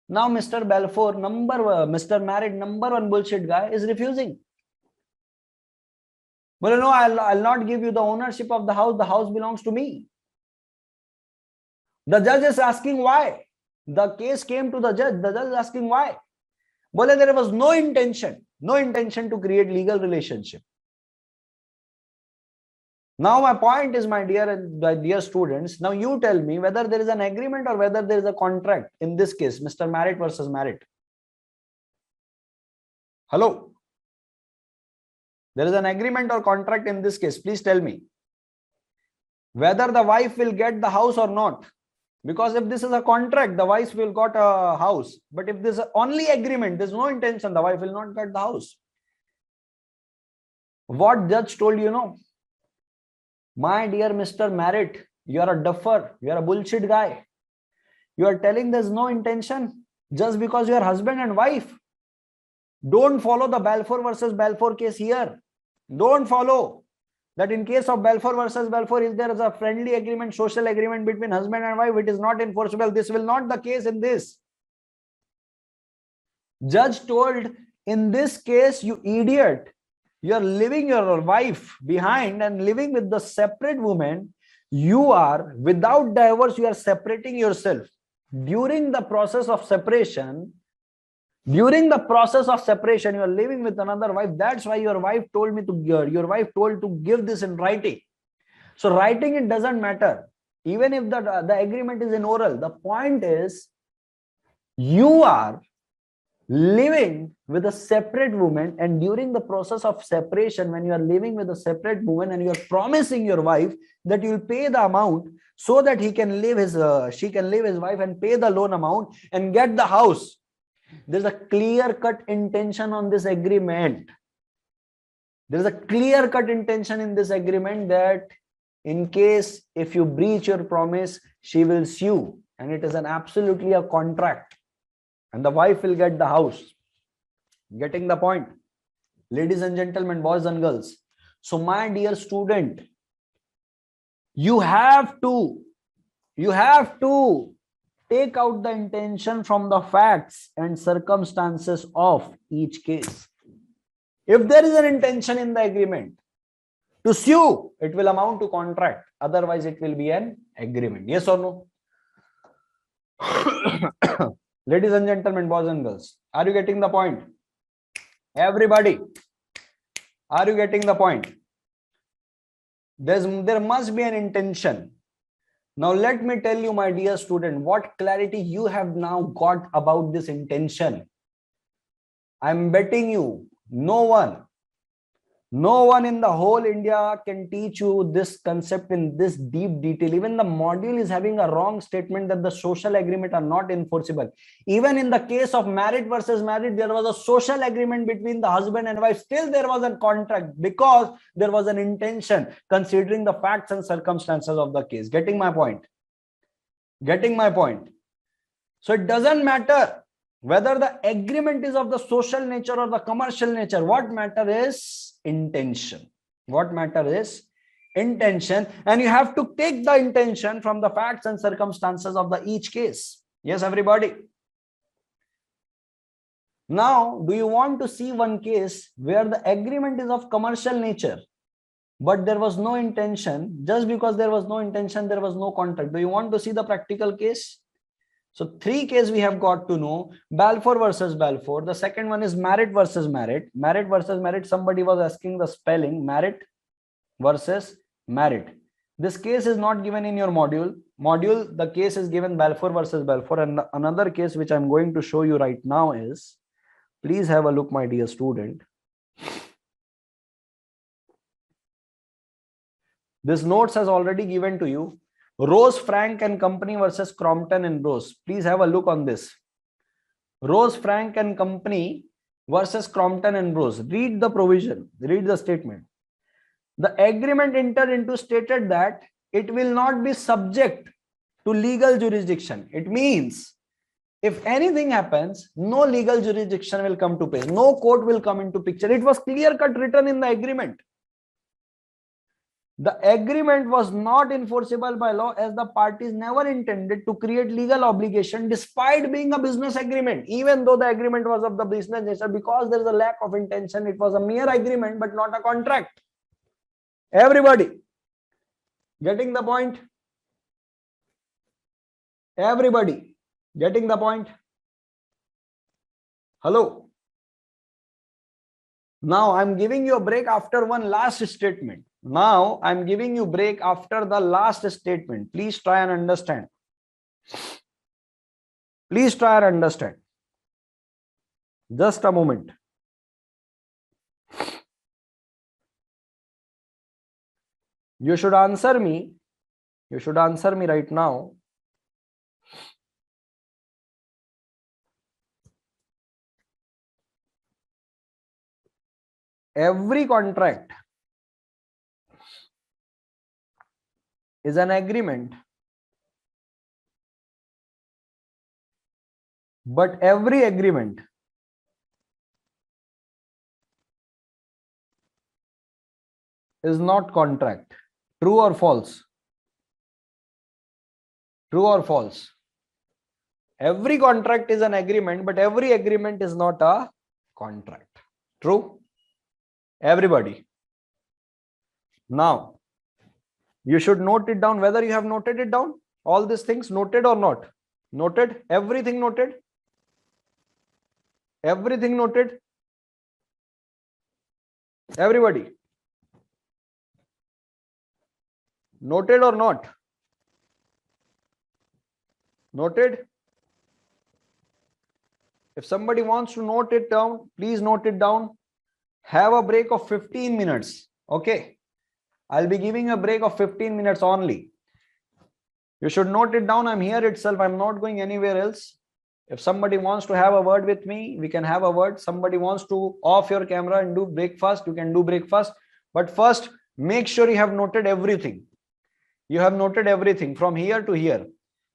now Mr. Balfour, Mr. Marriott, number one bullshit guy, is refusing. Well, no, I'll not give you the ownership of the house belongs to me. The judge is asking why. The case came to the judge is asking why. Well, there was no intention to create legal relationship. Now my point is, my dear students, now you tell me whether there is an agreement or whether there is a contract in this case, Mr. Marriott versus Marriott. Hello? There is an agreement or contract in this case. Please tell me whether the wife will get the house or not. Because if this is a contract, the wife will get a house. But if this is only agreement, there is no intention, the wife will not get the house. What judge told you? No? My dear Mr. Marriott, you are a duffer. You are a bullshit guy. You are telling there is no intention just because you are husband and wife. Don't follow the Balfour versus Balfour case here. Don't follow that in case of Balfour versus Balfour, if there is a friendly agreement, social agreement between husband and wife, it is not enforceable. This will not be the case in this. Judge told, in this case, you idiot, you are leaving your wife behind and living with the separate woman. You are, without divorce, you are separating yourself. During the process of separation, you are living with another wife. That's why your wife told to give this in writing. So writing, it doesn't matter. Even if the agreement is in oral, the point is you are living with a separate woman, and during the process of separation, when you are living with a separate woman and you are promising your wife that you will pay the amount so that she can leave his wife and pay the loan amount and get the house. There's a clear-cut intention on this agreement. There's a clear-cut intention in this agreement that in case if you breach your promise, she will sue, and it is absolutely a contract, and the wife will get the house. Getting the point, ladies and gentlemen, boys and girls? So my dear student, you have to take out the intention from the facts and circumstances of each case. If there is an intention in the agreement to sue, it will amount to contract. Otherwise, it will be an agreement. Yes or no? Ladies and gentlemen, boys and girls, are you getting the point? Everybody, are you getting the point? There must be an intention. Now, let me tell you, my dear student, what clarity you have now got about this intention. I'm betting you, no one in the whole India can teach you this concept in this deep detail. Even the module is having a wrong statement that the social agreement are not enforceable. Even in the case of married versus married, there was a social agreement between the husband and wife. Still, there was a contract because there was an intention considering the facts and circumstances of the case. Getting my point? Getting my point? So it doesn't matter whether the agreement is of the social nature or the commercial nature. What matters is intention. What matters is intention, and you have to take the intention from the facts and circumstances of the each case. Yes, everybody. Now, do you want to see one case where the agreement is of commercial nature, but there was no intention? Just because there was no intention, there was no contract. Do you want to see the practical case? So 3 cases we have got to know: Balfour versus Balfour. The second one is Marriott versus Marriott. Marriott versus Marriott. Somebody was asking the spelling. Marriott versus Marriott. This case is not given in your module. The case is given Balfour versus Balfour. And another case which I'm going to show you right now is, please have a look, my dear student. This notes has already given to you. Rose, Frank and Company versus Crompton and Rose. Please have a look on this. Rose, Frank and Company versus Crompton and Rose. Read the provision. Read the statement. The agreement entered into stated that it will not be subject to legal jurisdiction. It means if anything happens, no legal jurisdiction will come to play. No court will come into picture. It was clear-cut written in the agreement. The agreement was not enforceable by law as the parties never intended to create legal obligation despite being a business agreement. Even though the agreement was of the business nature, because there is a lack of intention, it was a mere agreement but not a contract. Everybody getting the point? Everybody getting the point? Hello. Now I'm giving you a break after one last statement. Now I'm giving you break after the last statement. Please try and understand. Please try and understand. Just a moment. You should answer me. You should answer me right now. Every contract is an agreement, but every agreement is not contract. True or false? True or false? Every contract is an agreement, but every agreement is not a contract. True? Everybody. Now, you should note it down. Whether you have noted it down, all these things noted or not? Noted? Everything noted? Everything noted? Everybody. Noted or not? Noted? If somebody wants to note it down, please note it down. Have a break of 15 minutes. Okay. I'll be giving a break of 15 minutes only. You should note it down. I'm here itself. I'm not going anywhere else. If somebody wants to have a word with me, we can have a word. Somebody wants to off your camera and do breakfast, you can do breakfast. But first, make sure you have noted everything. You have noted everything from here to here.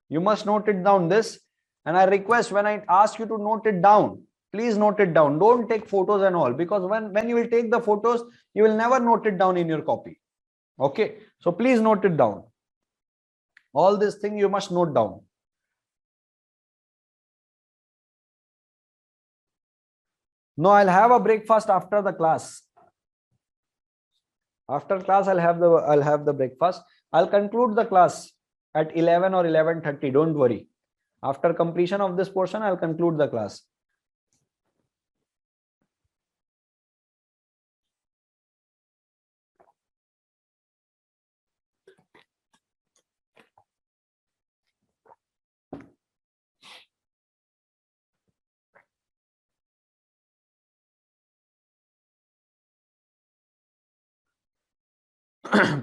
You must note it down this. And I request when I ask you to note it down, please note it down. Don't take photos and all, because when you will take the photos, you will never note it down in your copy. Okay. So please note it down. All these things you must note down. No, I'll have a breakfast after the class. After class, I'll have the breakfast. I'll conclude the class at 11 or 11:30. Don't worry. After completion of this portion, I'll conclude the class.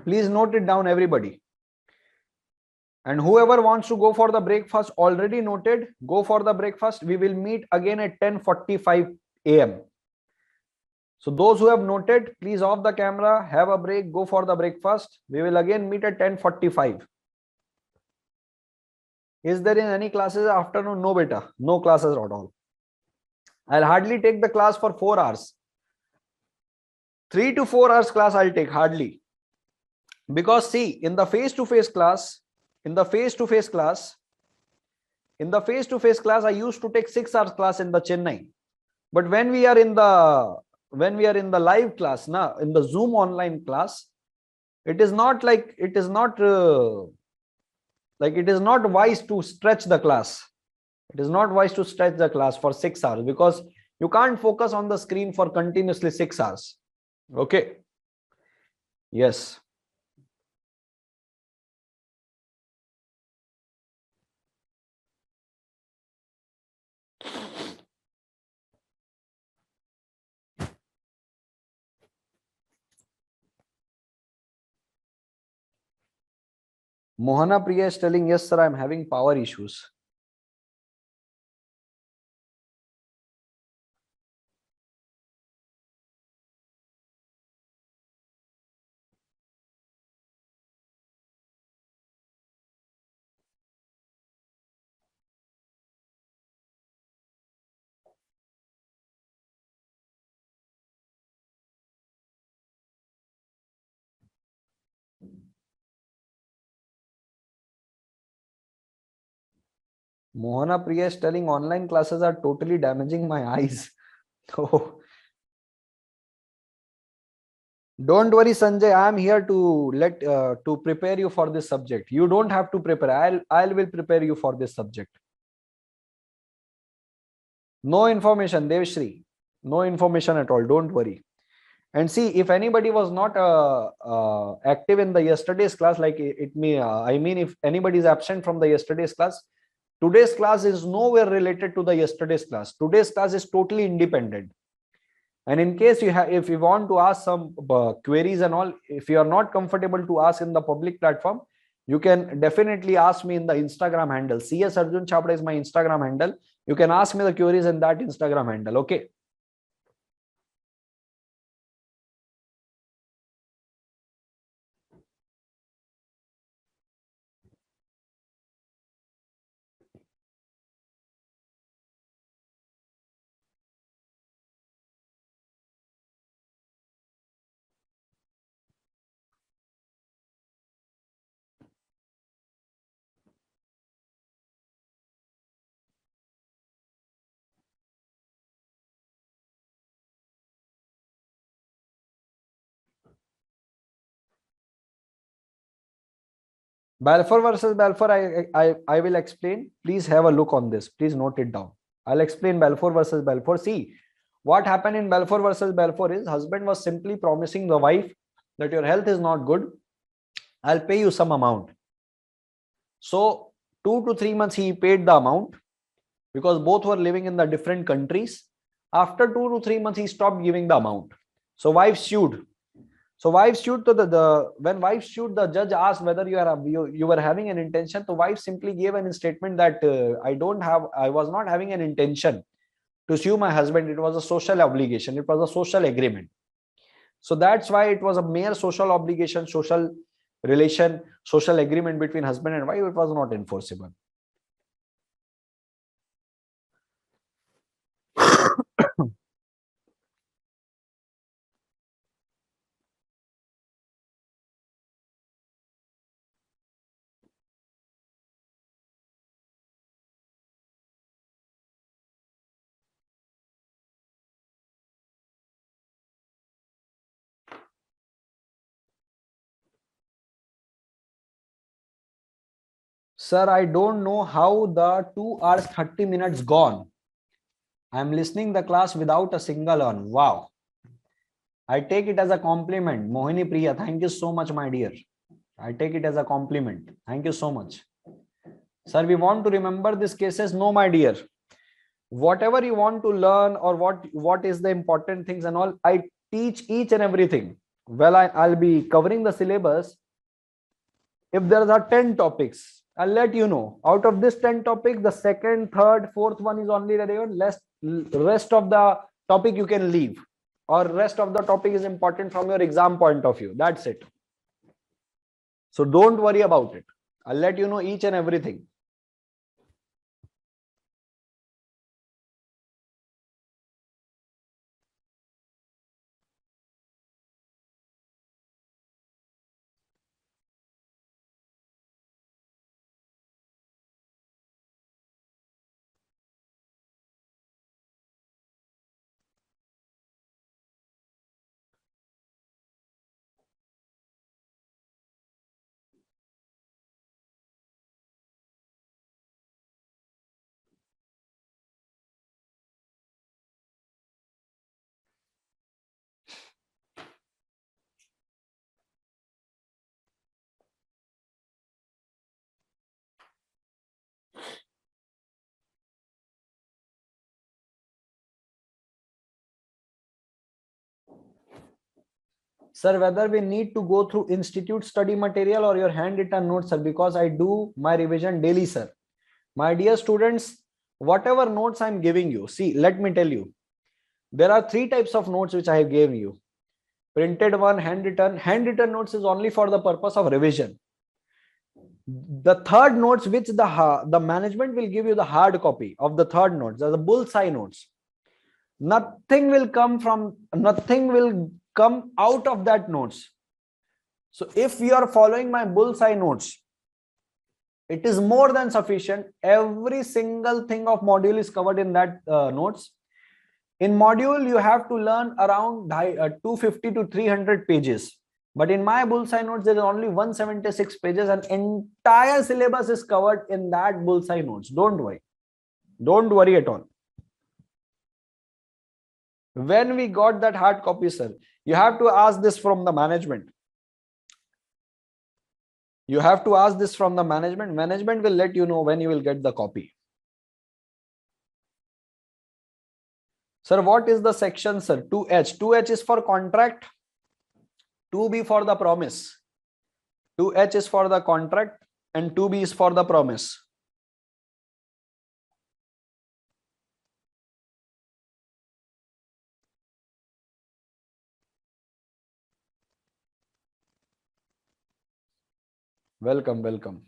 Please note it down, everybody. And whoever wants to go for the breakfast already noted, go for the breakfast. We will meet again at 10:45 a.m. So those who have noted, please off the camera, have a break, go for the breakfast. We will again meet at 10:45. Is there in any classes afternoon? No, beta. No classes at all. I'll hardly take the class for 4 hours. 3 to 4 hours class I'll take, hardly. Because see, in the face-to-face class, I used to take 6 hours class in the Chennai. But when we are in the live class, now in the Zoom online class, it is not wise to stretch the class. It is not wise to stretch the class for 6 hours, because you can't focus on the screen for continuously 6 hours. Okay. Yes. Mohana Priya is telling, yes, sir, I'm having power issues. Mohana Priya is telling online classes are totally damaging my eyes. Oh. Don't worry, Sanjay. I am here to to prepare you for this subject. You don't have to prepare. I will prepare you for this subject. No information, Devshri. No information at all. Don't worry. And see, if anybody was not active in the yesterday's class, like I mean, if anybody is absent from the yesterday's class, today's class is nowhere related to the yesterday's class. Today's class is totally independent. And in case you have, if you want to ask some queries and all, if you are not comfortable to ask in the public platform, you can definitely ask me in the Instagram handle. CS Arjun Chhabra is my Instagram handle. You can ask me the queries in that Instagram handle. Okay. Balfour versus Balfour, I will explain. Please have a look on this. Please note it down. I'll explain Balfour versus Balfour. See, what happened in Balfour versus Balfour is husband was simply promising the wife that your health is not good. I'll pay you some amount. So 2 to 3 months he paid the amount because both were living in the different countries. After 2 to 3 months, he stopped giving the amount. So wife sued. So wife sued to when wife sued, the judge asked whether you were having an intention. So wife simply gave an statement that I was not having an intention to sue my husband. It was a social obligation. It was a social agreement. So that's why it was a mere social obligation, social relation, social agreement between husband and wife. It was not enforceable. Sir, I don't know how the 2 hours 30 minutes gone. I'm listening the class without a single on. Wow. I take it as a compliment. Mohini Priya, thank you so much, my dear. I take it as a compliment. Thank you so much. Sir, we want to remember these cases. No, my dear. Whatever you want to learn or what is the important things and all, I teach each and everything. Well, I'll be covering the syllabus. If there are 10 topics, I'll let you know. Out of this 10 topics, the second, third, fourth one is only relevant. Rest of the topic you can leave, or rest of the topic is important from your exam point of view. That's it. So don't worry about it. I'll let you know each and everything. Sir, whether we need to go through institute study material or your handwritten notes, sir, because I do my revision daily, sir. My dear students, whatever notes I'm giving you, see, let me tell you, there are 3 types of notes which I have given you. Printed one, handwritten. Handwritten notes is only for the purpose of revision. The third notes, which the management will give you the hard copy of the third notes, the bullseye notes. Nothing will come out of that notes. So if you are following my bullseye notes, it is more than sufficient. Every single thing of module is covered in that notes. In module, you have to learn around 250 to 300 pages. But in my bullseye notes, there is only 176 pages and entire syllabus is covered in that bullseye notes. Don't worry. Don't worry at all. When we got that hard copy, sir, you have to ask this from the management. You have to ask this from the management. Management will let you know when you will get the copy. Sir, what is the section, sir? 2H. 2H is for contract. 2B for the promise. 2H is for the contract and 2B is for the promise. Welcome, welcome.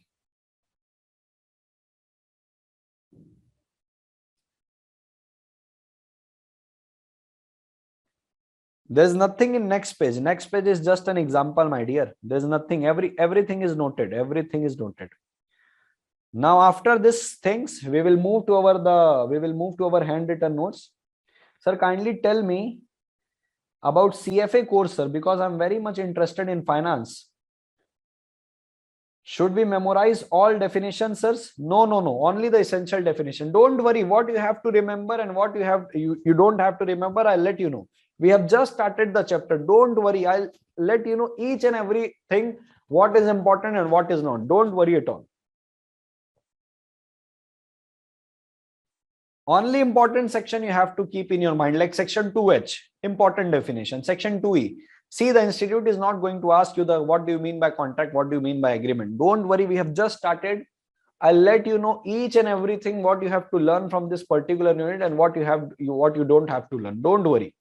There's nothing in next page. Next page is just an example, my dear. There's nothing. Everything is noted. Everything is noted. Now, after this things, we will move to our handwritten notes. Sir, kindly tell me about CFA course, sir, because I'm very much interested in finance. Should we memorize all definitions, sirs? No. Only the essential definition. Don't worry. What you have to remember and what you don't have to remember, I'll let you know. We have just started the chapter. Don't worry. I'll let you know each and everything, what is important and what is not. Don't worry at all. Only important section you have to keep in your mind, like section 2H, important definition. Section 2E. See, the institute is not going to ask you what do you mean by contract, what do you mean by agreement. Don't worry, we have just started. I'll let you know each and everything what you have to learn from this particular unit and what you don't have to learn. Don't worry.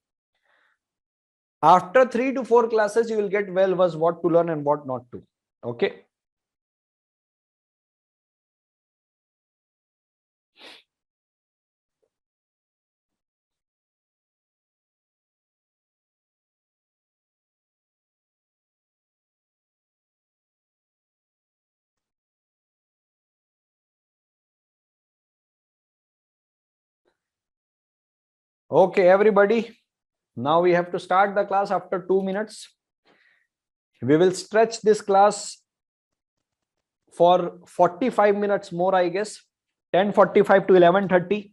After 3 to 4 classes, you will get well versed what to learn and what not to. Okay. Okay, everybody. Now we have to start the class after 2 minutes. We will stretch this class for 45 minutes more, I guess. 10:45 to 11:30.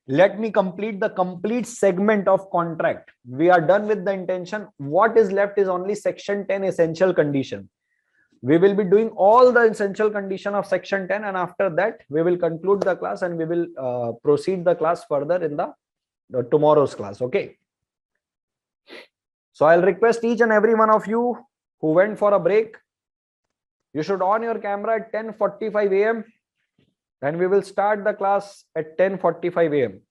Let me complete the complete segment of contract. We are done with the intention. What is left is only section 10 essential condition. We will be doing all the essential condition of section 10, and after that we will conclude the class and we will proceed the class further in the tomorrow's class. Okay. So I'll request each and every one of you who went for a break, you should on your camera at 10:45 a.m. and we will start the class at 10:45 a.m.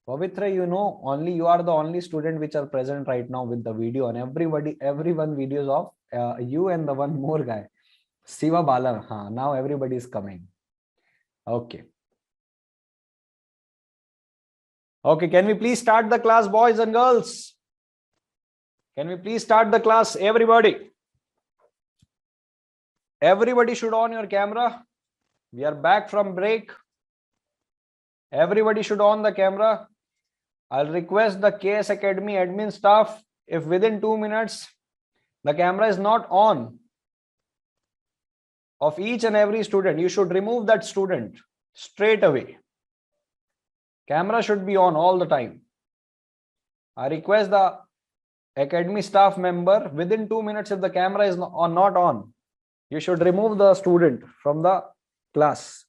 Pavitra, you know, only you are the only student which are present right now with the video, and everyone videos of you and the one more guy. Siva Balan. Now everybody is coming. Okay. Okay, can we please start the class, boys and girls? Can we please start the class, everybody? Everybody should on your camera. We are back from break. Everybody should on the camera. I'll request the KS Academy admin staff, if within 2 minutes the camera is not on of each and every student, you should remove that student straight away. Camera should be on all the time. I request the Academy staff member, within 2 minutes, if the camera is not on, you should remove the student from the class.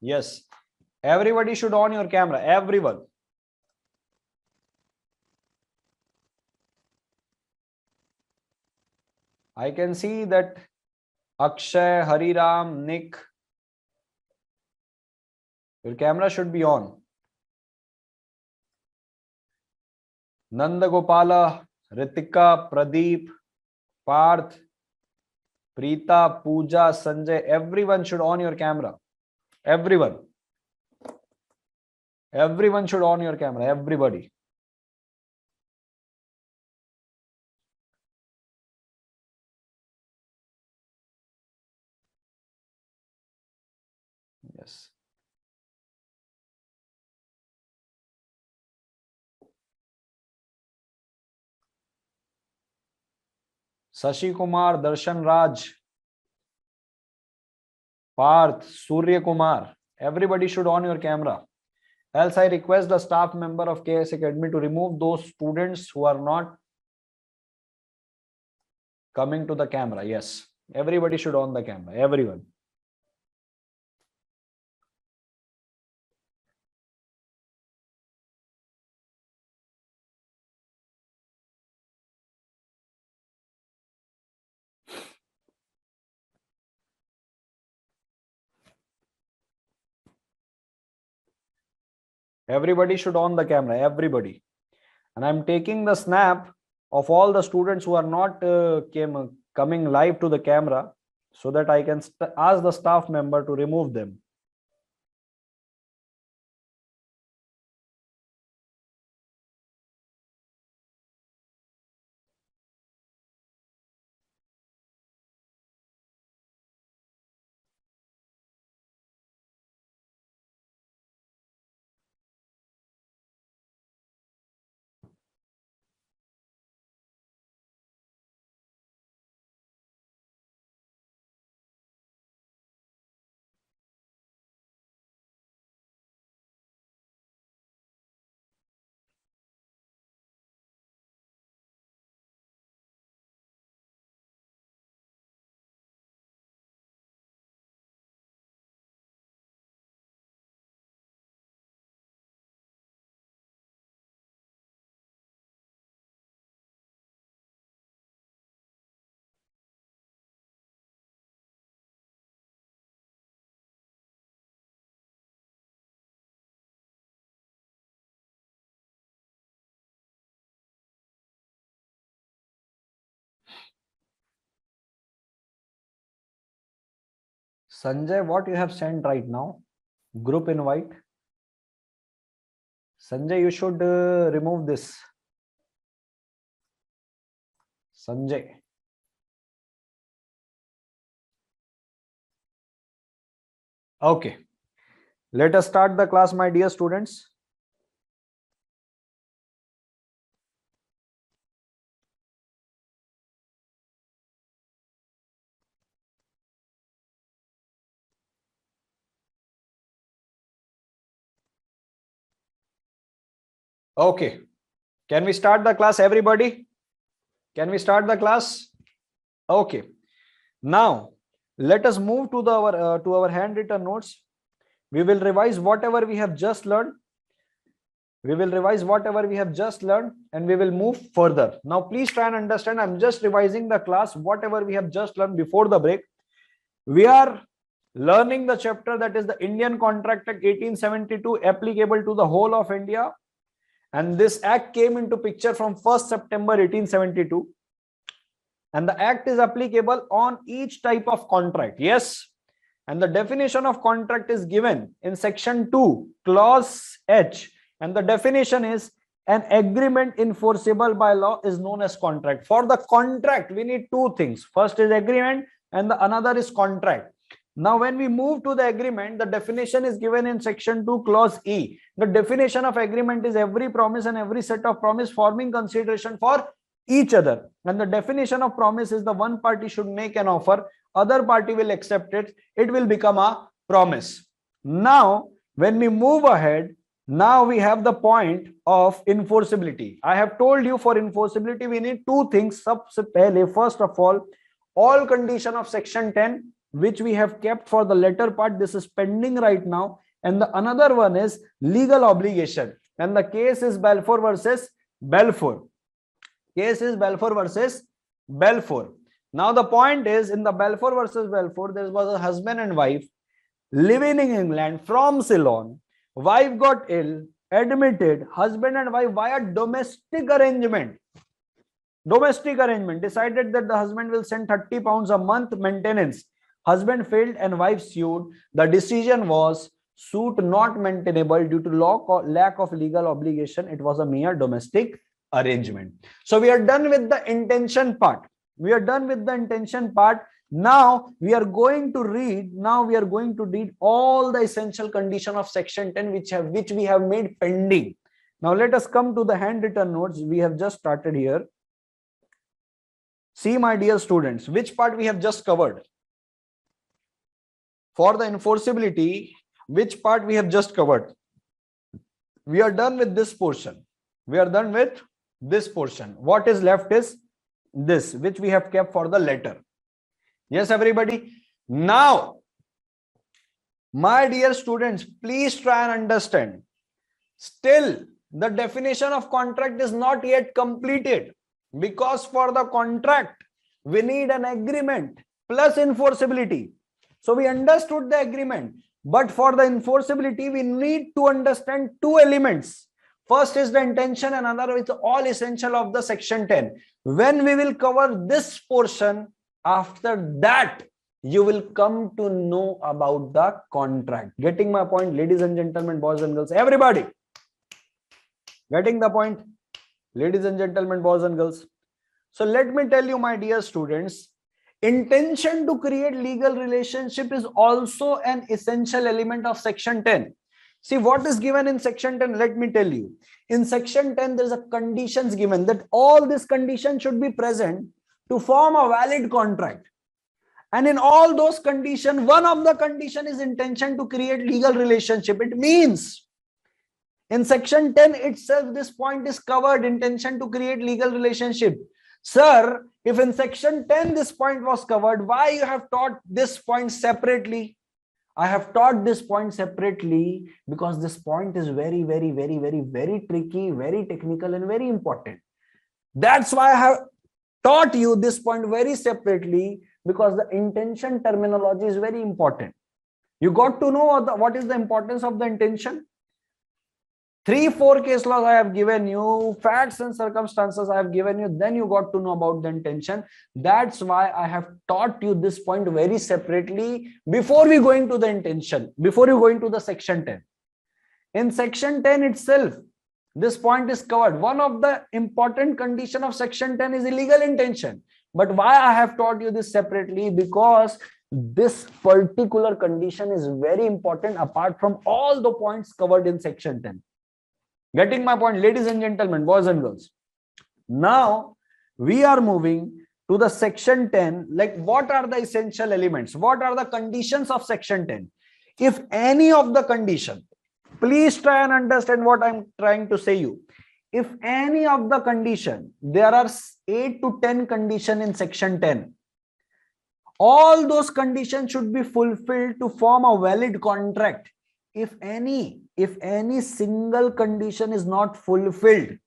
Yes, everybody should on your camera, everyone. I can see that Akshay, Hariram, Nick, your camera should be on. Nanda Gopala, Ritika, Pradeep, Parth, Preeta, Pooja, Sanjay, everyone should on your camera. Everyone. Everyone should on your camera, everybody. Yes. Sashi Kumar, Darshan Raj, Parth, Surya Kumar, everybody should on your camera. Else I request the staff member of KS Academy to remove those students who are not coming to the camera. Yes, everybody should on the camera, everyone. Everybody should on the camera, everybody. And I'm taking the snap of all the students who are not coming live to the camera, so that I can ask the staff member to remove them. Sanjay, what you have sent right now? Group invite. Sanjay, you should remove this. Sanjay. Okay. Let us start the class, my dear students. Okay. Can we start the class, everybody? Can we start the class? Okay. Now, let us move to our handwritten notes. We will revise whatever we have just learned. We will revise whatever we have just learned and we will move further. Now, please try and understand. I'm just revising the class, whatever we have just learned before the break. We are learning the chapter that is the Indian Contract Act 1872, applicable to the whole of India. And this act came into picture from 1st September 1872. And the act is applicable on each type of contract. Yes. And the definition of contract is given in section 2, clause H. And the definition is an agreement enforceable by law is known as contract. For the contract, we need two things. First is agreement and the another is contract. Now, when we move to the agreement, the definition is given in section 2, clause E. The definition of agreement is every promise and every set of promise forming consideration for each other. And the definition of promise is the one party should make an offer, other party will accept it, it will become a promise. Now, when we move ahead, now we have the point of enforceability. I have told you for enforceability, we need two things. First of all condition of section 10, which we have kept for the latter part, this is pending right now. And the another one is legal obligation. And the case is Balfour versus Balfour. Case is Balfour versus Balfour. Now the point is, in the Balfour versus Balfour, there was a husband and wife living in England from Ceylon. Wife got ill, admitted, husband and wife via domestic arrangement. Domestic arrangement decided that the husband will send 30 pounds a month maintenance. Husband failed and wife sued. The decision was suit not maintainable due to lack of legal obligation. It was a mere domestic arrangement. So we are done with the intention part. We are done with the intention part. Now we are going to read. All the essential condition of section 10, which we have made pending. Now let us come to the handwritten notes. We have just started here. See, my dear students, which part we have just covered? For the enforceability, which part we have just covered? We are done with this portion. We are done with this portion. What is left is this, which we have kept for the letter. Yes, everybody. Now, my dear students, please try and understand. Still, the definition of contract is not yet completed, because for the contract, we need an agreement plus enforceability. So we understood the agreement, but for the enforceability, we need to understand two elements. First is the intention, and another is all essential of the section 10. When we will cover this portion, after that, you will come to know about the contract. Getting my point, ladies and gentlemen, boys and girls, everybody? Getting the point, ladies and gentlemen, boys and girls? So let me tell you, my dear students, intention to create legal relationship is also an essential element of section 10. See what is given in section 10. Let me tell you. In section 10, there's a conditions given that all these conditions should be present to form a valid contract. And in all those conditions, one of the condition is intention to create legal relationship. It means in section 10 itself, this point is covered, intention to create legal relationship. Sir, if in section 10 this point was covered, why you have taught this point separately? I have taught this point separately because this point is very, very, very, very, very tricky, very technical and very important. That's why I have taught you this point very separately, because the intention terminology is very important. You got to know what is the importance of the intention. 3-4 case laws I have given you, facts and circumstances I have given you, then you got to know about the intention. That's why I have taught you this point very separately before we go into the intention, before you go into the section 10. In section 10 itself, this point is covered. One of the important condition of section 10 is illegal intention. But why I have taught you this separately? Because this particular condition is very important apart from all the points covered in section 10. Getting my point, ladies and gentlemen, boys and girls? Now, we are moving to the section 10. Like, what are the essential elements? What are the conditions of section 10? If any of the condition, please try and understand what I'm trying to say you. If any of the condition, there are 8 to 10 conditions in section 10. All those conditions should be fulfilled to form a valid contract. if any single condition is not fulfilled,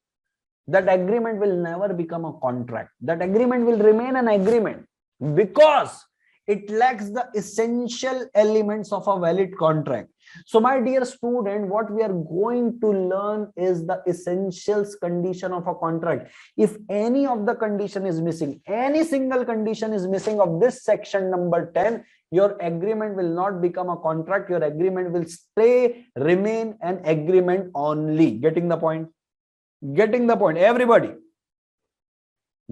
that agreement will never become a contract. That agreement will remain an agreement because it lacks the essential elements of a valid contract. So my dear student, what we are going to learn is the essentials condition of a contract. If any of the condition is missing, any single condition is missing of this section number 10, your agreement will not become a contract. Your agreement will remain an agreement only. Getting the point? Getting the point, everybody?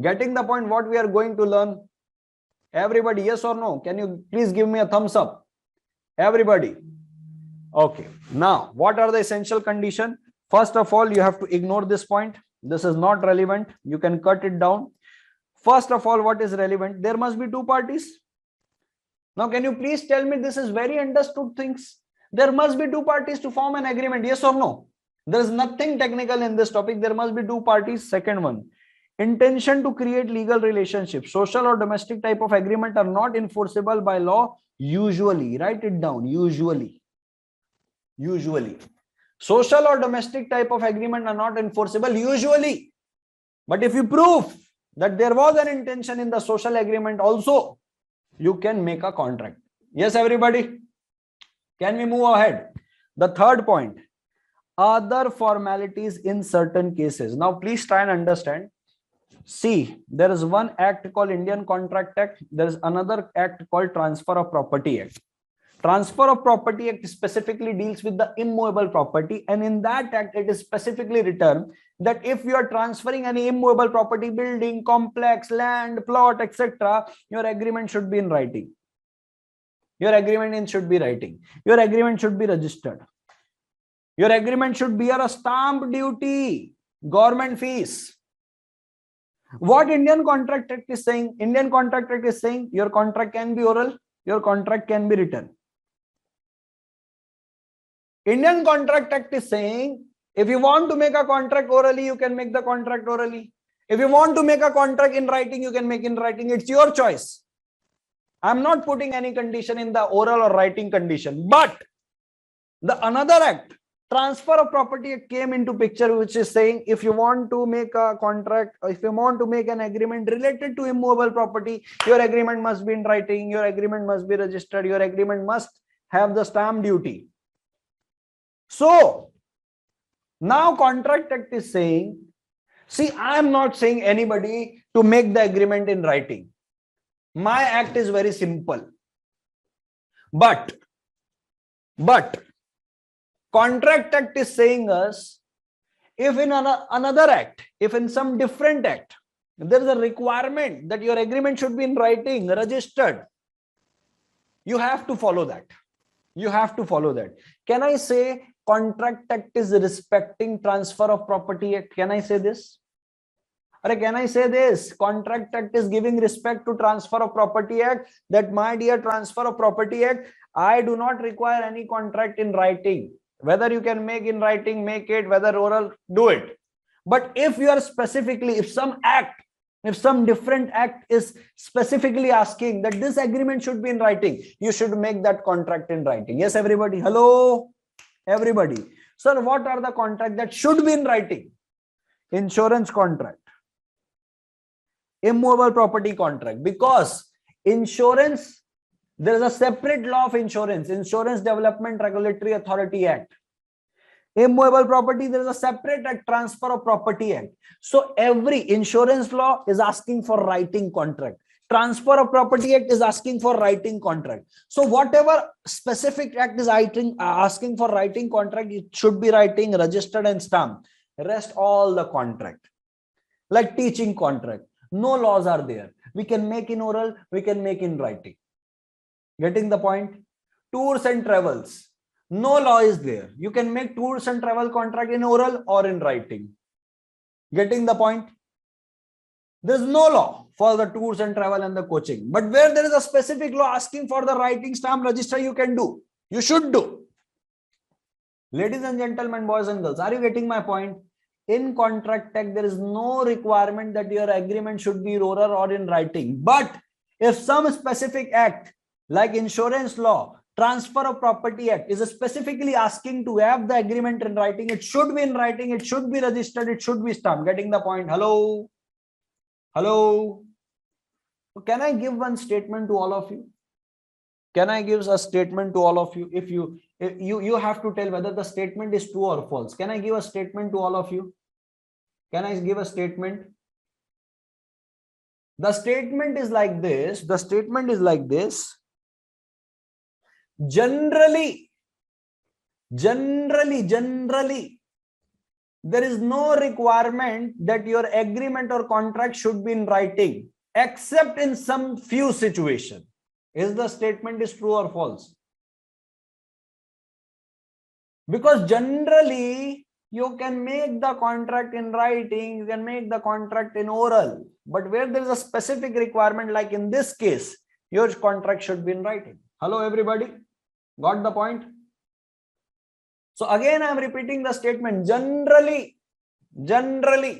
Getting the point what we are going to learn? Everybody, yes or no? Can you please give me a thumbs up? Everybody. Okay. Now, what are the essential conditions? First of all, you have to ignore this point. This is not relevant. You can cut it down. First of all, what is relevant? There must be two parties. Now, can you please tell me, this is very understood things. There must be two parties to form an agreement. Yes or no? There is nothing technical in this topic. There must be two parties. Second one, intention to create legal relationships. Social or domestic type of agreement are not enforceable by law usually. Write it down. Usually. Social or domestic type of agreement are not enforceable usually. But if you prove that there was an intention in the social agreement also, you can make a contract. Yes, everybody? Can we move ahead? The third point, other formalities in certain cases. Now, please try and understand. See, there is one act called Indian Contract Act. There is another act called Transfer of Property Act. Transfer of Property Act specifically deals with the immovable property, and in that act it is specifically written that if you are transferring any immovable property, building, complex, land, plot, etc., your agreement should be in writing. Your agreement should be writing. Your agreement should be registered. Your agreement should bear a stamp duty, government fees. What Indian Contract Act is saying? Indian Contract Act is saying your contract can be oral, your contract can be written. Indian Contract Act is saying if you want to make a contract orally, you can make the contract orally. If you want to make a contract in writing, you can make in writing. It's your choice. I'm not putting any condition in the oral or writing condition. But the another act, Transfer of Property Act, came into picture, which is saying if you want to make a contract, or if you want to make an agreement related to immovable property, your agreement must be in writing, your agreement must be registered, your agreement must have the stamp duty. So now Contract Act is saying, see, I am not saying anybody to make the agreement in writing. My act is very simple. But Contract Act is saying us, if in another act, if in some different act, there is a requirement that your agreement should be in writing, registered, you have to follow that. You have to follow that. Can I say Contract Act is respecting Transfer of Property Act? Can I say this? Or can I say this? Contract Act is giving respect to Transfer of Property Act, that my dear Transfer of Property Act, I do not require any contract in writing. Whether you can make in writing, make it, whether oral, do it. But if you are specifically, if some act, if some different act is specifically asking that this agreement should be in writing, you should make that contract in writing. Yes, everybody? Hello? Everybody. Sir, what are the contracts that should be in writing? Insurance contract. Immovable property contract. Because insurance, there is a separate law of insurance, Insurance Development Regulatory Authority Act. Immovable property, there is a separate act, Transfer of Property Act. So every insurance law is asking for writing contract. Transfer of Property Act is asking for writing contract. So whatever specific act is asking for writing contract, it should be writing, registered and stamped. Rest all the contract. Like teaching contract. No laws are there. We can make in oral, we can make in writing. Getting the point? Tours and travels. No law is there. You can make tours and travel contract in oral or in writing. Getting the point? There is no law for the tours and travel and the coaching. But where there is a specific law asking for the writing, stamp, register, you can do. You should do. Ladies and gentlemen, boys and girls, are you getting my point? In Contract Act, there is no requirement that your agreement should be oral or in writing. But if some specific act like insurance law Transfer of Property Act is specifically asking to have the agreement in writing. It should be in writing. It should be registered. It should be stamped. Getting the point? Hello? Hello? Can I give one statement to all of you? Can I give a statement to all of you? If you have to tell whether the statement is true or false. Can I give a statement to all of you? Can I give a statement? The statement is like this. The statement is like this. Generally, there is no requirement that your agreement or contract should be in writing, except in some few situations. Is the statement is true or false? Because generally, you can make the contract in writing, you can make the contract in oral, but where there is a specific requirement, like in this case, your contract should be in writing. Hello, everybody? Got the point? So again, I am repeating the statement. Generally,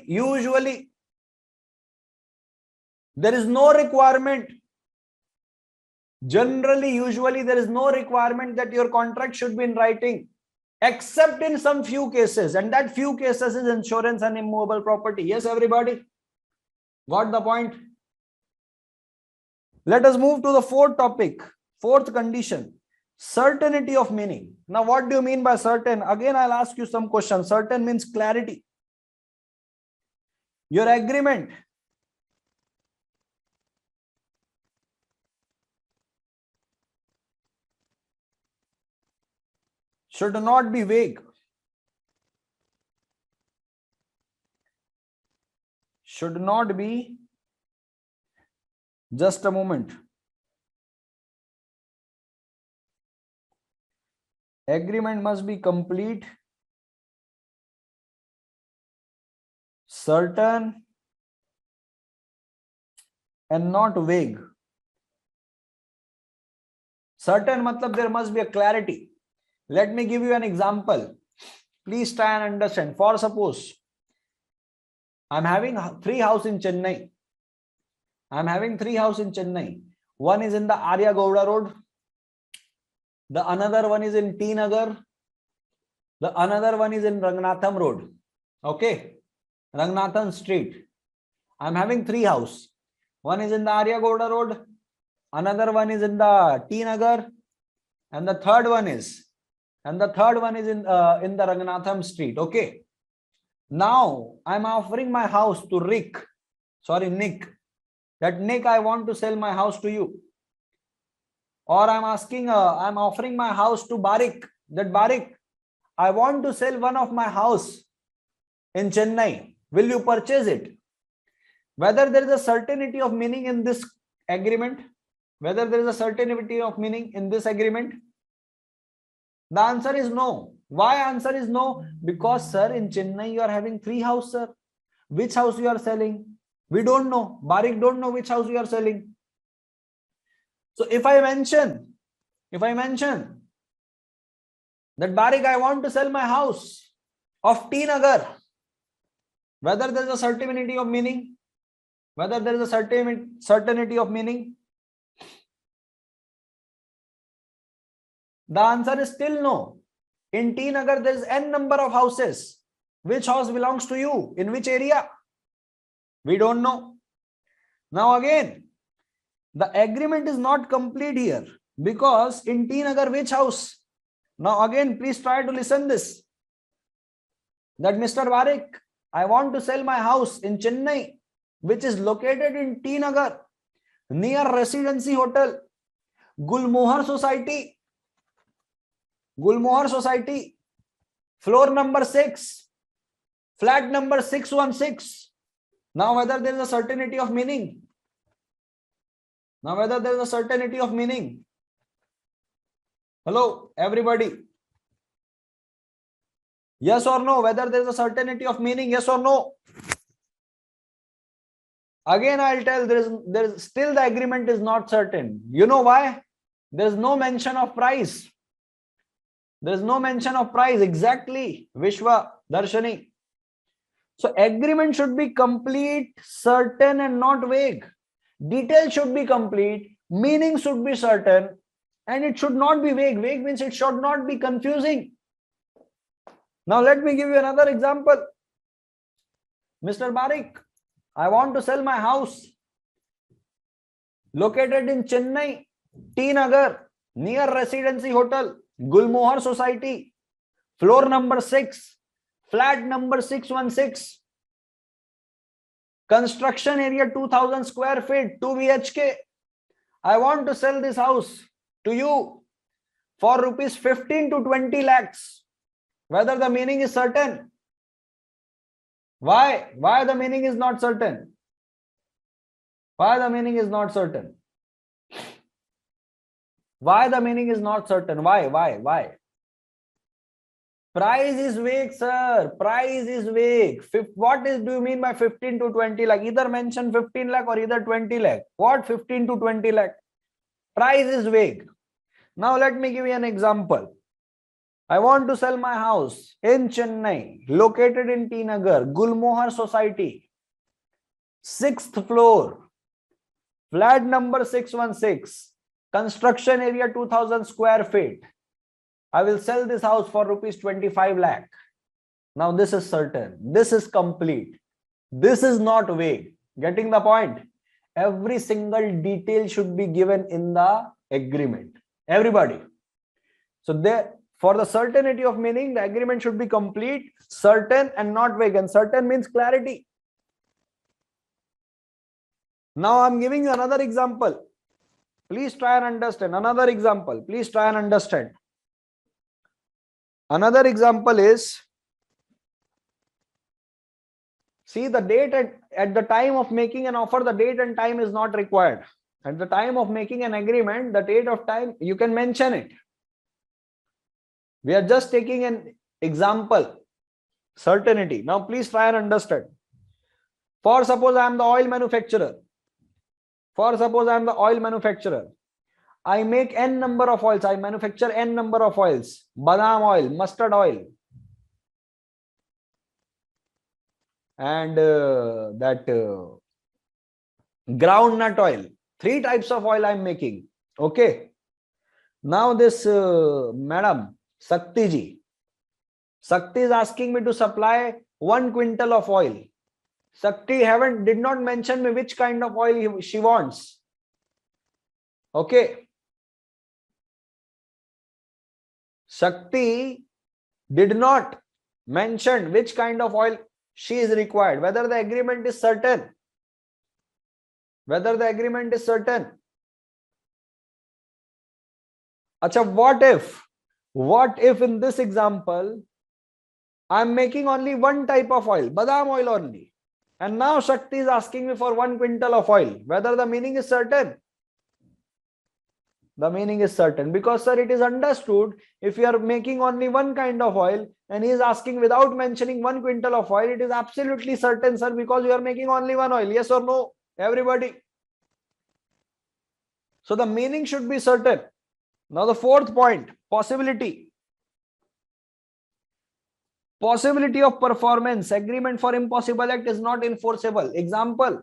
usually, there is no requirement. Generally, usually, there is no requirement that your contract should be in writing, except in some few cases. And that few cases is insurance and immovable property. Yes, everybody? Got the point? Let us move to the fourth topic, fourth condition. Certainty of meaning. Now, what do you mean by certain? Again, I'll ask you some questions. Certain means clarity. Your agreement should not be vague. Should not be, just a moment. Agreement must be complete, certain, and not vague. Certain matlab there must be a clarity. Let me give you an example. Please try and understand. For suppose, I'm having 3 houses in Chennai. I'm having 3 houses in Chennai. One is in the Arya Gowda Road. The another one is in T Nagar. The another one is in Rangnatham Road. Okay. Rangnatham Street. I'm having 3 houses. One is in the Arya Gowda Road. Another one is in the T Nagar. And the third one is in the Rangnatham Street. Okay. Now I'm offering my house to Nick. That Nick, I want to sell my house to you. Or I'm offering my house to Barik. That Barik, I want to sell one of my house in Chennai. Will you purchase it? Whether there is a certainty of meaning in this agreement, the answer is no. Why answer is no? Because, sir, in Chennai you are having 3 houses, sir. Which house you are selling? We don't know. Barik don't know which house you are selling. So if I mention that Barik, I want to sell my house of T Nagar, whether there is a certainty of meaning, certainty of meaning, the answer is still no. In T Nagar, there is n number of houses. Which house belongs to you? In which area? We don't know. Now again, the agreement is not complete here, because in T Nagar, which house? Now again, please try to listen this. That Mr. Barik, I want to sell my house in Chennai, which is located in T Nagar, near Residency Hotel, Gulmohar Society, floor number 6, flat number 616. Now whether there is a certainty of meaning. Hello, everybody. Yes or no? Whether there is a certainty of meaning, yes or no? Again, I'll tell there is still the agreement is not certain. You know why? There is no mention of price. Exactly, Vishwa, Darshani. So agreement should be complete, certain, and not vague. Details should be complete. Meaning should be certain. And it should not be vague. Vague means it should not be confusing. Now let me give you another example. Mr. Barik, I want to sell my house located in Chennai, T Nagar, near Residency Hotel, Gulmohar Society, floor number 6, flat number 616, construction area 2000 square feet, 2 BHK. I want to sell this house to you for rupees 15 to 20 lakhs. Whether the meaning is certain? Why? Why the meaning is not certain? Why the meaning is not certain? Why the meaning is not certain? Why? Price is vague, sir. Price is vague. What do you mean by 15 to 20 lakh? Either mention 15 lakh or either 20 lakh. What 15 to 20 lakh? Price is vague. Now let me give you an example. I want to sell my house in Chennai, located in T Nagar, Gulmohar Society, 6th floor, flat number 616, construction area 2000 square feet. I will sell this house for rupees 25 lakh. Now this is certain. This is complete. This is not vague. Getting the point? Every single detail should be given in the agreement. Everybody. So there, for the certainty of meaning, the agreement should be complete, certain and not vague. And certain means clarity. Now I'm giving you another example. Please try and understand. Another example. Please try and understand. Another example is, see, the date at the time of making an offer, the date and time is not required. At the time of making an agreement, the date of time, you can mention it. We are just taking an example. Certainty. Now please try and understand. For suppose I am the oil manufacturer. I make n number of oils. I manufacture n number of oils. Badam oil, mustard oil, and groundnut oil. 3 types of oil I am making. Okay. Now this madam Sakti ji. Sakti is asking me to supply 1 quintal of oil. Sakti did not mention me which kind of oil she wants. Okay. Sakti did not mention which kind of oil she is required. Whether the agreement is certain. Whether the agreement is certain. Acha, what if in this example, I'm making only 1 type of oil, badam oil only. And now Shakti is asking me for 1 quintal of oil. Whether the meaning is certain? The meaning is certain, because sir, it is understood if you are making only 1 kind of oil and he is asking without mentioning 1 quintal of oil, it is absolutely certain, sir, because you are making only 1 oil. Yes or no? Everybody. So the meaning should be certain. Now the 4th point, possibility. Possibility of performance. Agreement for impossible act is not enforceable. Example.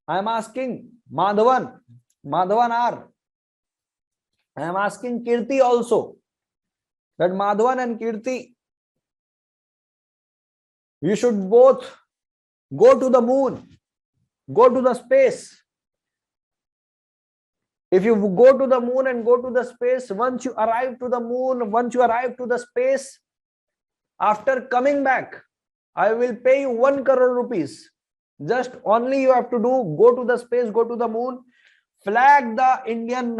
I am asking Madhavan R. I am asking Kirti also. That Madhavan and Kirti, you should both go to the moon, go to the space. If you go to the moon and go to the space, once you arrive to the moon, once you arrive to the space, after coming back, I will pay you 1 crore rupees. Just only you have to do, go to the space, go to the moon, flag the Indian,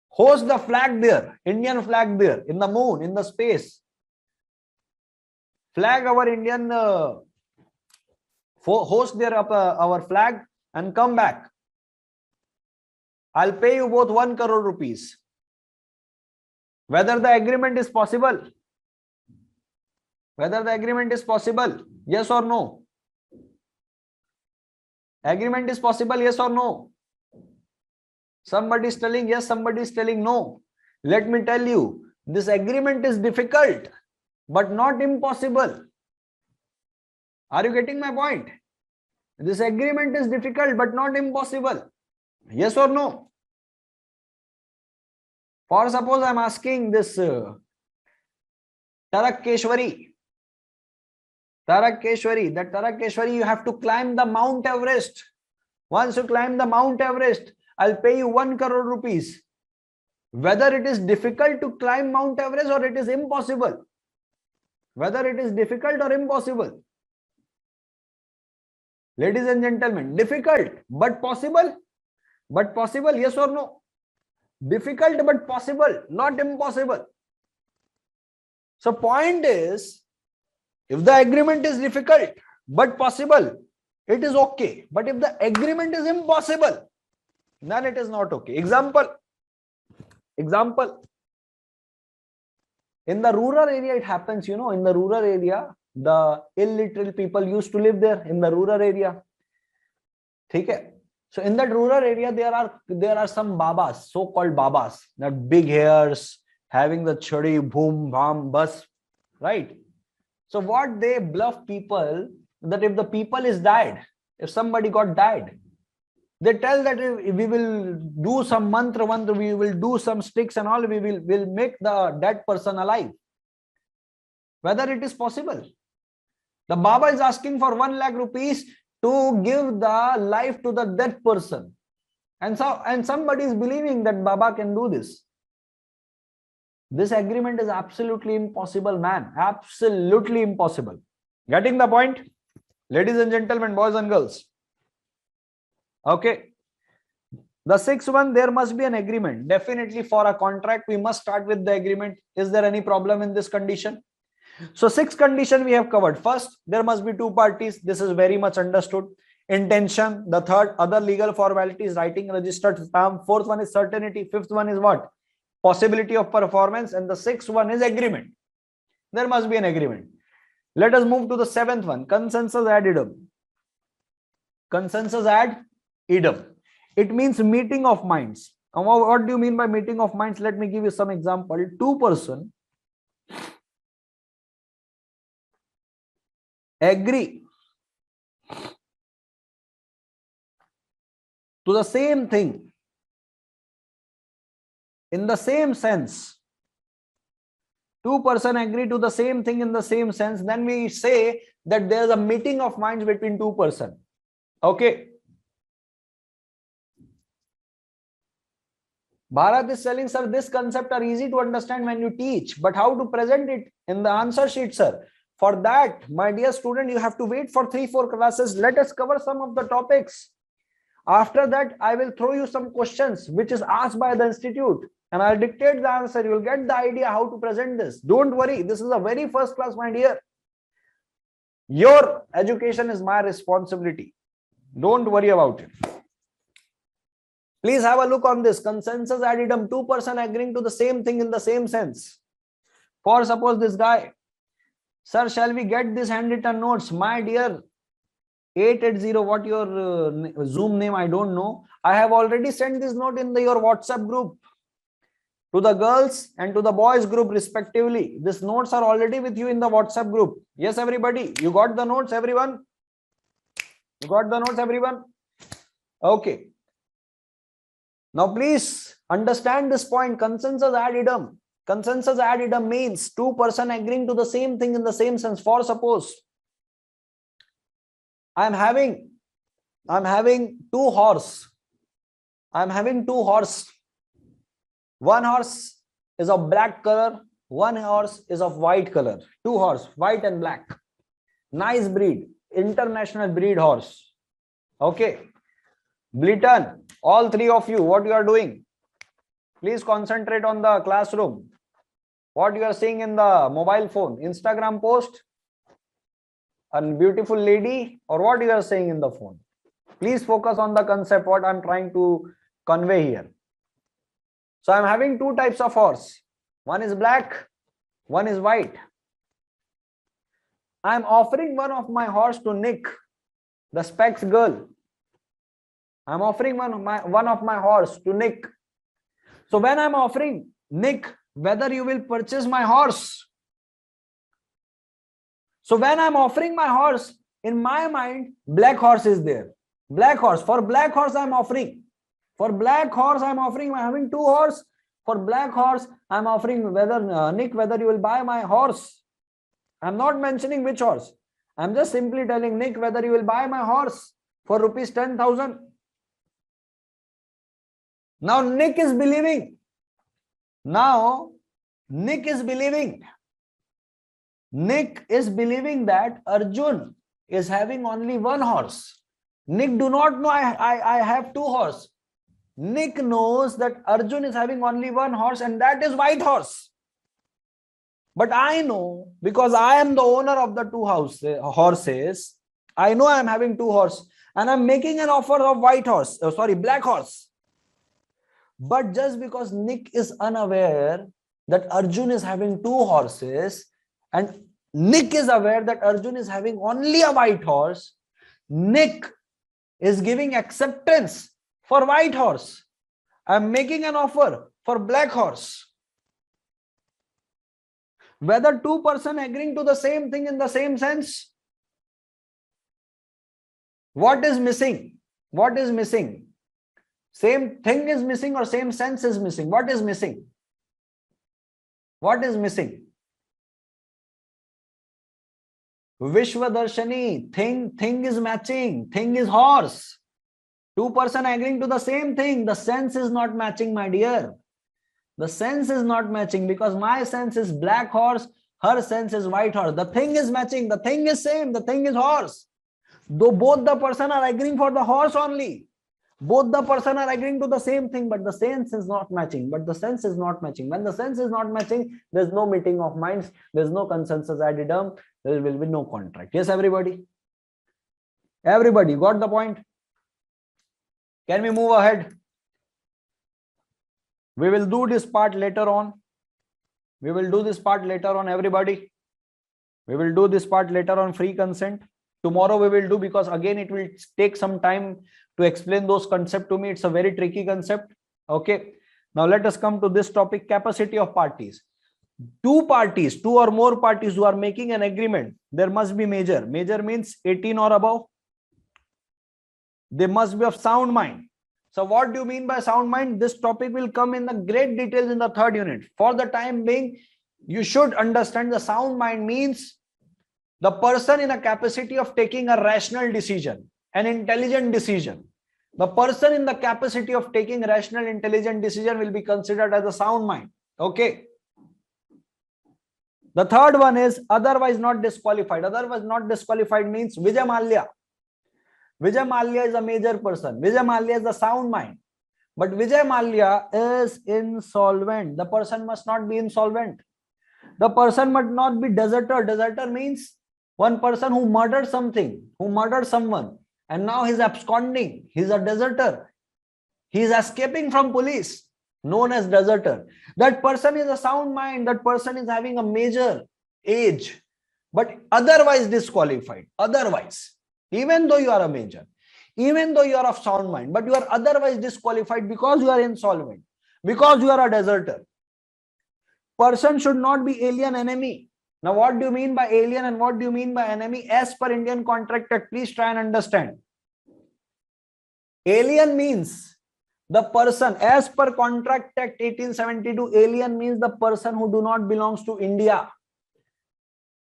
host the flag there, Indian flag there, in the moon, in the space. Flag our Indian, host there our flag and come back. I'll pay you both 1 crore rupees. Whether the agreement is possible? Whether the agreement is possible? Yes or no? Agreement is possible, yes or no? Somebody is telling yes, somebody is telling no. Let me tell you, this agreement is difficult, but not impossible. Are you getting my point? This agreement is difficult but not impossible. Yes or no? For suppose I am asking this Tarakkeshwari, that Tarakkeshwari, you have to climb the Mount Everest. Once you climb the Mount Everest, I'll pay you 1 crore rupees. Whether it is difficult to climb Mount Everest or it is impossible. Whether it is difficult or impossible. Ladies and gentlemen, difficult but possible. But possible, yes or no? Difficult but possible, not impossible. So point is, if the agreement is difficult but possible, it is okay. But if the agreement is impossible, then it is not okay. Example. In the rural area, it happens, in the rural area, the illiterate people used to live there in the rural area. Okay. So in that rural area, there are some babas, so-called babas, that big hairs, having the chadi, boom, bam, bus, right? So what they bluff people, that if the people is died, if somebody got died, they tell that if we will do some mantra, we will do some sticks and all, we'll make the dead person alive. Whether it is possible. The Baba is asking for 1 lakh rupees to give the life to the dead person. And somebody is believing that Baba can do this. This agreement is absolutely impossible, man. Absolutely impossible. Getting the point? Ladies and gentlemen, boys and girls. Okay. The 6th one, there must be an agreement. Definitely for a contract, we must start with the agreement. Is there any problem in this condition? So 6 condition we have covered. First, there must be 2 parties. This is very much understood. Intention. The 3rd, other legal formalities, writing, registered term. 4th one is certainty. 5th one is what? Possibility of performance. And the 6th one is agreement. There must be an agreement. Let us move to the 7th one. Consensus ad idem. Consensus ad idem. It means meeting of minds. What do you mean by meeting of minds? Let me give you some example. 2 person agree to the same thing in the same sense. 2 person agree to the same thing in the same sense. Then we say that there is a meeting of minds between 2 person. Okay. Bharat is telling, sir, this concept are easy to understand when you teach, but how to present it in the answer sheet, sir? For that, my dear student, you have to wait for 3-4 classes. Let us cover some of the topics. After that, I will throw you some questions which is asked by the institute and I'll dictate the answer. You will get the idea how to present this. Don't worry. This is a very first class, my dear. Your education is my responsibility. Don't worry about it. Please have a look on this. Consensus ad idem, 2 person agreeing to the same thing in the same sense. For suppose this guy, sir, shall we get this handwritten notes? My dear 880, what your Zoom name, I don't know. I have already sent this note in your WhatsApp group to the girls and to the boys group respectively. These notes are already with you in the WhatsApp group. Yes, everybody, you got the notes, everyone? You got the notes, everyone? Okay. Now, please understand this point. Consensus ad idem. Consensus ad idem means 2 person agreeing to the same thing in the same sense. For suppose I'm having 2 horse. I'm having 2 horse. 1 horse is of black color. 1 horse is of white color. 2 horse, white and black. Nice breed, international breed horse. Okay. Bleaton, all 3 of you, what you are doing? Please concentrate on the classroom. What you are seeing in the mobile phone, Instagram post, a beautiful lady, or what you are saying in the phone? Please focus on the concept, what I'm trying to convey here. So I'm having 2 types of horse. One is black, one is white. I'm offering one of my horse to Nick, the specs girl. I'm offering one of my horse to Nick. So when I'm offering Nick, whether you will purchase my horse. So when I'm offering my horse, In my mind, black horse is there. Black horse. For black horse, I'm offering. For black horse, I'm offering. I'm having 2 horse. For black horse, I'm offering whether Nick, whether you will buy my horse. I'm not mentioning which horse. I'm just simply telling Nick whether you will buy my horse for rupees 10,000. Now Nick is believing. Now Nick is believing. Nick is believing that Arjun is having only 1 horse. Nick do not know I have 2 horse. Nick knows that Arjun is having only 1 horse, and that is white horse. But I know, because I am the owner of the 2 horses, I know I am having 2 horse, and I'm making an offer of black horse. But just because Nick is unaware that Arjun is having 2 horses, and Nick is aware that Arjun is having only a white horse, Nick is giving acceptance for white horse. I'm making an offer for black horse. Whether 2 persons agreeing to the same thing in the same sense? What is missing? What is missing? Same thing is missing or same sense is missing? What is missing? What is missing? Vishwadarshani, thing is matching, thing is horse. 2 persons agreeing to the same thing. The sense is not matching, my dear. The sense is not matching, because my sense is black horse, her sense is white horse. The thing is matching, the thing is same, the thing is horse. Though both the person are agreeing for the horse only. Both the person are agreeing to the same thing, but the sense is not matching. But the sense is not matching. When the sense is not matching, there's no meeting of minds. There's no consensus ad idem. There will be no contract. Yes, everybody? Everybody got the point? Can we move ahead? We will do this part later on. We will do this part later on, everybody. We will do this part later on, free consent. Tomorrow we will do, because again it will take some time to explain those concepts to me. It's a very tricky concept. Okay. Now let us come to this topic, capacity of parties. 2 parties, 2 or more parties who are making an agreement, there must be major. Major means 18 or above. They must be of sound mind. So what do you mean by sound mind? This topic will come in the great details in the 3rd unit. For the time being, you should understand the sound mind means the person in a capacity of taking a rational decision, an intelligent decision. The person in the capacity of taking rational, intelligent decision will be considered as a sound mind. Okay. The 3rd one is otherwise not disqualified. Otherwise not disqualified means Vijay Mallya. Vijay Mallya is a major person. Vijay Mallya is the sound mind. But Vijay Mallya is insolvent. The person must not be insolvent. The person must not be deserter. Deserter means one person who murdered something, who murdered someone, and now he's absconding. He's a deserter. He's escaping from police, known as deserter. That person is a sound mind. That person is having a major age, but otherwise disqualified. Otherwise, even though you are a major, even though you are of sound mind, but you are otherwise disqualified because you are insolvent, because you are a deserter. Person should not be alien, enemy. Now, what do you mean by alien and what do you mean by enemy? As per Indian Contract Act, please try and understand. Alien means the person, as per Contract Act 1872, alien means the person who do not belongs to India.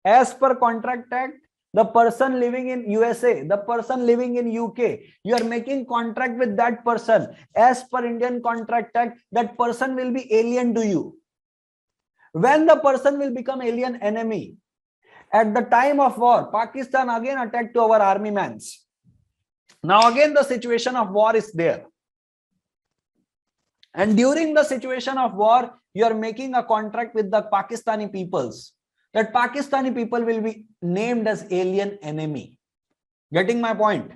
As per Contract Act, the person living in USA, the person living in UK, you are making contract with that person. As per Indian Contract Act, that person will be alien to you. When the person will become alien, enemy? At the time of war, Pakistan again attacked to our army mans. Now again the situation of war is there. And during the situation of war, you are making a contract with the Pakistani peoples. That Pakistani people will be named as alien enemy. Getting my point?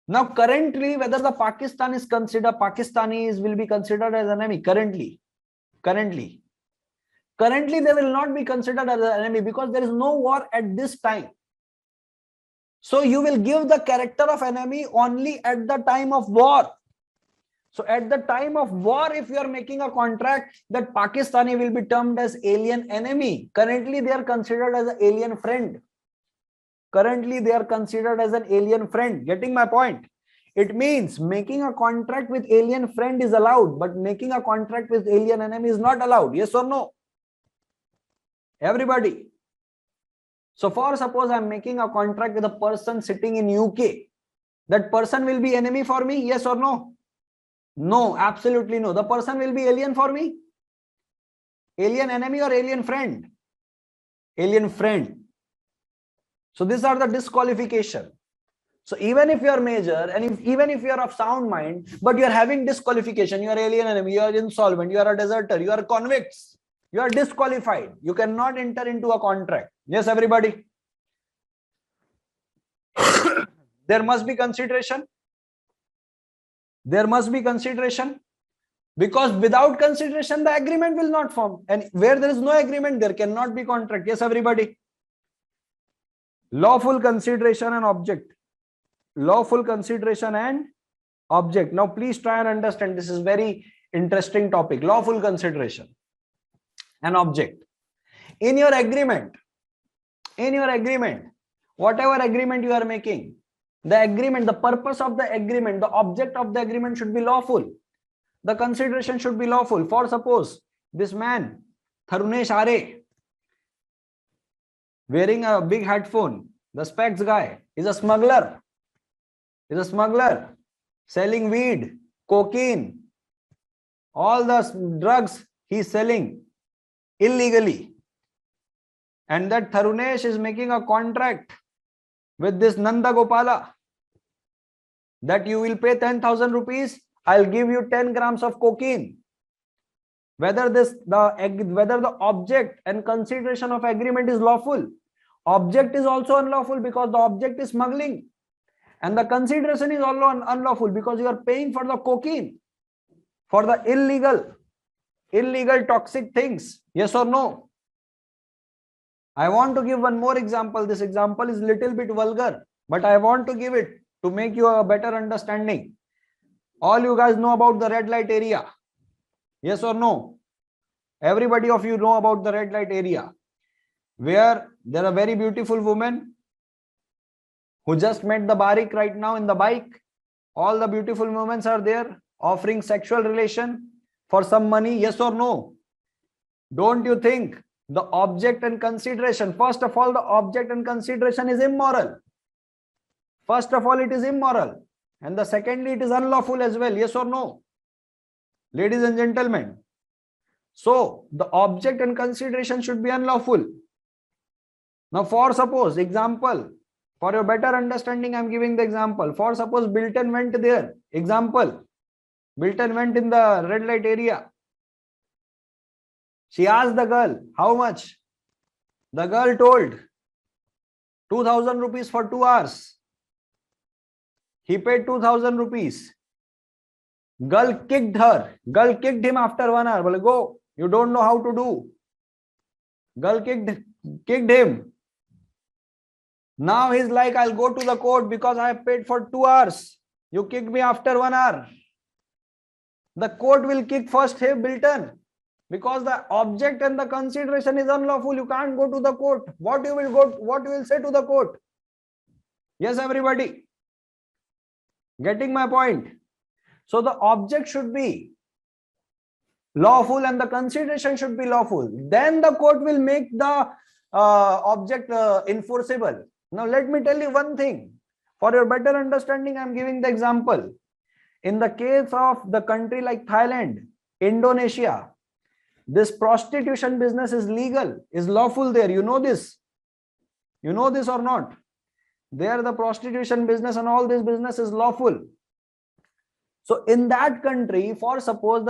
Now currently, whether the Pakistanis will be considered as enemy currently they will not be considered as an enemy because there is no war at this time. So you will give the character of enemy only at the time of war. So at the time of war, if you are making a contract, that Pakistani will be termed as alien enemy. Currently, they are considered as an alien friend. Currently, they are considered as an alien friend. Getting my point? It means making a contract with alien friend is allowed, but making a contract with alien enemy is not allowed. Yes or no? Everybody. So for suppose I'm making a contract with a person sitting in UK. That person will be enemy for me? Yes or no? No, absolutely no. The person will be alien for me? Alien enemy or alien friend? Alien friend. So these are the disqualification. So even if you are major and even if you are of sound mind, but you are having disqualification, you are alien enemy, you are insolvent, you are a deserter, you are convicts, you are disqualified. You cannot enter into a contract. Yes, everybody. There must be consideration. There must be consideration. Because without consideration, the agreement will not form. And where there is no agreement, there cannot be contract. Yes, everybody. Lawful consideration and object. Lawful consideration and object. Now, please try and understand. This is very interesting topic. Lawful consideration and object. In your agreement, whatever agreement you are making, the agreement, the purpose of the agreement, the object of the agreement should be lawful. The consideration should be lawful. For suppose this man, Tharunesh Are, wearing a big headphone, the specs guy, is a smuggler. Selling weed, cocaine, all the drugs he's selling illegally. And that Tharunesh is making a contract with this Nanda Gopala that you will pay 10,000 rupees, I'll give you 10 grams of cocaine. Whether the object and consideration of agreement is lawful. Object is also unlawful because the object is smuggling. And the consideration is also unlawful because you are paying for the cocaine, for the illegal toxic things. Yes or no? I want to give one more example. This example is little bit vulgar, but I want to give it to make you a better understanding. All you guys know about the red light area. Yes or no? Everybody of you know about the red light area, where there are very beautiful women who just met the barik right now in the bike. All the beautiful women are there offering sexual relation for some money. Yes or no? Don't you think the object and consideration, first of all, the object and consideration is immoral. First of all, it is immoral. And the secondly, it is unlawful as well. Yes or no? Ladies and gentlemen. So the object and consideration should be unlawful. Now for suppose, example, for your better understanding, I'm giving the example. For suppose Bilton went there. Example, Bilton went in the red light area. She asked the girl, how much? The girl told 2,000 rupees for 2 hours. He paid 2,000 rupees. Girl kicked her. Girl kicked him after 1 hour. Well, go. You don't know how to do. Girl kicked him. Now he's like, I'll go to the court because I paid for 2 hours. You kicked me after 1 hour. The court will kick first, hey, Bilton. Because the object and the consideration is unlawful. You can't go to the court. What you will say to the court? Yes, everybody. Getting my point? So the object should be lawful and the consideration should be lawful. Then the court will make the object enforceable. Now let me tell you one thing. For your better understanding, I'm giving the example. In the case of the country like Thailand, Indonesia, this prostitution business is legal, is lawful there. You know this. You know this or not? There the prostitution business and all this business is lawful. So in that country, for suppose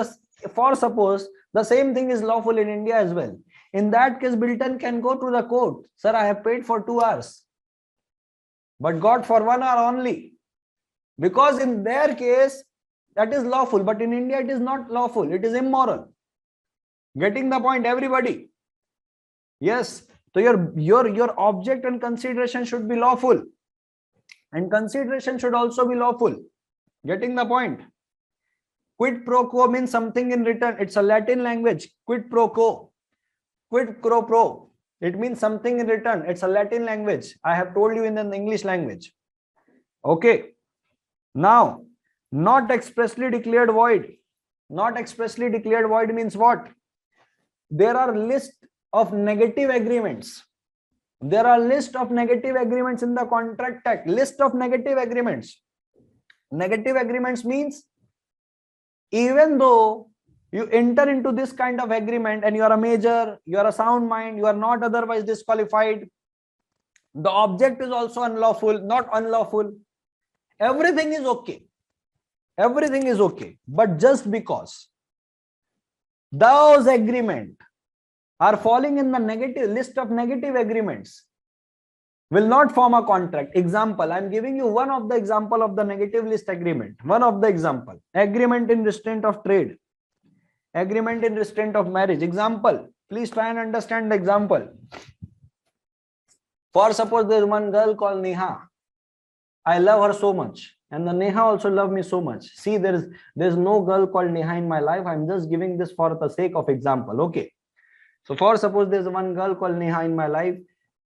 the same thing is lawful in India as well. In that case, Bilton can go to the court. Sir, I have paid for 2 hours, but got for 1 hour only. Because in their case, that is lawful. But in India, it is not lawful. It is immoral. Getting the point, everybody? Yes. So your object and consideration should be lawful. And consideration should also be lawful. Getting the point? Quid pro quo means something in return. It's a Latin language. Quid pro quo. Quid pro quo. It means something in return. It's a Latin language. I have told you in the English language. Okay. Now, not expressly declared void. Not expressly declared void means what? There are list of negative agreements. There are list of negative agreements in the contract act. List of negative agreements. Negative agreements means even though you enter into this kind of agreement and you are a major, you are a sound mind, you are not otherwise disqualified, the object is also unlawful, not unlawful, everything is okay. Everything is okay. But just because those agreements are falling in the negative list of negative agreements will not form a contract. Example, I'm giving you one of the example of the negative list agreement. One of the example, agreement in restraint of trade, agreement in restraint of marriage. Example, please try and understand the example. For suppose there's one girl called Neha. I love her so much, and the Neha also love me so much. See, there's no girl called Neha in my life. I'm just giving this for the sake of example. Okay. So for suppose there's one girl called Neha in my life.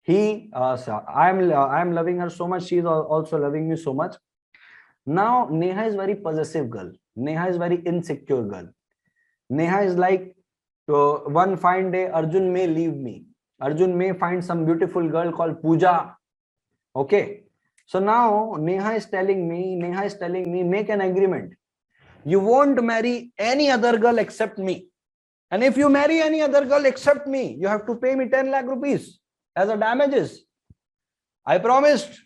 I'm loving her so much. She is also loving me so much. Now Neha is very possessive girl. Neha is very insecure girl. Neha is like, one fine day Arjun may leave me. Arjun may find some beautiful girl called Pooja. Okay. So now Neha is telling me, make an agreement. You won't marry any other girl except me. And if you marry any other girl except me, you have to pay me 10 lakh rupees as a damages. I promised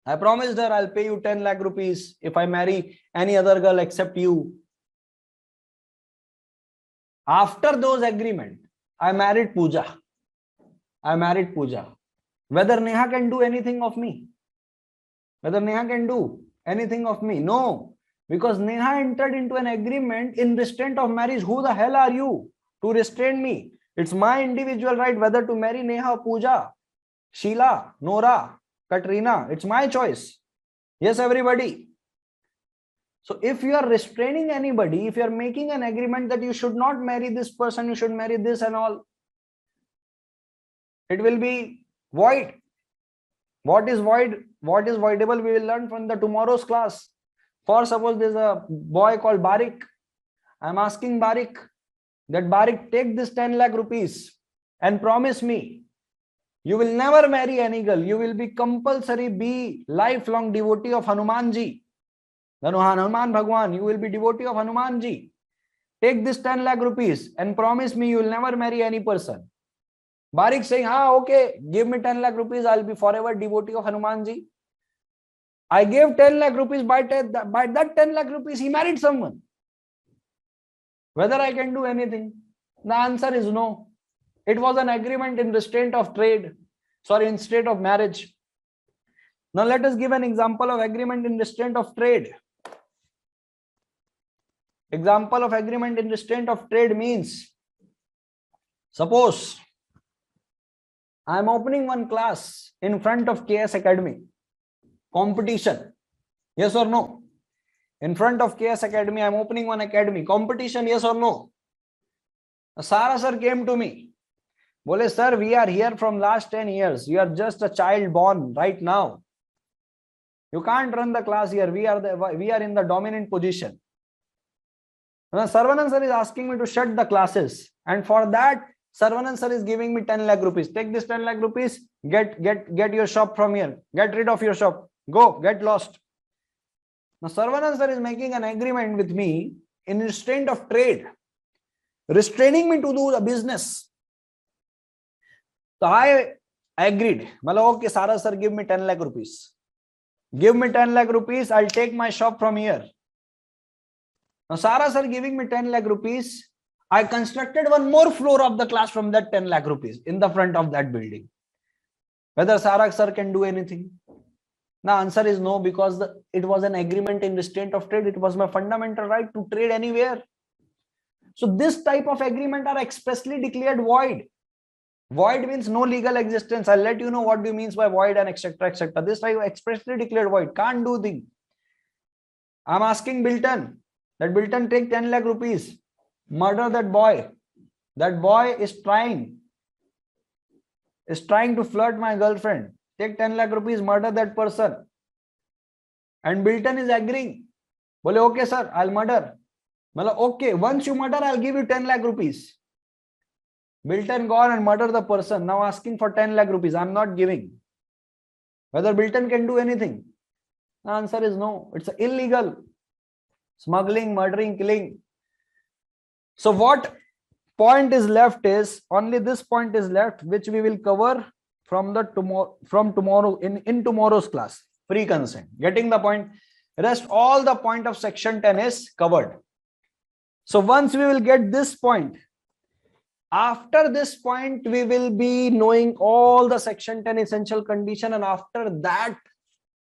her I'll pay you 10 lakh rupees if I marry any other girl except you. After those agreement, I married Pooja. Whether Neha can do anything of me? No. Because Neha entered into an agreement in restraint of marriage. Who the hell are you to restrain me? It's my individual right whether to marry Neha or Pooja, Sheila, Nora, Katrina. It's my choice. Yes, everybody. So if you are restraining anybody, if you are making an agreement that you should not marry this person, you should marry this and all, it will be void. What is void? What is voidable? We will learn from the tomorrow's class. For suppose there's a boy called Barik. I'm asking Barik that Barik, take this 10 lakh rupees and promise me you will never marry any girl. You will be compulsory be lifelong devotee of Hanumanji. Hanuman Bhagwan, you will be devotee of Hanumanji. Take this 10 lakh rupees and promise me you will never marry any person. Barik saying, okay, give me 10 lakh rupees, I'll be forever devotee of Hanumanji. I gave 10 lakh rupees, by that 10 lakh rupees, he married someone. Whether I can do anything? The answer is no. It was an agreement in restraint of trade, in state of marriage. Now let us give an example of agreement in restraint of trade. Example of agreement in restraint of trade means, suppose I am opening one class in front of KS Academy. Competition. Yes or no? In front of KS Academy, I am opening one academy. Competition, yes or no? Sara sir came to me. Bole, sir, we are here from last 10 years. You are just a child born right now. You can't run the class here. We are in the dominant position. Now, Sarvanan sir is asking me to shut the classes. And for that, Sarvanan sir is giving me 10 lakh rupees. Take this 10 lakh rupees. Get your shop from here. Get rid of your shop. Go, get lost. Now, Sarvanan sir is making an agreement with me in restraint of trade, restraining me to do the business. So I agreed. Okay, Sara sir, give me 10 lakh rupees. Give me 10 lakh rupees. I'll take my shop from here. Now, Sara sir giving me 10 lakh rupees. I constructed one more floor of the class from that 10 lakh rupees in the front of that building. Whether Sara sir can do anything? The answer is no, because it was an agreement in restraint of trade. It was my fundamental right to trade anywhere. So this type of agreement are expressly declared void. Void means no legal existence. I'll let you know what do means by void and etc. etc. This type expressly declared void. Can't do thing. I'm asking Bilton that Bilton take 10 lakh rupees. Murder that boy. That boy is trying is trying to flirt my girlfriend. Take 10 lakh rupees, murder that person. And Bilton is agreeing. Bole, okay, sir, I'll murder. Mala, okay, once you murder, I'll give you 10 lakh rupees. Bilton gone and murder the person. Now asking for 10 lakh rupees. I'm not giving. Whether Bilton can do anything? The answer is no. It's illegal. Smuggling, murdering, killing. So what point is left is, only this point is left, which we will cover from tomorrow in tomorrow's class. Free consent. Getting the point? Rest all the point of section 10 is covered. So once we will get this point, after this point, we will be knowing all the section 10 essential condition, and after that,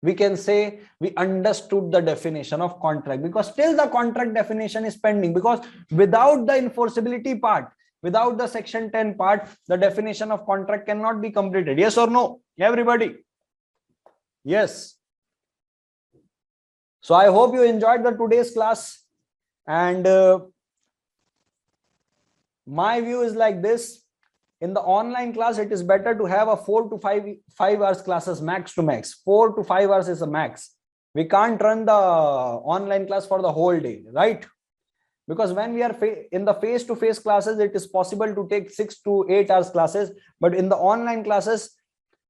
we can say we understood the definition of contract, because still the contract definition is pending, because without the enforceability part, without the section 10 part, the definition of contract cannot be completed. Yes or no, everybody? Yes. So I hope you enjoyed the today's class, and my view is like this. In the online class, it is better to have a 4 to 5 hours classes max to max. 4 to 5 hours is a max. We can't run the online class for the whole day, right? Because when we are in the face-to-face classes, it is possible to take 6 to 8 hours classes. But in the online classes,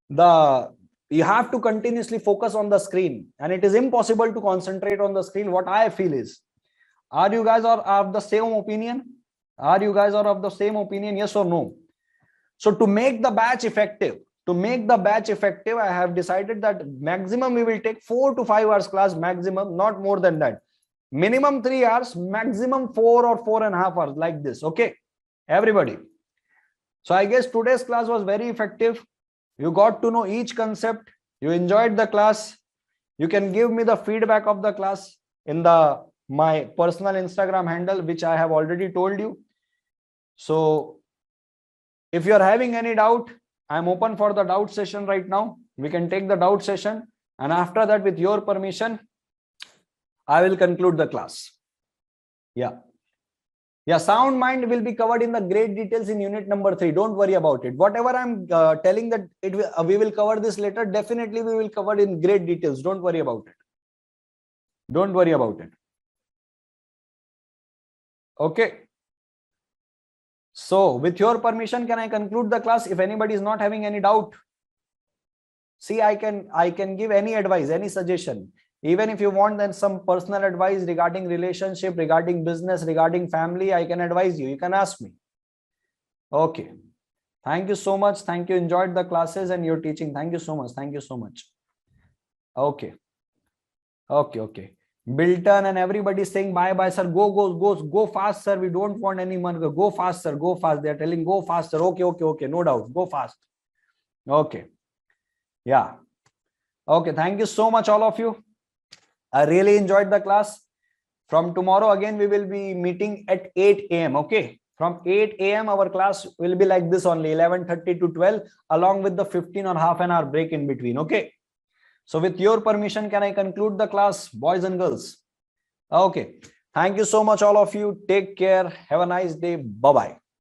you have to continuously focus on the screen, and it is impossible to concentrate on the screen. What I feel is, are you guys of the same opinion? Are you guys of the same opinion? Yes or no? So to make the batch effective, I have decided that maximum we will take 4 to 5 hours class maximum, not more than that. Minimum 3 hours, maximum 4 or 4.5 hours, like this. Okay, everybody. So I guess today's class was very effective. You got to know each concept. You enjoyed the class. You can give me the feedback of the class in my personal Instagram handle, which I have already told you. So if you are having any doubt, I'm open for the doubt session right now. We can take the doubt session, and after that, with your permission, I will conclude the class. Yeah, sound mind will be covered in the great details in unit number 3. Don't worry about it. Whatever I'm telling that we will cover this later, definitely we will cover in great details. Don't worry about it. Don't worry about it. Okay. So with your permission, can I conclude the class? If anybody is not having any doubt, see, I can give any advice, any suggestion. Even if you want then some personal advice regarding relationship, regarding business, regarding family, I can advise you. You can ask me. Okay. Thank you so much. Thank you. Enjoyed the classes and your teaching. Thank you so much. Thank you so much. Okay. Okay. Bilton and everybody saying bye, sir. Go fast, sir. We don't want any money. Go fast, sir. Go fast. They are telling go faster. Okay. No doubt. Go fast. Okay. Yeah. Okay. Thank you so much, all of you. I really enjoyed the class. From tomorrow again, we will be meeting at 8 a.m. Okay. From 8 a.m. our class will be like this only, 11:30 to 12, along with the 15 or half an hour break in between. Okay. So with your permission, can I conclude the class, boys and girls? Okay. Thank you so much, all of you. Take care. Have a nice day. Bye-bye.